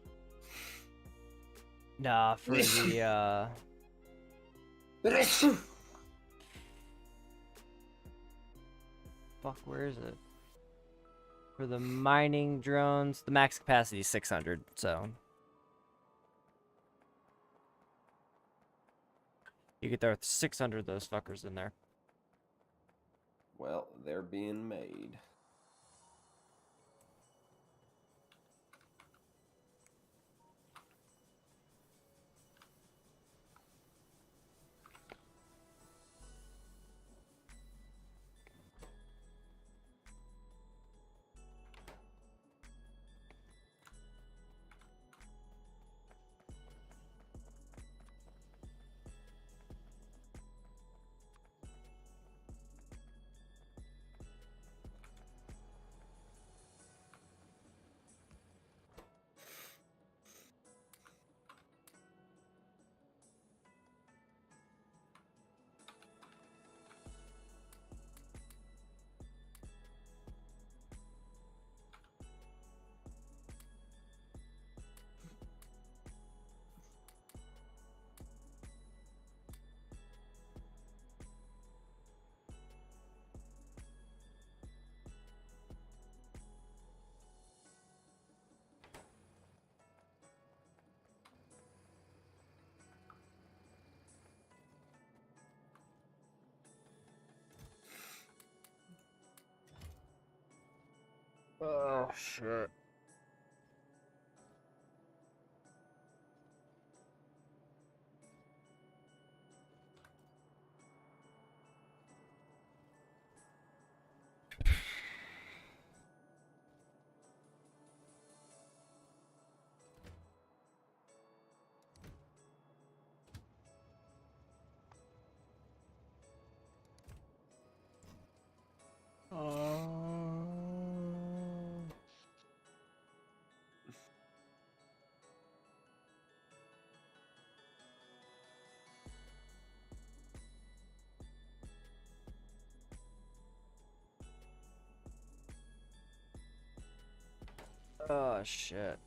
Nah, for the fuck, where is it? For the mining drones, the max capacity is 600, so you could throw 600 of those fuckers in there. Well, they're being made. Oh, shit. Oh, shit.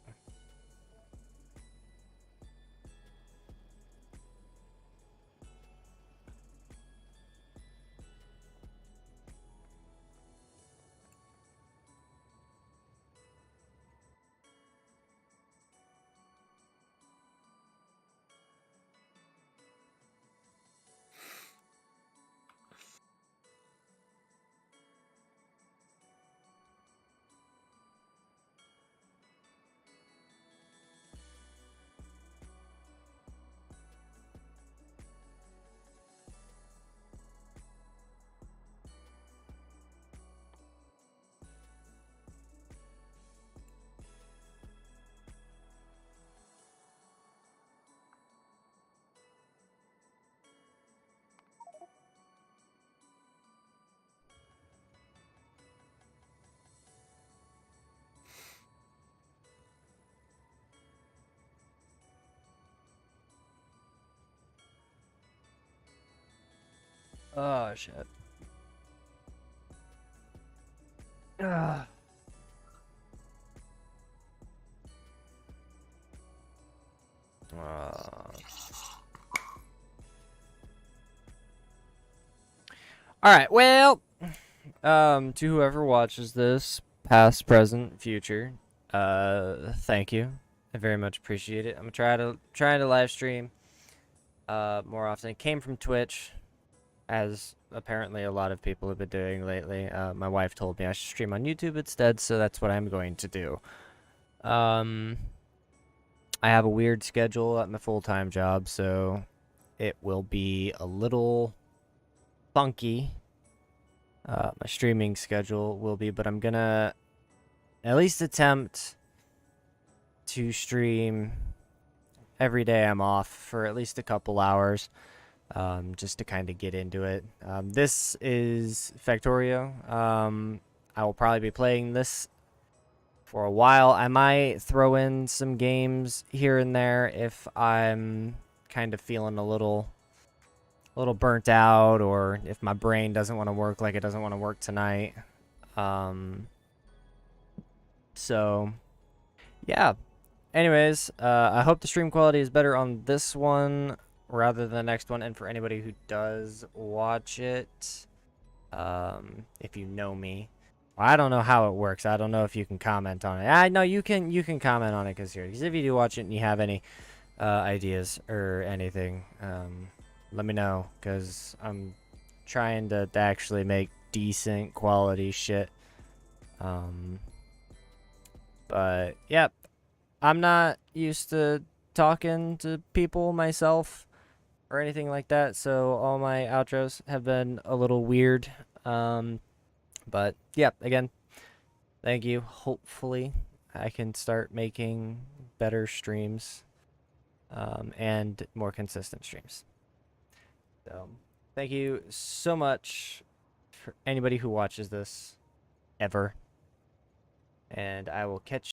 Oh, shit. Ah. All right. Well, to whoever watches this, past, present, future, thank you. I very much appreciate it. I'm gonna try to live stream more often. It came from Twitch, as apparently a lot of people have been doing lately. My wife told me I should stream on YouTube instead, so that's what I'm going to do. I have a weird schedule at my full-time job, so it will be a little funky. My streaming schedule will be, but I'm gonna at least attempt to stream every day I'm off for at least a couple hours, just to kind of get into it. This is Factorio. I will probably be playing this for a while. I might throw in some games here and there if I'm kind of feeling a little burnt out, or if my brain doesn't want to work like it doesn't want to work tonight. So yeah. Anyways, I hope the stream quality is better on this one rather than the next one. And for anybody who does watch it, if you know me, I don't know how it works. I don't know if you can comment on it. I know you can comment on it because if you do watch it and you have any ideas or anything, let me know, because I'm trying to actually make decent quality shit. But yep, I'm not used to talking to people myself or anything like that, so all my outros have been a little weird. But yeah, again, thank you. Hopefully I can start making better streams, and more consistent streams. So thank you so much for anybody who watches this ever, and I will catch